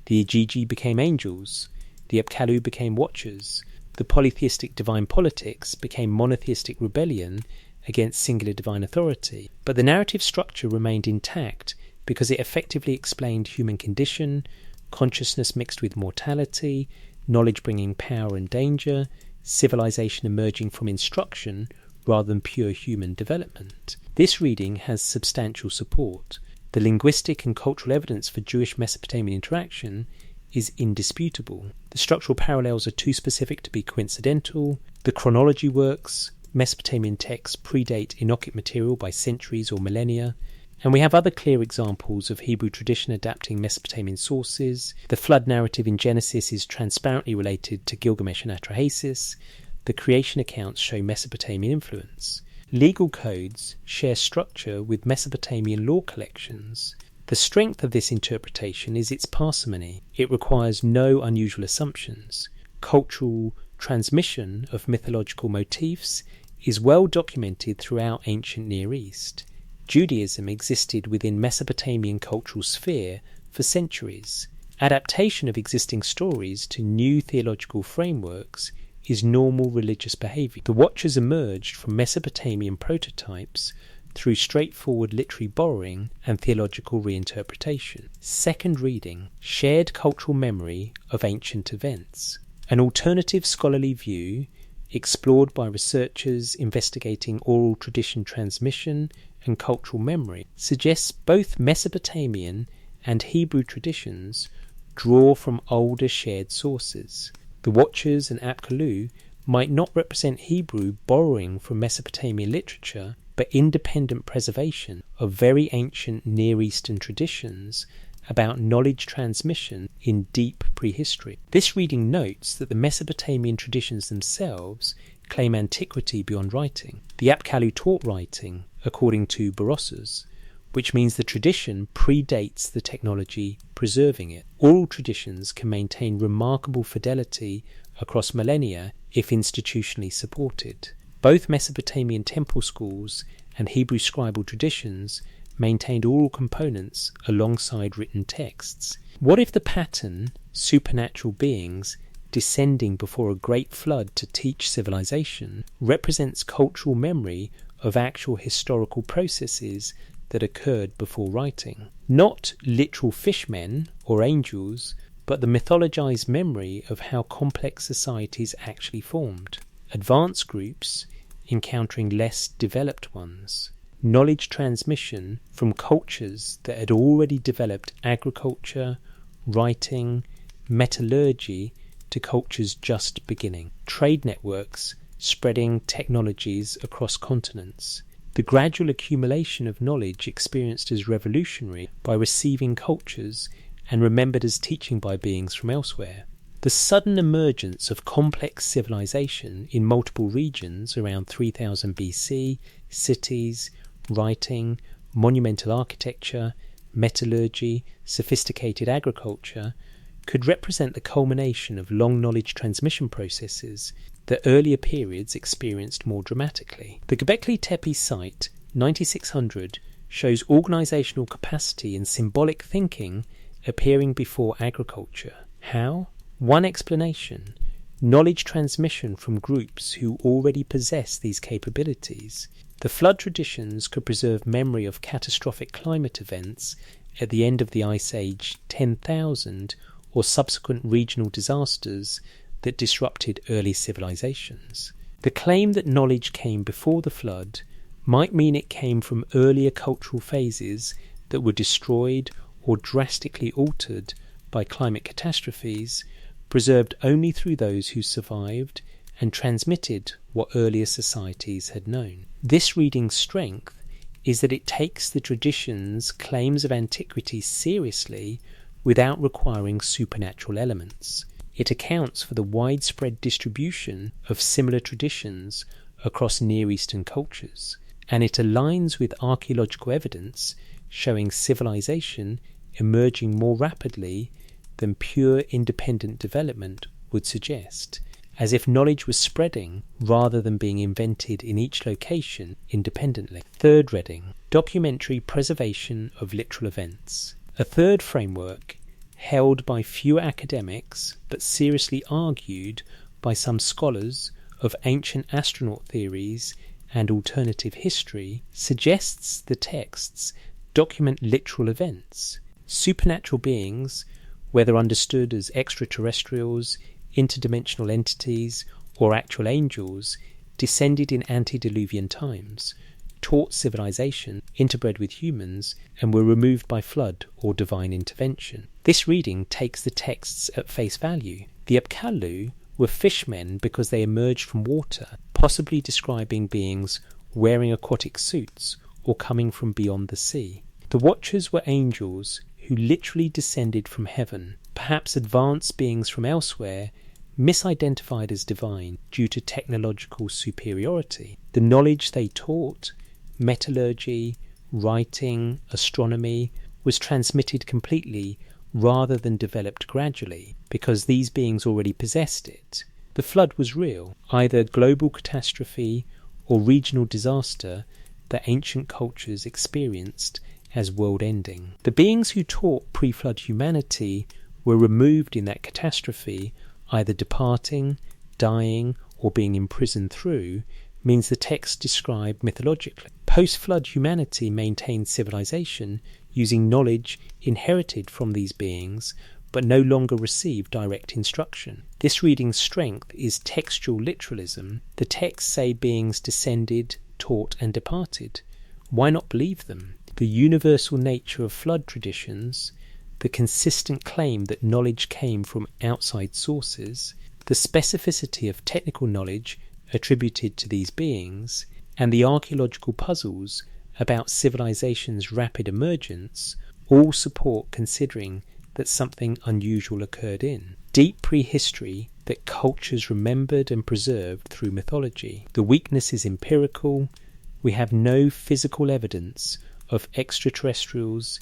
The Igigi became angels, the Apkallu became Watchers, the polytheistic divine politics became monotheistic rebellion against singular divine authority. But the narrative structure remained intact because it effectively explained human condition, consciousness mixed with mortality, knowledge bringing power and danger, civilization emerging from instruction rather than pure human development. This reading has substantial support. The linguistic and cultural evidence for Jewish Mesopotamian interaction is indisputable. The structural parallels are too specific to be coincidental. The chronology works. Mesopotamian texts predate Enochic material by centuries or millennia. And we have other clear examples of Hebrew tradition adapting Mesopotamian sources. The flood narrative in Genesis is transparently related to Gilgamesh and Atrahasis. The creation accounts show Mesopotamian influence. Legal codes share structure with Mesopotamian law collections. The strength of this interpretation is its parsimony. It requires no unusual assumptions. Cultural transmission of mythological motifs is well documented throughout ancient Near East. Judaism existed within Mesopotamian cultural sphere for centuries. Adaptation of existing stories to new theological frameworks is normal religious behaviour. The Watchers emerged from Mesopotamian prototypes through straightforward literary borrowing and theological reinterpretation. Second reading, shared cultural memory of ancient events. An alternative scholarly view, explored by researchers investigating oral tradition transmission and cultural memory, suggests both Mesopotamian and Hebrew traditions draw from older shared sources. The Watchers and Apkallu might not represent Hebrew borrowing from Mesopotamian literature, but independent preservation of very ancient Near Eastern traditions about knowledge transmission in deep prehistory. This reading notes that the Mesopotamian traditions themselves claim antiquity beyond writing. The Apkallu taught writing, according to Berossus, which means the tradition predates the technology preserving it. Oral traditions can maintain remarkable fidelity across millennia if institutionally supported. Both Mesopotamian temple schools and Hebrew scribal traditions maintained oral components alongside written texts. What if the pattern, supernatural beings descending before a great flood to teach civilization, represents cultural memory of actual historical processes that occurred before writing? Not literal fishmen or angels, but the mythologized memory of how complex societies actually formed. Advanced groups encountering less developed ones. Knowledge transmission from cultures that had already developed agriculture, writing, metallurgy to cultures just beginning. Trade networks spreading technologies across continents. The gradual accumulation of knowledge experienced as revolutionary by receiving cultures and remembered as teaching by beings from elsewhere. The sudden emergence of complex civilization in multiple regions around 3000 BC, cities, writing, monumental architecture, metallurgy, sophisticated agriculture, could represent the culmination of long knowledge transmission processes that earlier periods experienced more dramatically. The Göbekli Tepe site, 9600, shows organisational capacity and symbolic thinking appearing before agriculture. How? One explanation: knowledge transmission from groups who already possess these capabilities. The flood traditions could preserve memory of catastrophic climate events at the end of the Ice Age 10,000 or subsequent regional disasters that disrupted early civilizations. The claim that knowledge came before the flood might mean it came from earlier cultural phases that were destroyed or drastically altered by climate catastrophes, preserved only through those who survived and transmitted what earlier societies had known. This reading's strength is that it takes the tradition's claims of antiquity seriously without requiring supernatural elements. It accounts for the widespread distribution of similar traditions across Near Eastern cultures, and it aligns with archaeological evidence showing civilization emerging more rapidly than pure independent development would suggest, as if knowledge was spreading rather than being invented in each location independently. Third reading, documentary preservation of literal events. A third framework, held by few academics but seriously argued by some scholars of ancient astronaut theories and alternative history, suggests the texts document literal events. Supernatural beings, whether understood as extraterrestrials, interdimensional entities, or actual angels, descended in antediluvian times, taught civilization, interbred with humans, and were removed by flood or divine intervention. This reading takes the texts at face value. The Apkallu were fishmen because they emerged from water, possibly describing beings wearing aquatic suits or coming from beyond the sea. The Watchers were angels who literally descended from heaven, perhaps advanced beings from elsewhere, misidentified as divine due to technological superiority. The knowledge they taught, metallurgy, writing, astronomy, was transmitted completely rather than developed gradually, because these beings already possessed it. The flood was real, either global catastrophe or regional disaster that ancient cultures experienced as world-ending. The beings who taught pre-flood humanity were removed in that catastrophe, either departing, dying, or being imprisoned through, means the text described mythologically. Post-flood humanity maintained civilization using knowledge inherited from these beings, but no longer received direct instruction. This reading's strength is textual literalism. The texts say beings descended, taught, and departed. Why not believe them? The universal nature of flood traditions, the consistent claim that knowledge came from outside sources, the specificity of technical knowledge attributed to these beings, and the archaeological puzzles about civilization's rapid emergence all support considering that something unusual occurred in deep prehistory that cultures remembered and preserved through mythology. The weakness is empirical. We have no physical evidence of extraterrestrials,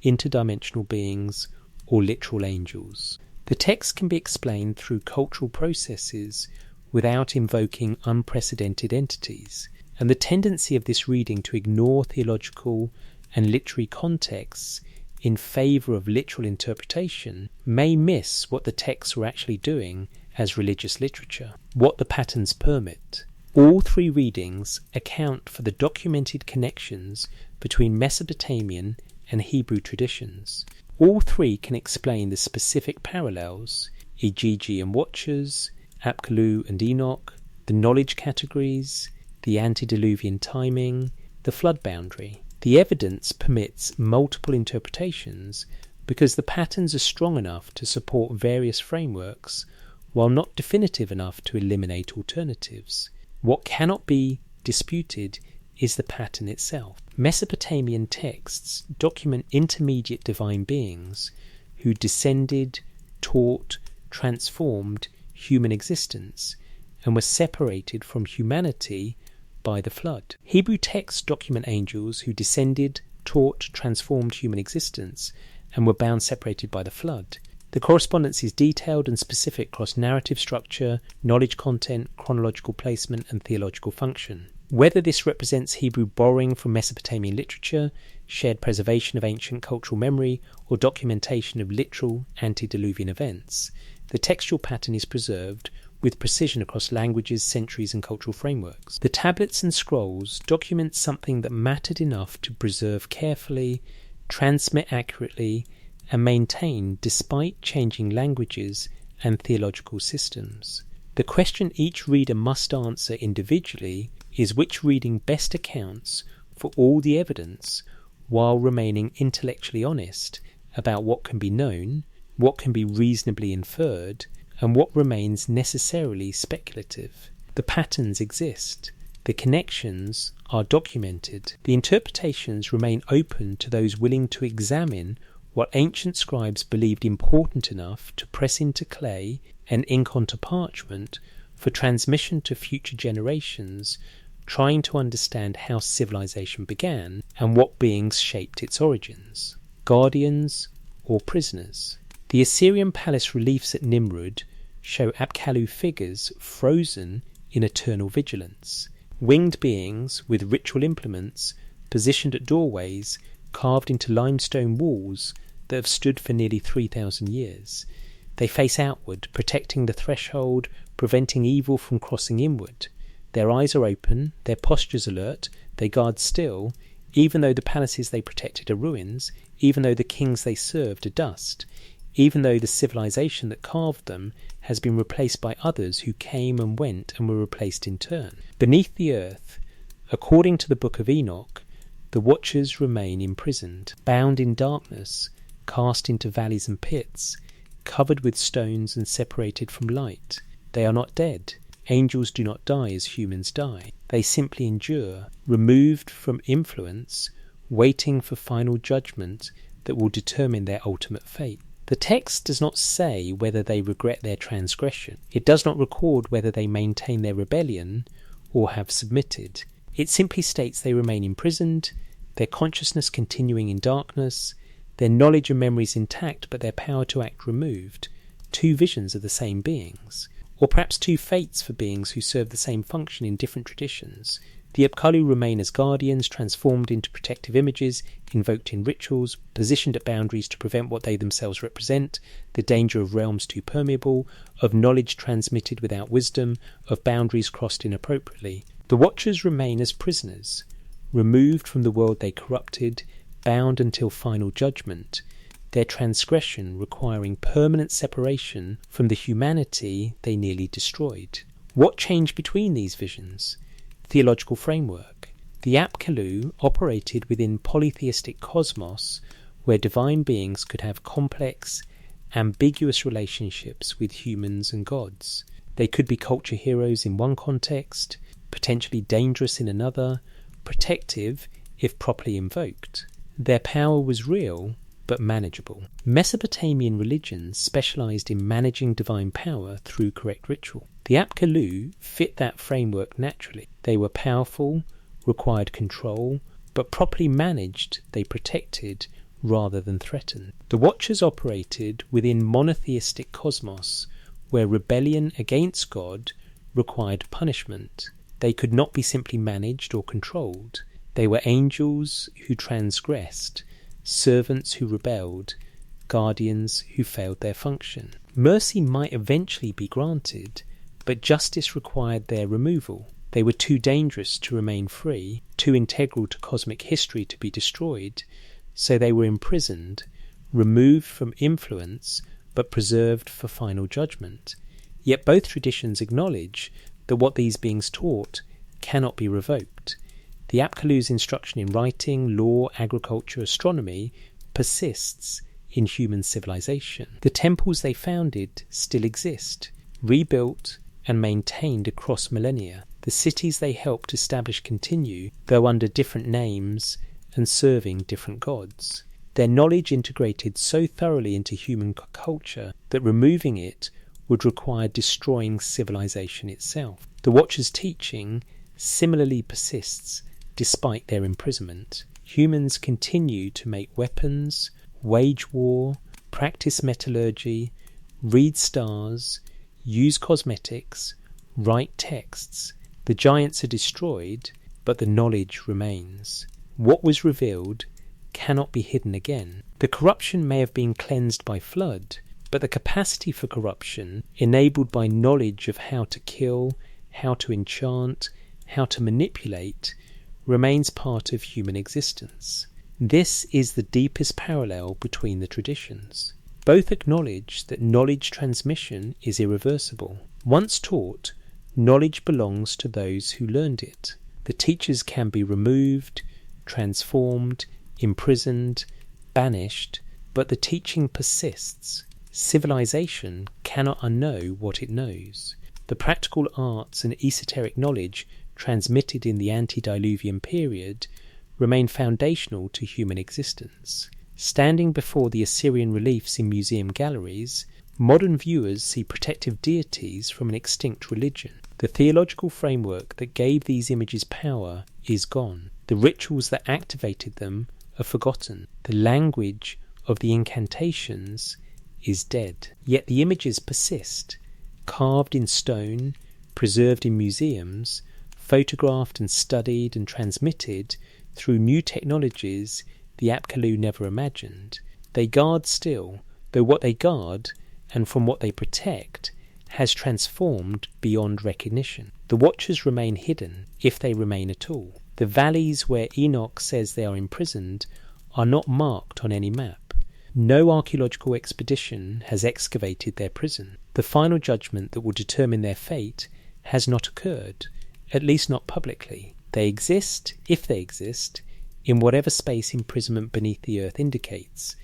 interdimensional beings, or literal angels. The text can be explained through cultural processes without invoking unprecedented entities, and the tendency of this reading to ignore theological and literary contexts in favour of literal interpretation may miss what the texts were actually doing as religious literature, what the patterns permit. All three readings account for the documented connections between Mesopotamian and Hebrew traditions. All three can explain the specific parallels, Igigi and Watchers, Apkallu and Enoch, the knowledge categories, the antediluvian timing, the flood boundary. The evidence permits multiple interpretations because the patterns are strong enough to support various frameworks while not definitive enough to eliminate alternatives. What cannot be disputed is the pattern itself. Mesopotamian texts document intermediate divine beings who descended, taught, transformed human existence and were separated from humanity by the flood. Hebrew texts document angels who descended, taught, transformed human existence and were bound separated by the flood. The correspondence is detailed and specific across narrative structure, knowledge content, chronological placement and theological function. Whether this represents Hebrew borrowing from Mesopotamian literature, shared preservation of ancient cultural memory, or documentation of literal antediluvian events, the textual pattern is preserved with precision across languages, centuries and cultural frameworks. The tablets and scrolls document something that mattered enough to preserve carefully, transmit accurately, and maintain despite changing languages and theological systems. The question each reader must answer individually is which reading best accounts for all the evidence while remaining intellectually honest about what can be known, what can be reasonably inferred, and what remains necessarily speculative. The patterns exist. The connections are documented. The interpretations remain open to those willing to examine what ancient scribes believed important enough to press into clay and ink onto parchment for transmission to future generations, trying to understand how civilization began and what beings shaped its origins. Guardians or prisoners. The Assyrian palace reliefs at Nimrud show Apkallu figures frozen in eternal vigilance. Winged beings with ritual implements positioned at doorways carved into limestone walls that have stood for nearly 3,000 years. They face outward, protecting the threshold, preventing evil from crossing inward. Their eyes are open, their postures alert, they guard still, even though the palaces they protected are ruins, even though the kings they served are dust, even though the civilization that carved them has been replaced by others who came and went and were replaced in turn. Beneath the earth, according to the Book of Enoch, the Watchers remain imprisoned, bound in darkness, cast into valleys and pits, covered with stones and separated from light. They are not dead. Angels do not die as humans die. They simply endure, removed from influence, waiting for final judgment that will determine their ultimate fate. The text does not say whether they regret their transgression. It does not record whether they maintain their rebellion or have submitted. It simply states they remain imprisoned, their consciousness continuing in darkness, their knowledge and memories intact but their power to act removed, two visions of the same beings. or perhaps two fates for beings who serve the same function in different traditions. The Apkallu remain as guardians, transformed into protective images, invoked in rituals, positioned at boundaries to prevent what they themselves represent, the danger of realms too permeable, of knowledge transmitted without wisdom, of boundaries crossed inappropriately. The Watchers remain as prisoners, removed from the world they corrupted, bound until final judgment, their transgression requiring permanent separation from the humanity they nearly destroyed. What changed between these visions? Theological framework. The Apkallu operated within polytheistic cosmos where divine beings could have complex, ambiguous relationships with humans and gods. They could be culture heroes in one context, potentially dangerous in another, protective if properly invoked. Their power was real but manageable. Mesopotamian religions specialized in managing divine power through correct ritual. The Apkallu fit that framework naturally. They were powerful, required control, but properly managed, they protected rather than threatened. The Watchers operated within monotheistic cosmos, where rebellion against God required punishment. They could not be simply managed or controlled. They were angels who transgressed, servants who rebelled, guardians who failed their function. Mercy might eventually be granted, but justice required their removal. They were too dangerous to remain free, too integral to cosmic history to be destroyed, so they were imprisoned, removed from influence, but preserved for final judgment. Yet both traditions acknowledge that what these beings taught cannot be revoked. The Apkallu's instruction in writing, law, agriculture, astronomy persists in human civilization. The temples they founded still exist, rebuilt and maintained across millennia. The cities they helped establish continue, though under different names and serving different gods. Their knowledge integrated so thoroughly into human culture that removing it would require destroying civilization itself. The Watchers' teaching similarly persists despite their imprisonment. Humans continue to make weapons, wage war, practice metallurgy, read stars, use cosmetics, write texts. The giants are destroyed, but the knowledge remains. What was revealed cannot be hidden again. The corruption may have been cleansed by flood, but the capacity for corruption, enabled by knowledge of how to kill, how to enchant, how to manipulate, remains part of human existence. This is the deepest parallel between the traditions. Both acknowledge that knowledge transmission is irreversible. Once taught, knowledge belongs to those who learned it. The teachers can be removed, transformed, imprisoned, banished, but the teaching persists. Civilization cannot unknow what it knows. The practical arts and esoteric knowledge transmitted in the antediluvian period remain foundational to human existence. Standing before the Assyrian reliefs in museum galleries, modern viewers see protective deities from an extinct religion. The theological framework that gave these images power is gone. The rituals that activated them are forgotten. The language of the incantations is dead. Yet the images persist, carved in stone, preserved in museums, photographed and studied and transmitted through new technologies the Apkallu never imagined. They guard still, though what they guard, and from what they protect, has transformed beyond recognition. The Watchers remain hidden, if they remain at all. The valleys where Enoch says they are imprisoned are not marked on any map. No archaeological expedition has excavated their prison. The final judgment that will determine their fate has not occurred, at least not publicly. They exist, if they exist, in whatever space imprisonment beneath the earth indicates: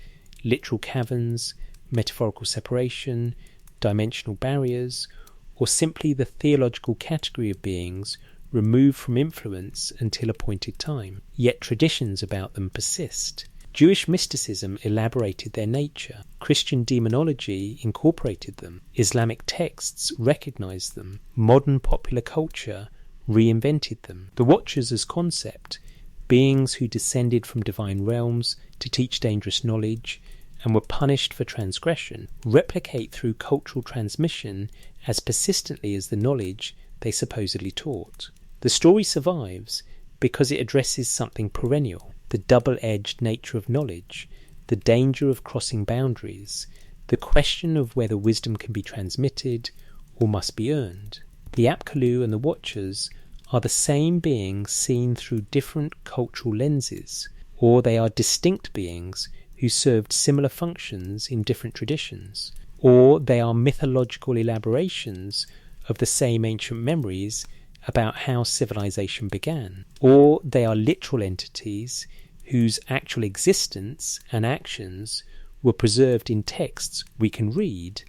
literal caverns, metaphorical separation, dimensional barriers, or simply the theological category of beings removed from influence until appointed time. Yet traditions about them persist. Jewish mysticism elaborated their nature. Christian demonology incorporated them. Islamic texts recognized them. Modern popular culture reinvented them. The Watchers as concept, beings who descended from divine realms to teach dangerous knowledge and were punished for transgression replicate through cultural transmission as persistently as the knowledge they supposedly taught. The story survives because it addresses something perennial, the double-edged nature of knowledge, the danger of crossing boundaries, the question of whether wisdom can be transmitted or must be earned. The Apkallu and the Watchers are the same beings seen through different cultural lenses, or they are distinct beings who served similar functions in different traditions, or they are mythological elaborations of the same ancient memories about how civilization began, or they are literal entities whose actual existence and actions were preserved in texts we can read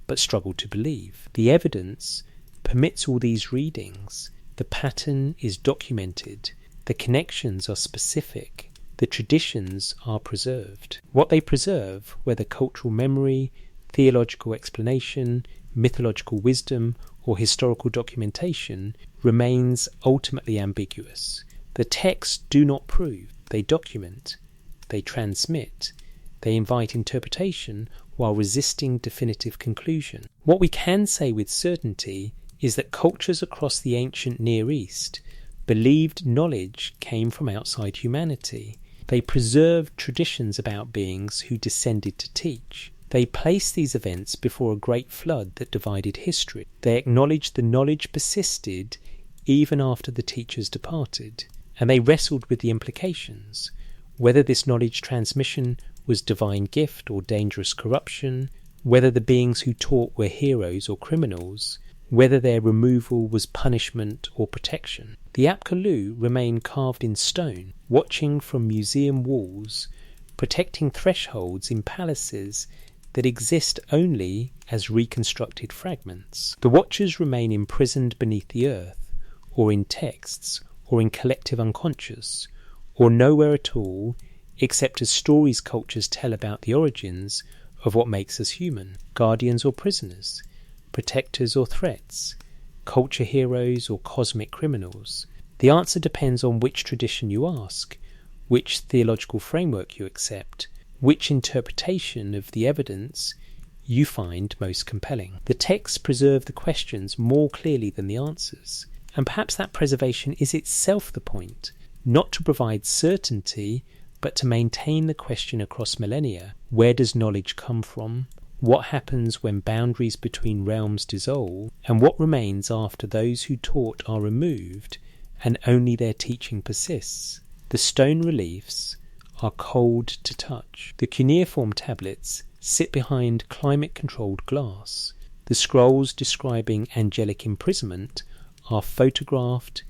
but struggle to believe. The evidence permits all these readings. The pattern is documented, the connections are specific, the traditions are preserved. What they preserve, whether cultural memory, theological explanation, mythological wisdom, or historical documentation, remains ultimately ambiguous. The texts do not prove, they document, they transmit, they invite interpretation while resisting definitive conclusion. What we can say with certainty is that cultures across the ancient Near East believed knowledge came from outside humanity. They preserved traditions about beings who descended to teach. They placed these events before a great flood that divided history. They acknowledged the knowledge persisted even after the teachers departed, and they wrestled with the implications, whether this knowledge transmission was divine gift or dangerous corruption, whether the beings who taught were heroes or criminals, whether their removal was punishment or protection. The Apkallu remain carved in stone, watching from museum walls, protecting thresholds in palaces that exist only as reconstructed fragments. The Watchers remain imprisoned beneath the earth, or in texts, or in collective unconscious, or nowhere at all except as stories cultures tell about the origins of what makes us human, guardians or prisoners, protectors or threats, culture heroes or cosmic criminals. The answer depends on which tradition you ask, which theological framework you accept, which interpretation of the evidence you find most compelling. The texts preserve the questions more clearly than the answers, and perhaps that preservation is itself the point, not to provide certainty, but to maintain the question across millennia. Where does knowledge come from? What happens when boundaries between realms dissolve? And what remains after those who taught are removed and only their teaching persists? The stone reliefs are cold to touch. The cuneiform tablets sit behind climate-controlled glass. The scrolls describing angelic imprisonment are photographed,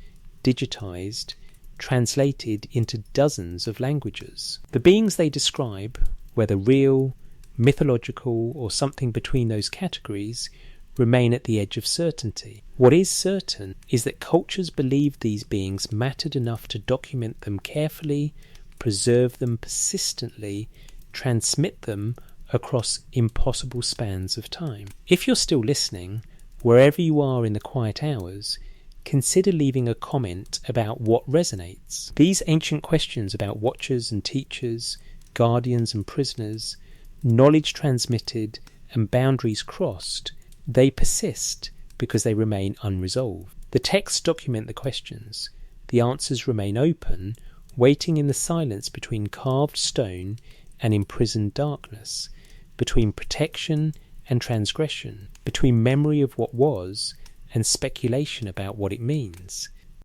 digitized, translated into dozens of languages. The beings they describe, whether real, mythological, or something between those categories, remain at the edge of certainty. What is certain is that cultures believed these beings mattered enough to document them carefully, preserve them persistently, transmit them across impossible spans of time. If you're still listening, wherever you are in the quiet hours, consider leaving a comment about what resonates. These ancient questions about watchers and teachers, guardians and prisoners, knowledge transmitted and boundaries crossed, they persist because they remain unresolved. The texts document the questions. The answers remain open, waiting in the silence between carved stone and imprisoned darkness, between protection and transgression, between memory of what was and speculation about what it means.